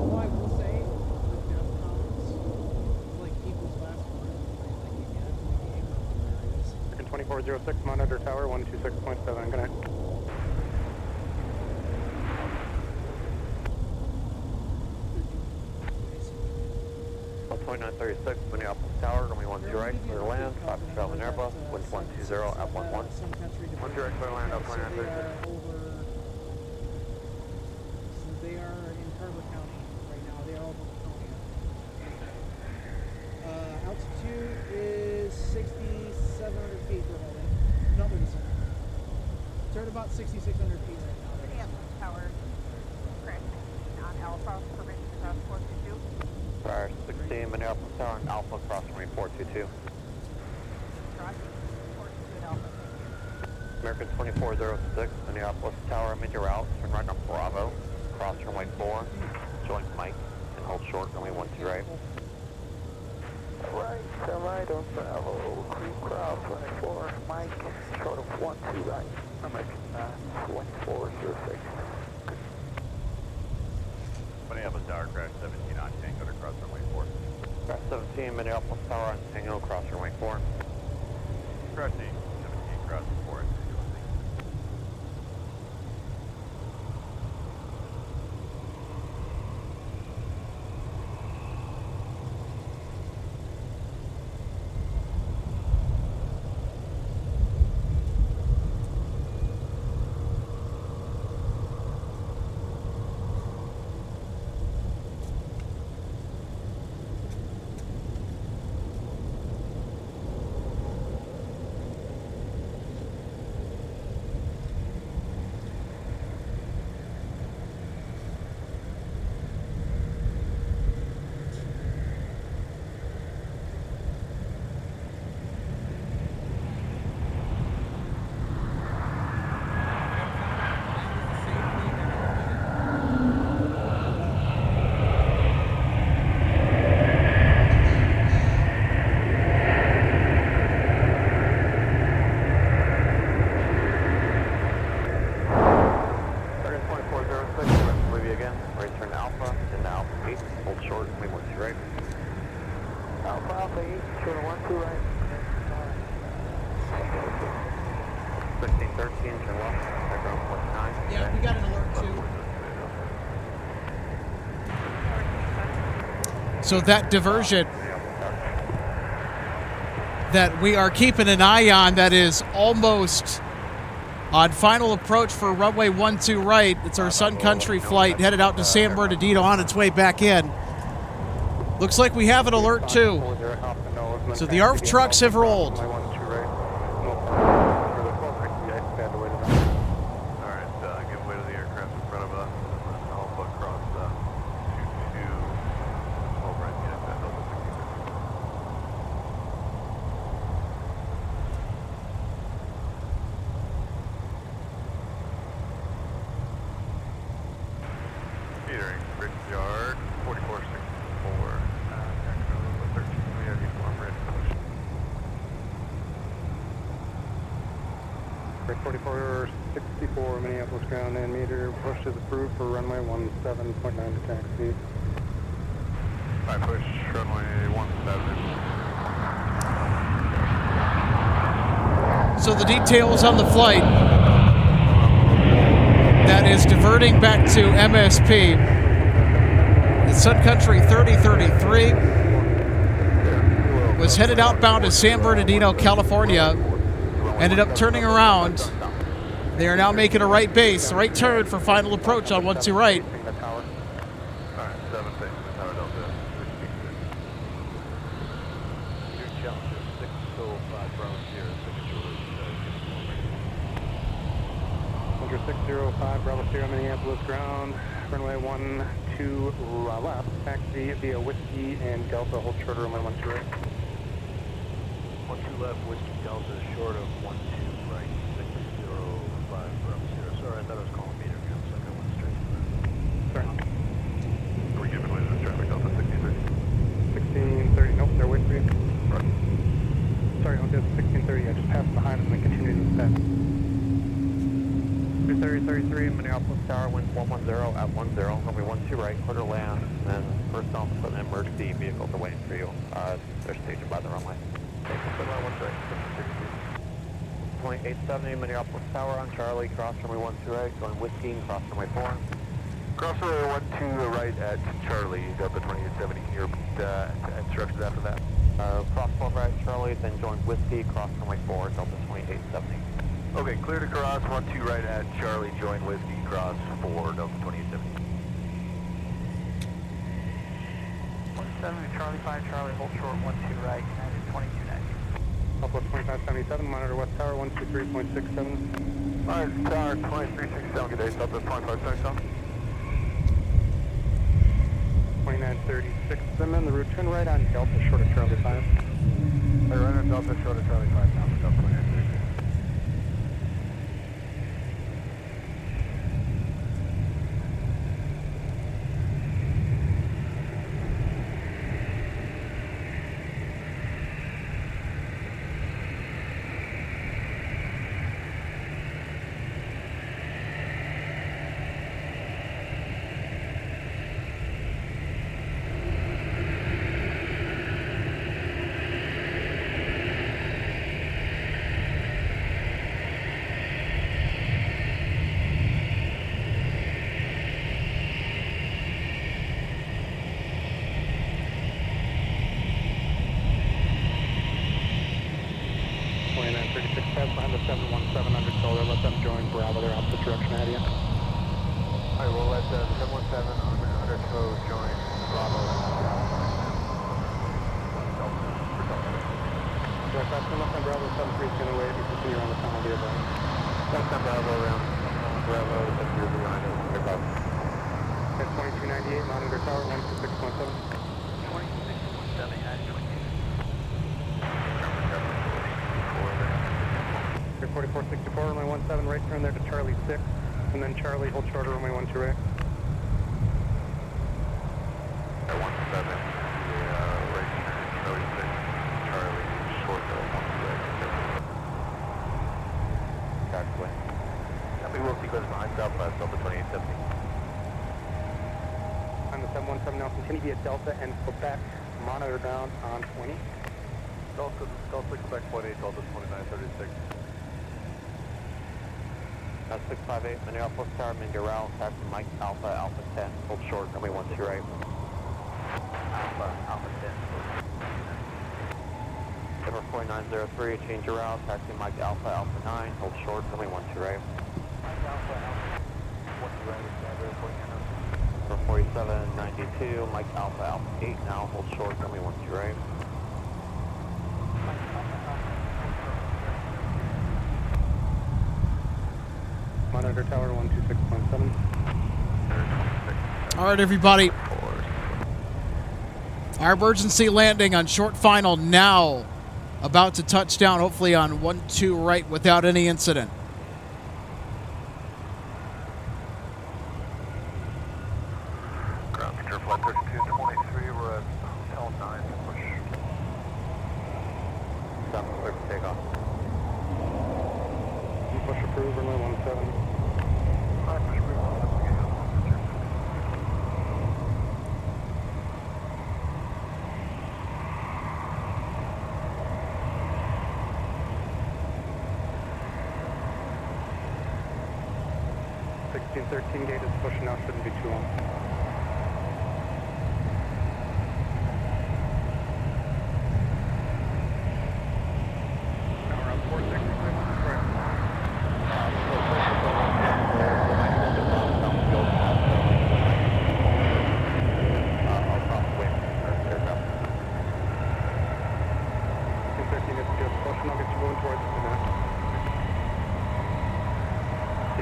H: although I will say the death counts like people's last words when they like you get into the game are hilarious.
B: 2406, monitor tower 126.7, good night.
A: 036, Minneapolis Tower, runway 12 right, clear to land, 512 in Airbus, wind 120 at 11.
H: Sun Country to
A: 1 direct, clear to land,
H: so
A: up 2936.
H: they are in Carver County right now. They are over Laconia. Altitude is 6,700 feet they're holding. No, they're just they're at about 6,600 feet right now.
J: Minneapolis Tower, correct. On Alpha, permission to cross 422.
A: Fire 16, Minneapolis Tower, and Alpha, cross runway 422.
J: Crossing 422 at Alpha, thank you.
A: American 2406, Minneapolis Tower, mid your route, turn right on Bravo, cross runway 4, join Mike, and hold short, runway 12 right.
E: Right on Bravo, crew cross, runway 4, Mike, short of 12 right, American 2406.
I: Minneapolis Tower, crash 17 on Tango to cross runway 4.
A: Crash 17, Minneapolis Tower, on Tango, cross runway 4.
I: Crash 17, cross 4.
H: Yeah, we got an alert too.
C: So that diversion that we are keeping an eye on, that is almost on final approach for runway 12 right. It's our Sun Country flight headed out to San Bernardino on its way back in. Looks like we have an alert too. So the ARF trucks have rolled.
I: Yard, 4464, 13, we have uniform red push.
B: Break 4464, Minneapolis ground and meter, push is approved for runway 17.9 to taxi.
I: I push runway 17.
C: So the details on the flight that is diverting back to MSP. The Sun Country 3033 was headed outbound to San Bernardino, California. Ended up turning around. They are now making a right base, right turn for final approach on 12 right.
I: Alright, 7 things, Tower Delta, 16. New challenges, 605 Brown
B: 605 Bravo Sierra, Minneapolis ground, runway 12 left, taxi via Whiskey and Delta, hold short of runway 12 right.
I: 12 left, Whiskey Delta, short of 12 right, 605 Bravo Sierra. Sorry, I thought I was calling meter again, so I went straight to that.
B: Sorry.
I: We're giving away this traffic, Delta 1630.
B: 1630, nope, they're waiting for you. Right. Sorry, I was at 1630, I just passed behind them and continued to pass.
A: 3033, Minneapolis Tower, wind 110 at 10, runway 12 right, clear to land, and then first off, put an emergency vehicles are waiting for you. They're stationed by the runway. Point 870, Minneapolis Tower on Charlie, cross runway 12 right, going Whiskey, cross runway 4.
E: Cross runway 12 right at Charlie, Delta 2870. Your instructions after that.
A: Cross 12 right, Charlie, then join Whiskey, cross runway 4, Delta 2870.
E: Okay, clear to cross 12 right at Charlie, join Whiskey, cross 4, Delta 2870.
F: 170 Charlie 5 Charlie, hold short 12 right, United 2290.
B: Uplift 2577, monitor West Tower 123.67.
E: Alright, Tower 2367, good day, Delta 2577.
B: 2936, I'm in the route, turn right on Delta, short of Charlie 5.
E: Right on Delta, short of Charlie 5, now for Delta 2936.
B: Behind the 717 under shoulder, let them join Bravo, they're opposite direction ahead of you.
E: Alright, we'll let 717 under tow join Bravo.
B: Direct left and left on Bravo, 73 is going to wait, you continue around the tunnel via Bravo.
A: Left on Bravo around Bravo, 73 behind us, clear above.
B: At 2298, monitor tower 126.7.
F: 2617, United 22.
B: 4464, runway 17, right turn there to Charlie 6, and then Charlie, hold short of runway 12 right.
E: At 17, right turn to Charlie 6, Charlie, short of 12 right.
A: Exactly.
E: Happy will sequence behind Southwest, Delta 2870.
B: On the 717 now, continue via Delta and Quebec, monitor down on 20.
E: Delta Quebec 18, Delta 2936.
A: 658, Minneapolis Tower, Mindy route, taxi Mike Alpha, Alpha 10, hold short, runway 12 right.
F: Alpha 10.
A: Number 4903, change your route, taxi Mike Alpha, Alpha 9, hold short, runway 12 right.
F: Mike Alpha, Alpha 12 right, Sandra, 49.
A: Number 4792, Mike Alpha, Alpha 8 now, hold short, runway 12 right.
B: Monitor tower 126.7.
C: All right, everybody. Our emergency landing on short final now. About to touch down, hopefully on 12 right without any incident.
E: Ground control flight 3223, we're at Hotel 9, push.
A: Stop, clear for takeoff.
B: Push approved, runway 17.
E: Alright, push approved,
B: 1613 gate is pushing out, shouldn't be too long. Now around 463, right.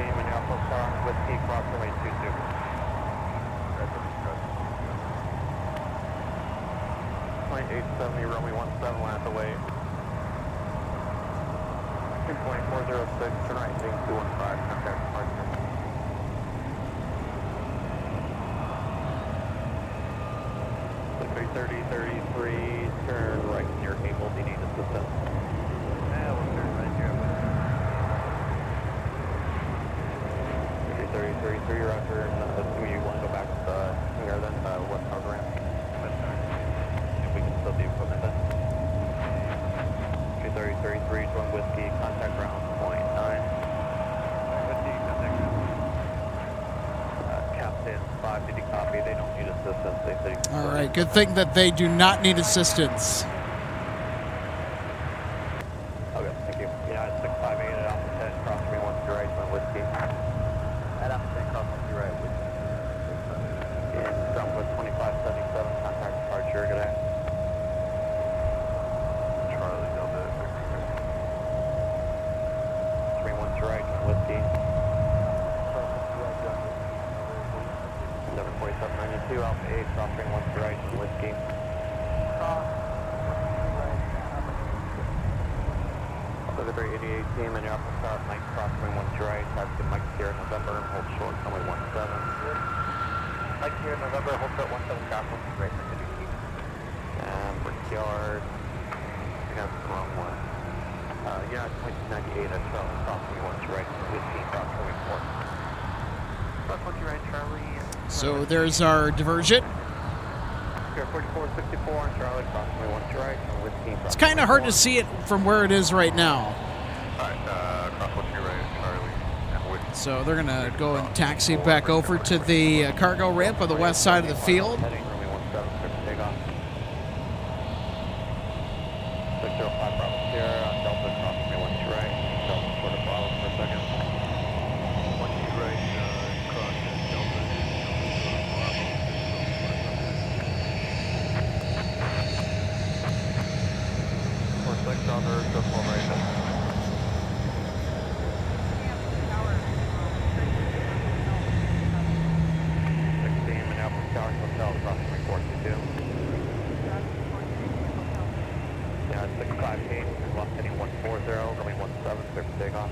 A: Minneapolis Tower, Whiskey, cross runway 22. 870, runway 17, land away. 2.406, turn right, heading 215, contact departure. So 330, 33, turn right near cable, do you need assistance?
F: Yeah, we'll turn right here.
A: 33, roger, assuming you want to go back to the hangar then, west tower ramp. If we can still do equipment then. 230, 33, join Whiskey, contact ground, point 9.
F: Whiskey, contact ground.
A: Captain City copy. They don't need assistance. They said
C: All right, good thing that they do not need assistance.
A: Okay, thank you. Yeah, it's 658 at Alpha 10, cross 312 right on Whiskey. At Alpha 10, cross 1 right, Whiskey. In Southwest 2577, contact departure, good day.
I: Charlie, Delta,
A: 312 right on Whiskey. 74792, Alpha 8, cross 312 right on Whiskey. Delivery 88 team and Alpha South, Mike cross 312 right, that's the Mike Sierra November, hold short, runway 17. Mike Sierra November, hold short 17, cross 1 right, City Keep. Brickyard, I got the wrong one. Yeah, it's 1998 at Charlie, cross 312 right, 15, cross 24. Cross 1 right, Charlie.
C: So there's our diversion.
A: Sierra 4464 on Charlie, cross 312 right, Whiskey.
C: It's kind of hard to see it from where it is right now.
I: Alright, cross 1 right, Charlie, and Whiskey.
C: So they're going to go and taxi back over to the cargo ramp on the west side of the field.
A: Heading runway 17, clear for takeoff. 605 Bravo Sierra, on Delta cross runway 12 right, Delta short of Bravo for a second.
I: 12 right, cross Delta, Bravo.
A: 46 Delta, go 12 right. Minneapolis Tower Hotel, cross 2422. Yeah, 658, left heading 140, runway 17, clear for takeoff.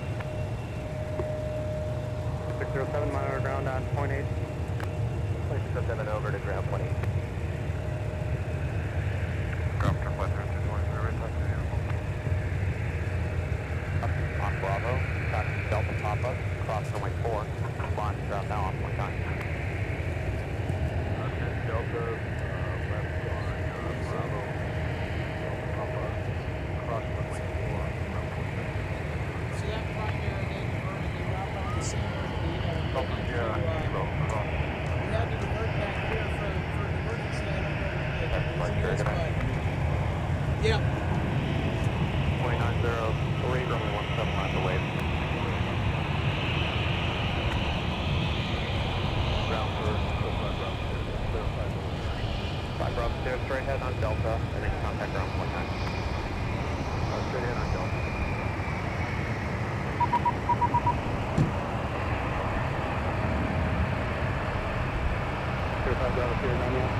B: 607, monitor ground on point 8.
A: 607 over to ground 28.
I: Ground for flight 3220, right, talk to you.
A: On Bravo, taxi Delta Papa, cross runway 4, launch ground now on point 9.
I: Delta, left on Bravo, Papa, cross runway 4, ground point 9.
H: So that primary they diverted the route on the same route we had to divert back here for emergency. I don't know what the reason is, but yeah.
A: 2903, runway 17 miles away.
I: Ground for
A: 5 Bravo Sierra, straight ahead on Delta, and then contact ground 19. Straight ahead on Delta.
B: Bravo Sierra, down here.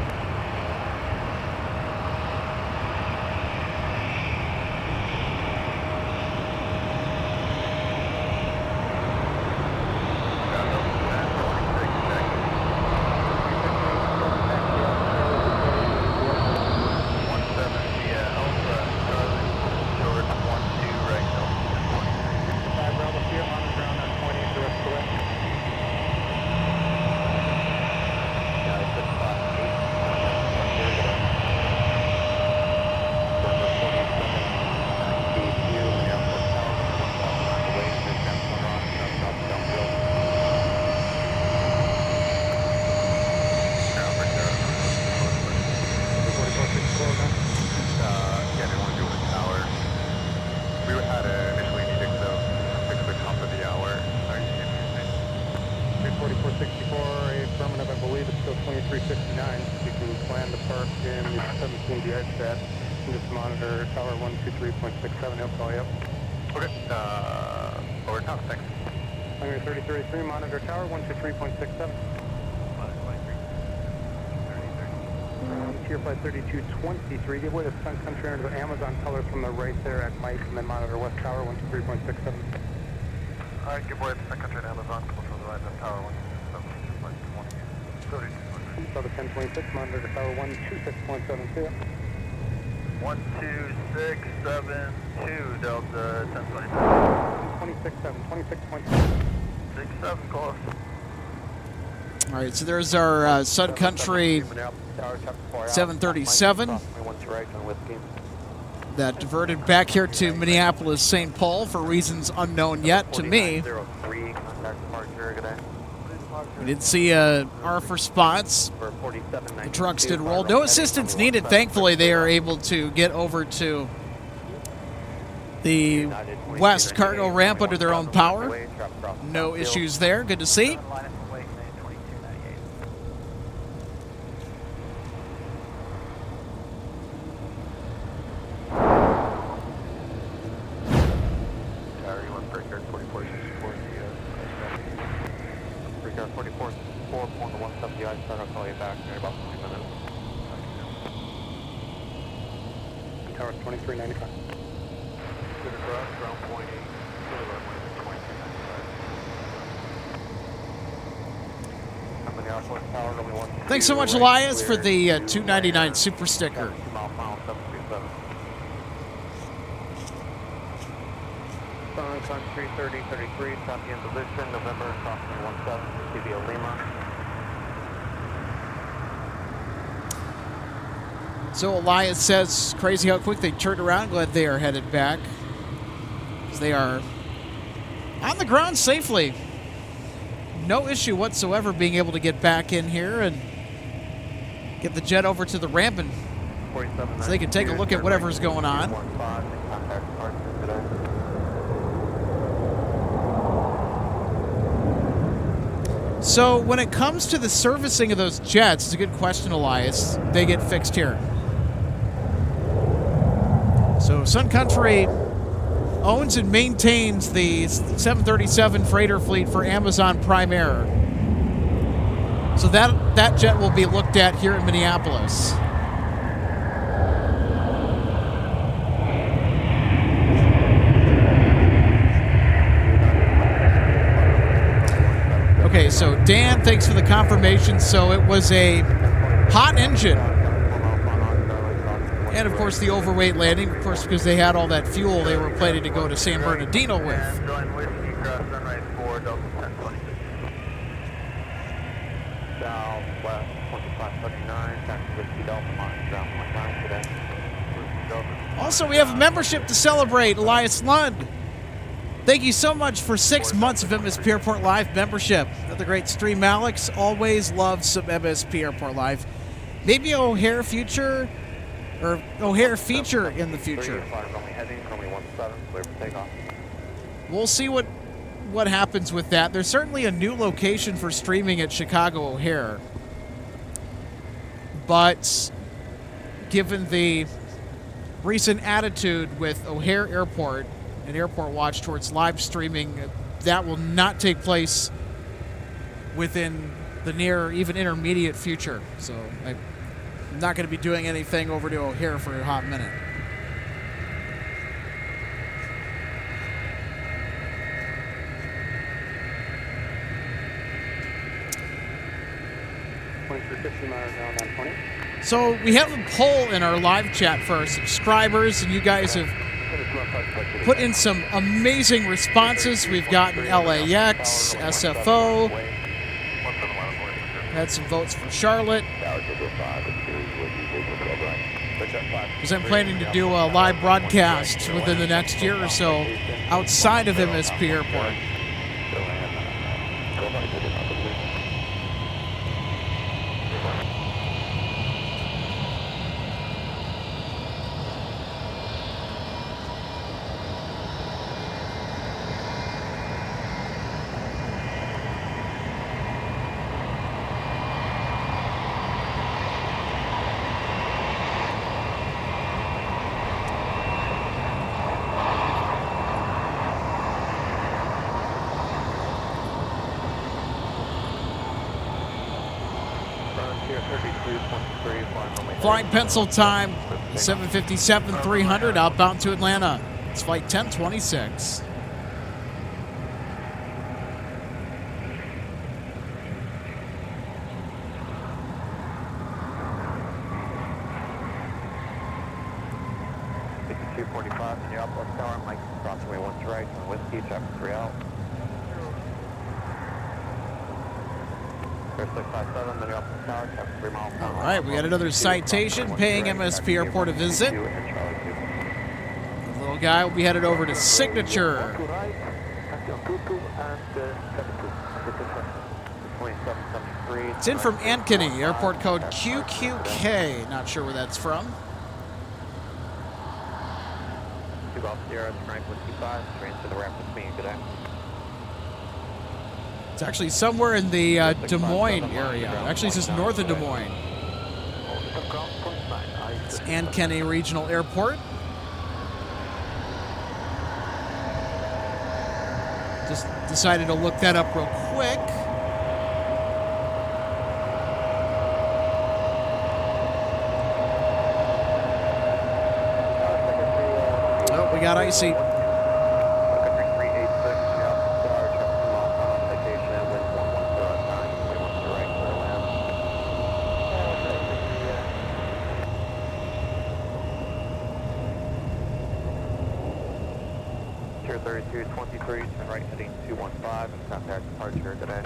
B: Just monitor tower 123.67, he'll call you up.
I: Okay, over top, thanks.
B: Runway 33, monitor tower 123.67. Tier flight 3223, give way to Sun Country under the Amazon colors from the right there at Mike, and then monitor west tower 123.67.
I: Alright, give way to Sun Country and Amazon, close from the right, then tower 127, flight 20, 32.
B: Delta 1026, monitor tower 126.72.
I: 12672, Delta 1027.
B: 26.7.
I: 67, close.
C: All right, so there's our Sun Country 737 that diverted back here to Minneapolis, St. Paul for reasons unknown yet to me.
A: 03, contact departure, good day.
C: We did see R for spots.
A: For 4792.
C: The trucks did roll. No assistance needed. Thankfully, they are able to get over to the west cargo ramp under their own power. No issues there. Good to see.
F: Line of way, 2298.
I: Tower, you want Brickyard 4464
A: Brickyard 4464, pulling the 170 ice start. I'll call you back in about 2 minutes. Tower 2395.
I: Good across, ground point 8, clear runway 2295.
A: Minneapolis Tower, only 1.
C: Thanks so much, Elias, for the $2.99 super sticker.
A: 2 mile final 737. Sun Country 3033, copy in position, November, crossing 17, CBO Lima.
C: So Elias says, crazy how quick they turned around. Glad they are headed back. They are on the ground safely. No issue whatsoever being able to get back in here and get the jet over to the ramp and so they can take a look at whatever's going on. So when it comes to the servicing of those jets, it's a good question, Elias. They get fixed here. So Sun Country owns and maintains the 737 freighter fleet for Amazon Prime Air. So that jet will be looked at here in Minneapolis. Okay, so Dan, thanks for the confirmation. So it was a hot engine. And, of course, the overweight landing, of course, because they had all that fuel they were planning to go to San Bernardino with.
E: Join Whiskey, cross runway 4, Delta 1026.
A: Southwest 2539, taxi Whiskey Delta, monitor ground 19 today.
C: Also, we have a membership to celebrate, Elias Lund. Thank you so much for 6 months of MSP Airport Live membership. Another great stream, Alex. Always love some MSP Airport Live. Maybe O'Hare feature in the future. We'll see what happens with that. There's certainly a new location for streaming at Chicago O'Hare. But given the recent attitude with O'Hare Airport and Airport Watch towards live streaming, that will not take place within the near, even intermediate future. So I'm not going to be doing anything over to O'Hare for a hot minute. So we have a poll in our live chat for our subscribers, and you guys have put in some amazing responses. We've gotten LAX, SFO, had some votes for Charlotte. Because I'm planning to do a live broadcast within the next year or so outside of MSP Airport. Flying pencil time, 7:57-300 outbound to Atlanta. It's flight 1026.
A: Minneapolis Tower, Mike, crossing one to right, on Whiskey, traffic 3 out. 657, Minneapolis Tower, traffic 3 miles.
C: All right, we got another citation paying MSP Airport a visit. The little guy will be headed over to Signature.
A: 2773.
C: It's in from Ankeny, airport code QQK. Not sure where that's from.
A: 2 Golf Sierra, Frank Whiskey 5, transfer the ramp with me, good day.
C: It's actually somewhere in the Des Moines area. Actually, it's just north of Des Moines. It's Ankeny Regional Airport. Just decided to look that up real quick. Oh, we got icy.
A: Tier 3223, turn right heading 215 and contact departure today.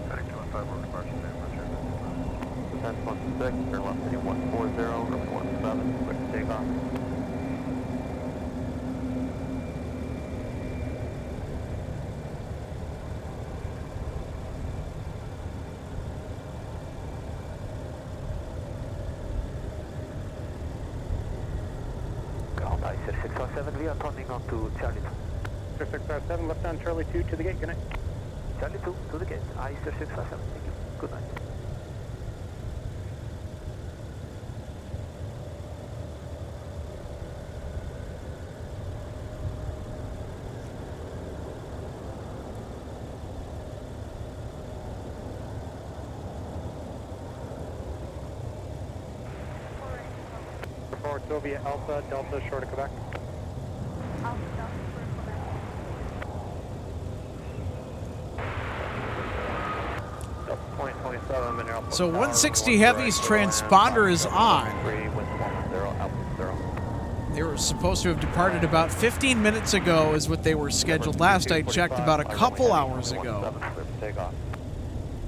I: Heading 215, we're departure today, departure.
A: Descent 16, turn left heading 140, runway 17, quick takeoff.
F: Ground ICER 617, we are turning on to Charlie 2.
B: 657, left on Charlie 2 to the gate, good night.
F: Charlie 2 to the gate, ICER 617, thank you, good night.
B: Forward Sylvia Alpha, Delta, short of Quebec.
C: So 160 Heavy's transponder is on. They were supposed to have departed about 15 minutes ago is what they were scheduled. Last I checked about a couple hours ago.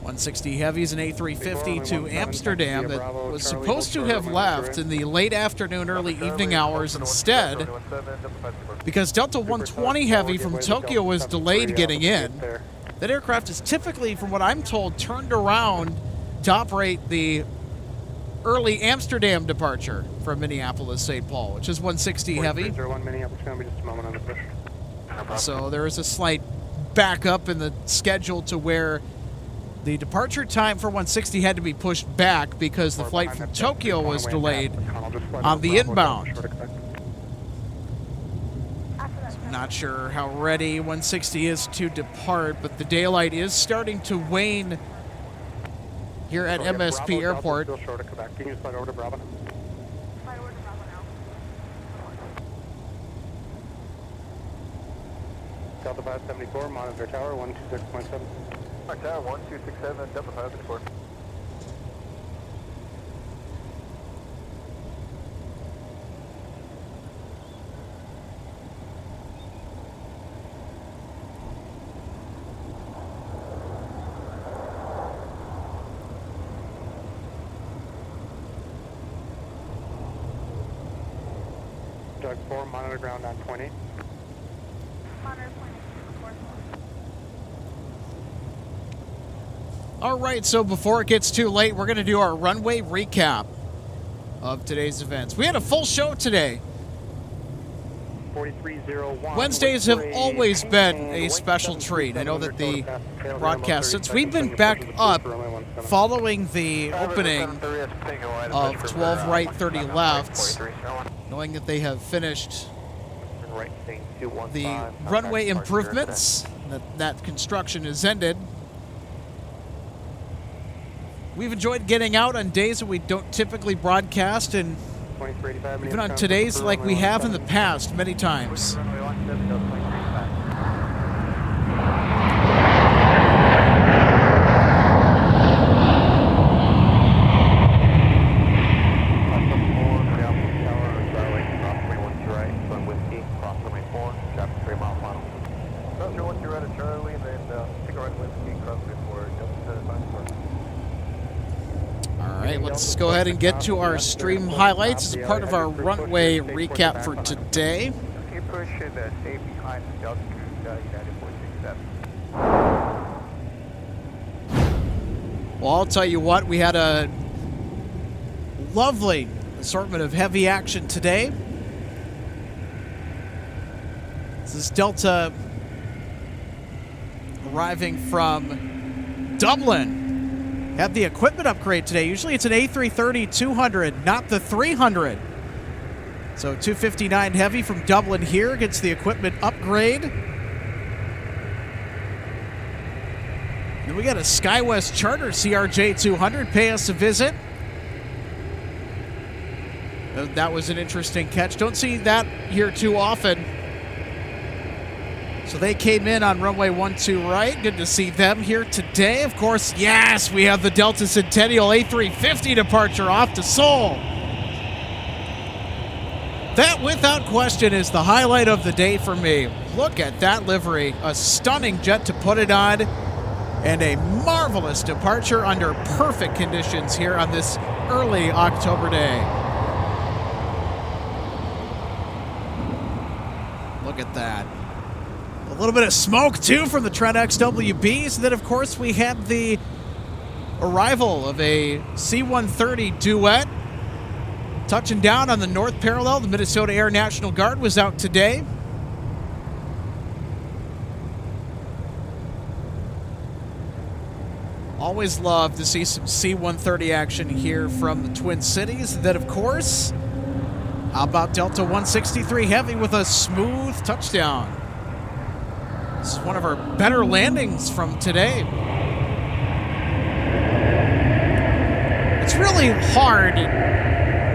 C: 160 Heavy's an A350 to Amsterdam that was supposed to have left in the late afternoon, early evening hours instead because Delta 120 Heavy from Tokyo was delayed getting in. That aircraft is typically, from what I'm told, turned around to operate the early Amsterdam departure from Minneapolis, St. Paul, which is 160 Heavy.
B: Minneapolis, going to be just a moment on the push.
C: So there is a slight backup in the schedule to where the departure time for 160 had to be pushed back because the flight from Tokyo was delayed on the inbound. Not sure how ready 160 is to depart, but the daylight is starting to wane here at MSP Airport.
B: Still short of Quebec. Can you slide over to Bravo now?
J: Slide over to Bravo now.
B: Delta 574, monitor tower 126.7.
I: Tower 1267, Delta 574.
B: Doug 4, monitor ground on 20.
J: Monitor point 4.
C: All right, so before it gets too late, we're going to do our runway recap of today's events. We had a full show today.
B: 4301.
C: Wednesdays have always been a special treat. I know that the broadcast, since we've been back up following the opening of 12 right, 30 left, knowing that they have finished the runway improvements, that construction is ended. We've enjoyed getting out on days that we don't typically broadcast, and even on today's like we have in the past many times. Let's go ahead and get to our stream highlights as part of our runway recap for today.
E: Keep pushing and stay behind the altitude United 467.
C: Well, I'll tell you what, we had a lovely assortment of heavy action today. This is Delta arriving from Dublin. Had the equipment upgrade today. Usually it's an A330-200, not the 300. So 259 Heavy from Dublin here gets the equipment upgrade. Then we got a SkyWest Charter CRJ-200 pay us a visit. That was an interesting catch. Don't see that here too often. So they came in on runway 12 right. Good to see them here today. Of course, yes, we have the Delta Centennial A350 departure off to Seoul. That, without question, is the highlight of the day for me. Look at that livery. A stunning jet to put it on, and a marvelous departure under perfect conditions here on this early October day. Look at that. A little bit of smoke, too, from the Trent XWBs. And then, of course, we had the arrival of a C-130 duet. Touching down on the north parallel, the Minnesota Air National Guard was out today. Always love to see some C-130 action here from the Twin Cities. And then, of course, how about Delta 163 Heavy with a smooth touchdown? This is one of our better landings from today. It's really hard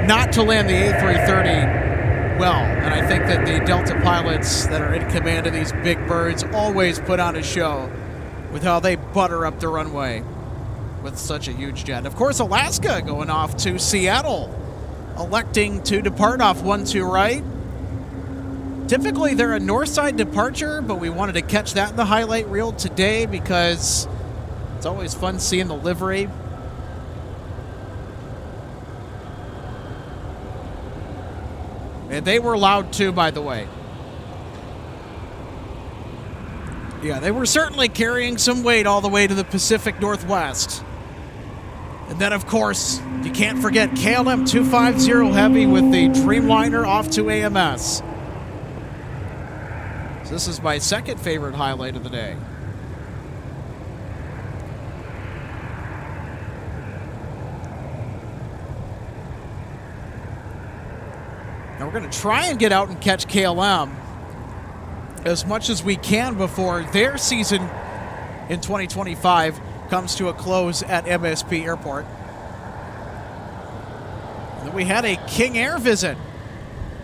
C: not to land the A330 well, and I think that the Delta pilots that are in command of these big birds always put on a show with how they butter up the runway with such a huge jet. And of course, Alaska going off to Seattle, electing to depart off 12 right. Typically, they're a north side departure, but we wanted to catch that in the highlight reel today because it's always fun seeing the livery. And they were loud too, by the way. Yeah, they were certainly carrying some weight all the way to the Pacific Northwest. And then, of course, you can't forget KLM 250 Heavy with the Dreamliner off to AMS. So this is my second favorite highlight of the day. Now we're going to try and get out and catch KLM as much as we can before their season in 2025 comes to a close at MSP Airport. And then we had a King Air visit.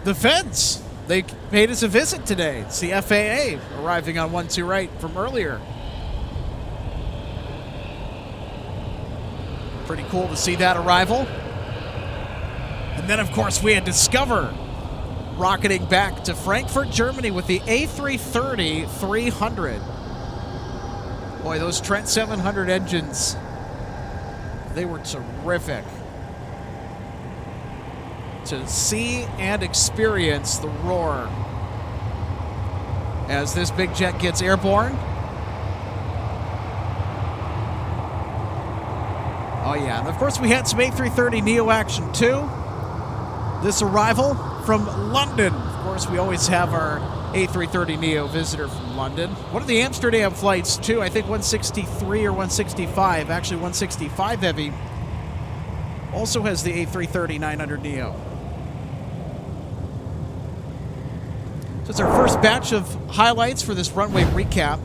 C: The feds, they paid us a visit today. It's the FAA arriving on 12 right from earlier. Pretty cool to see that arrival. And then, of course, we had Discover rocketing back to Frankfurt, Germany with the A330-300. Boy, those Trent 700 engines, they were terrific. To see and experience the roar as this big jet gets airborne. Oh, yeah. And, of course, we had some A330neo action, too. This arrival from London. Of course, we always have our A330neo visitor from London. One of the Amsterdam flights, too, I think 163 or 165, actually 165 Heavy, also has the A330-900neo. So it's our first batch of highlights for this runway recap.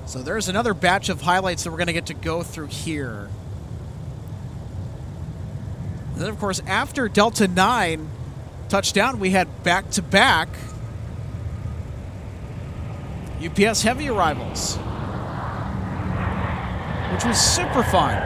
C: So there's another batch of highlights that we're going to get to go through here. And then, of course, after Delta 9 touchdown, we had back-to-back UPS Heavy arrivals, which was super fun.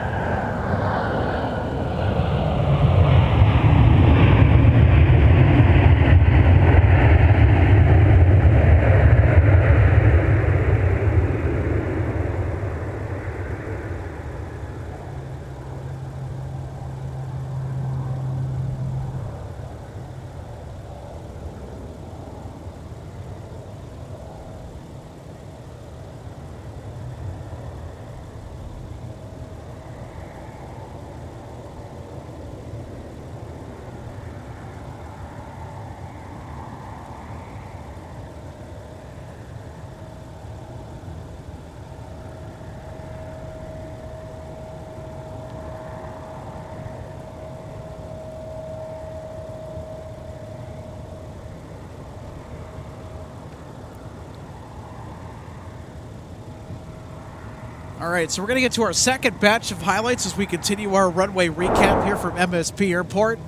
C: All right, so we're going to get to our second batch of highlights as we continue our runway recap here from MSP Airport.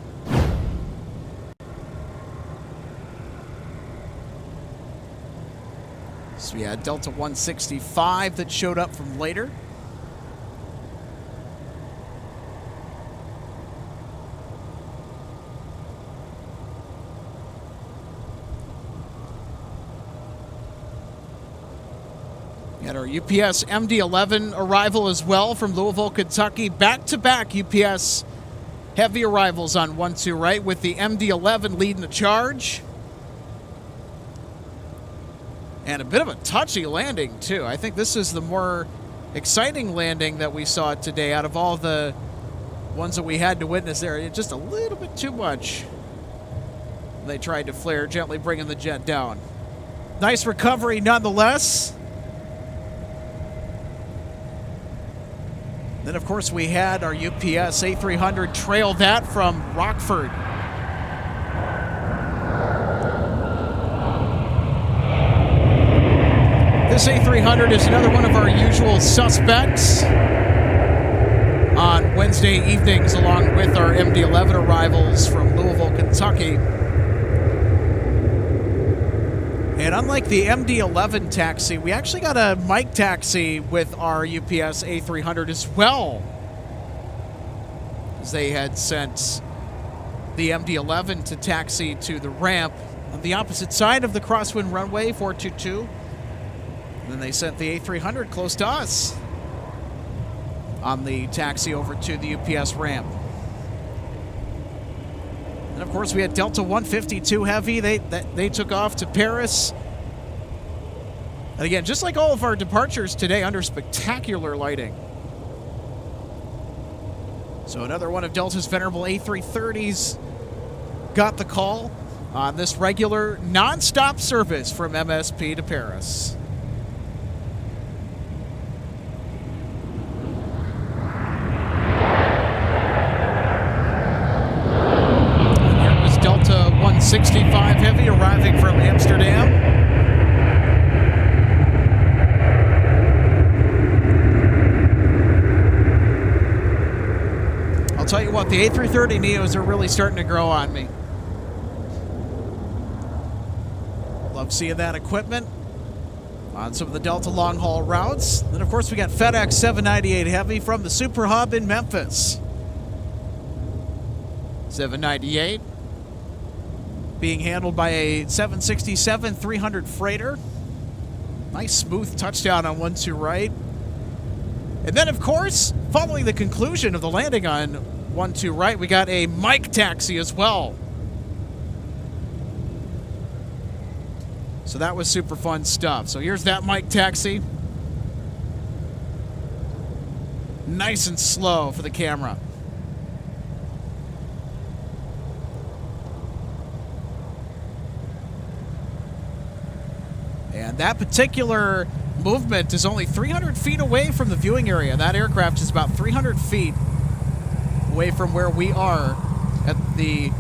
C: So we had Delta 165 that showed up from later. We had our UPS MD-11 arrival as well from Louisville, Kentucky. Back-to-back UPS heavy arrivals on 1-2 right, with the MD-11 leading the charge. And a bit of a touchy landing, too. I think this is the more exciting landing that we saw today out of all the ones that we had to witness there. Just a little bit too much. They tried to flare, gently bringing the jet down. Nice recovery nonetheless. Then, of course, we had our UPS A300 trail that from Rockford. This A300 is another one of our usual suspects on Wednesday evenings, along with our MD-11 arrivals from Louisville, Kentucky. And unlike the MD-11 taxi, we actually got a mic taxi with our UPS A300 as well, as they had sent the MD-11 to taxi to the ramp on the opposite side of the crosswind runway, 422. And then they sent the A300 close to us on the taxi over to the UPS ramp. And of course, we had Delta 152 Heavy. They took off to Paris. And again, just like all of our departures today, under spectacular lighting. So another one of Delta's venerable A330s got the call on this regular non-stop service from MSP to Paris. And here was Delta 165 Heavy arriving from Amsterdam. I'll tell you what, the A330 Neos are really starting to grow on me. Love seeing that equipment on some of the Delta long-haul routes. Then, of course, we got FedEx 798 Heavy from the Super Hub in Memphis. 798 being handled by a 767-300 freighter. Nice smooth touchdown on 1-2 right. And then, of course, following the conclusion of the landing on 1-2 right, we got a mic taxi as well. So that was super fun stuff. So here's that mic taxi. Nice and slow for the camera. And that particular movement is only 300 feet away from the viewing area. That aircraft is about 300 feet away from where we are at the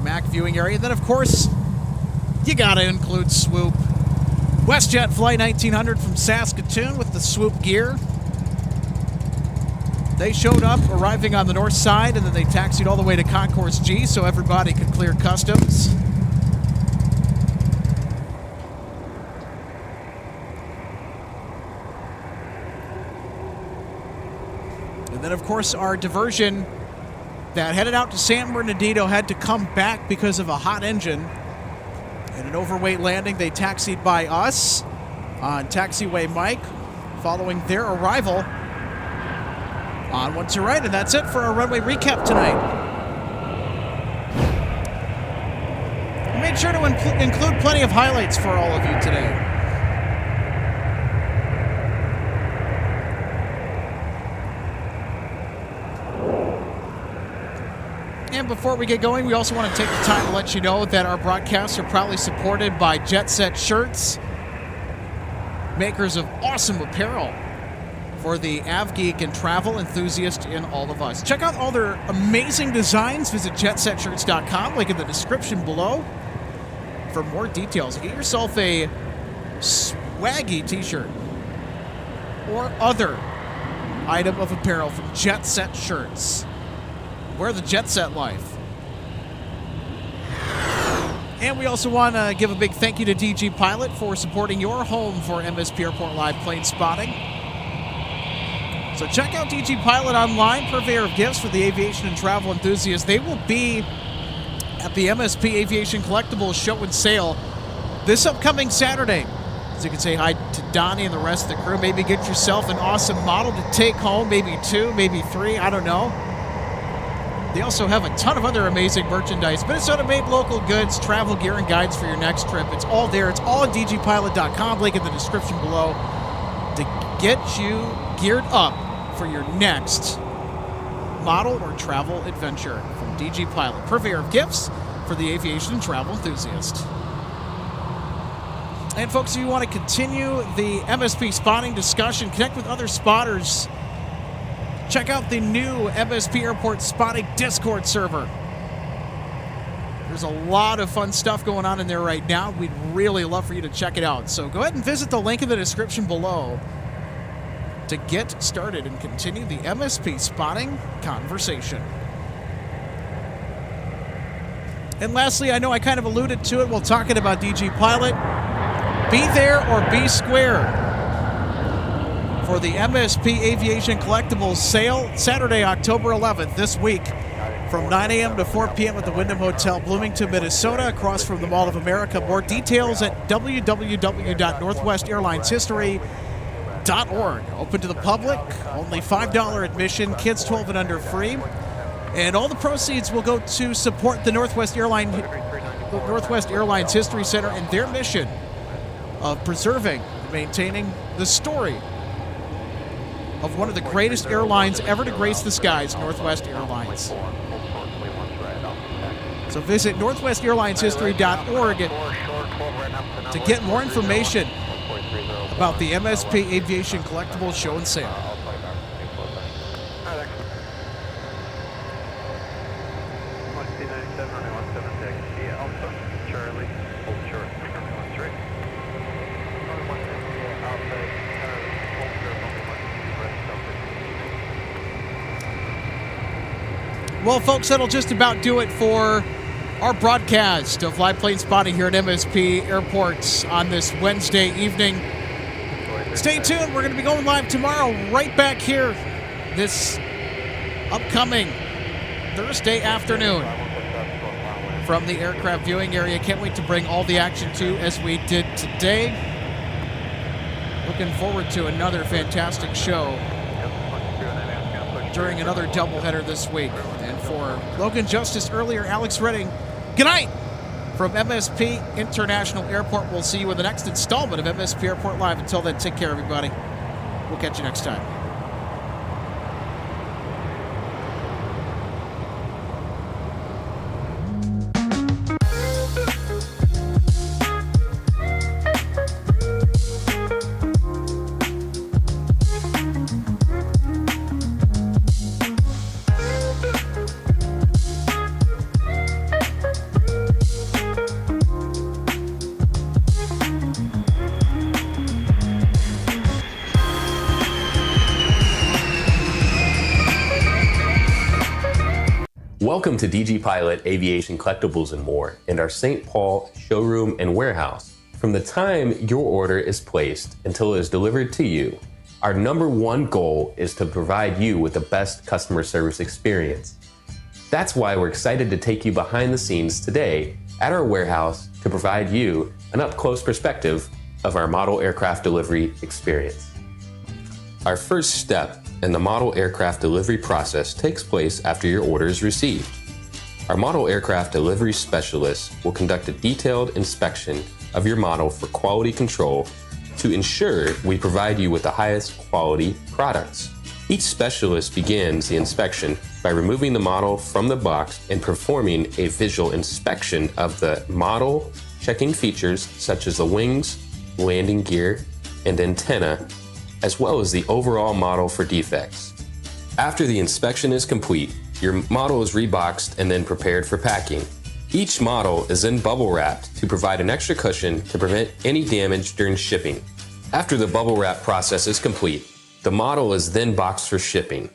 C: MAC viewing area. Then, of course, you gotta include Swoop. WestJet Flight 1900 from Saskatoon with the Swoop gear. They showed up, arriving on the north side, and then they taxied all the way to Concourse G so everybody could clear customs. And then, of course, our diversion that headed out to San Bernardino had to come back because of a hot engine. In an overweight landing, they taxied by us on taxiway Mike, following their arrival on 1-2 right. And that's it for our runway recap tonight. We made sure to include plenty of highlights for all of you today. And before we get going, we also want to take the time to let you know that our broadcasts are proudly supported by Jet Set Shirts, makers of awesome apparel for the av geek and travel enthusiast in all of us. Check out all their amazing designs. Visit jetsetshirts.com, link in the description below for more details. Get yourself a swaggy t-shirt. or other item of apparel from Jet Set Shirts. Wear the Jet Set life. And we also want to give a big thank you to DG Pilot for supporting your home for MSP Airport live plane spotting. So check out DG Pilot online, purveyor of gifts for the aviation and travel enthusiasts. They will be at the MSP Aviation Collectibles Show and Sale this upcoming Saturday. So you can say hi to Donnie and the rest of the crew. Maybe get yourself an awesome model to take home, maybe 2, maybe 3, I don't know. They also have a ton of other amazing merchandise. Minnesota-made local goods, travel gear, and guides for your next trip. It's all there. It's all on dgpilot.com. Link in the description below to get you geared up for your next model or travel adventure from DG Pilot, purveyor of gifts for the aviation and travel enthusiast. And folks, if you want to continue the MSP spotting discussion, connect with other spotters, check out the new MSP Airport Spotting Discord server. There's a lot of fun stuff going on in there right now. We'd really love for you to check it out. So go ahead and visit the link in the description below to get started and continue the MSP spotting conversation. And lastly, I know I kind of alluded to it while talking about DG Pilot. Be there or be square for the MSP Aviation Collectibles sale Saturday, October 11th, this week, from 9 a.m. to 4 p.m. at the Wyndham Hotel, Bloomington, Minnesota, across from the Mall of America. More details at www.northwestairlineshistory.org. Open to the public, only $5 admission, kids 12 and under free. And all the proceeds will go to support the Northwest Airlines History Center and their mission of preserving and maintaining the story of one of the greatest airlines ever to grace the skies, Northwest Airlines. So visit northwestairlineshistory.org to get more information about the MSP Aviation Collectibles Show and Sale. Well, folks, that'll just about do it for our broadcast of live plane spotting here at MSP Airport on this Wednesday evening. Stay tuned. We're going to be going live tomorrow right back here this upcoming Thursday afternoon from the aircraft viewing area. Can't wait to bring all the action to you as we did today. Looking forward to another fantastic show during another doubleheader this week. And for Logan Justice earlier, Alex Redding, good night from MSP International Airport. We'll see you in the next installment of MSP Airport Live. Until then, take care, everybody. We'll catch you next time.
N: Welcome to DG Pilot Aviation Collectibles and More and our St. Paul showroom and warehouse. From the time your order is placed until it is delivered to you, our #1 goal is to provide you with the best customer service experience. That's why we're excited to take you behind the scenes today at our warehouse to provide you an up-close perspective of our model aircraft delivery experience. Our first step in the model aircraft delivery process takes place after your order is received. Our model aircraft delivery specialist will conduct a detailed inspection of your model for quality control to ensure we provide you with the highest quality products. Each specialist begins the inspection by removing the model from the box and performing a visual inspection of the model, checking features such as the wings, landing gear, and antenna, as well as the overall model for defects. After the inspection is complete, your model is reboxed and then prepared for packing. Each model is then bubble wrapped to provide an extra cushion to prevent any damage during shipping. After the bubble wrap process is complete, The model is then boxed for shipping.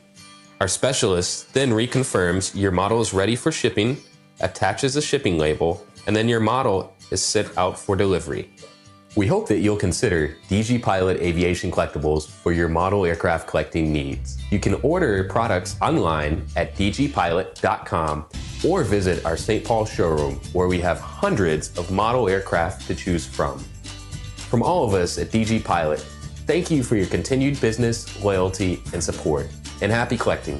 N: Our specialist then reconfirms your model is ready for shipping, attaches a shipping label, and then your model is sent out for delivery. We hope that you'll consider DG Pilot Aviation Collectibles for your model aircraft collecting needs. You can order products online at dgpilot.com or visit our St. Paul showroom where we have hundreds of model aircraft to choose from. From all of us at DG Pilot, thank you for your continued business, loyalty, and support, and happy collecting.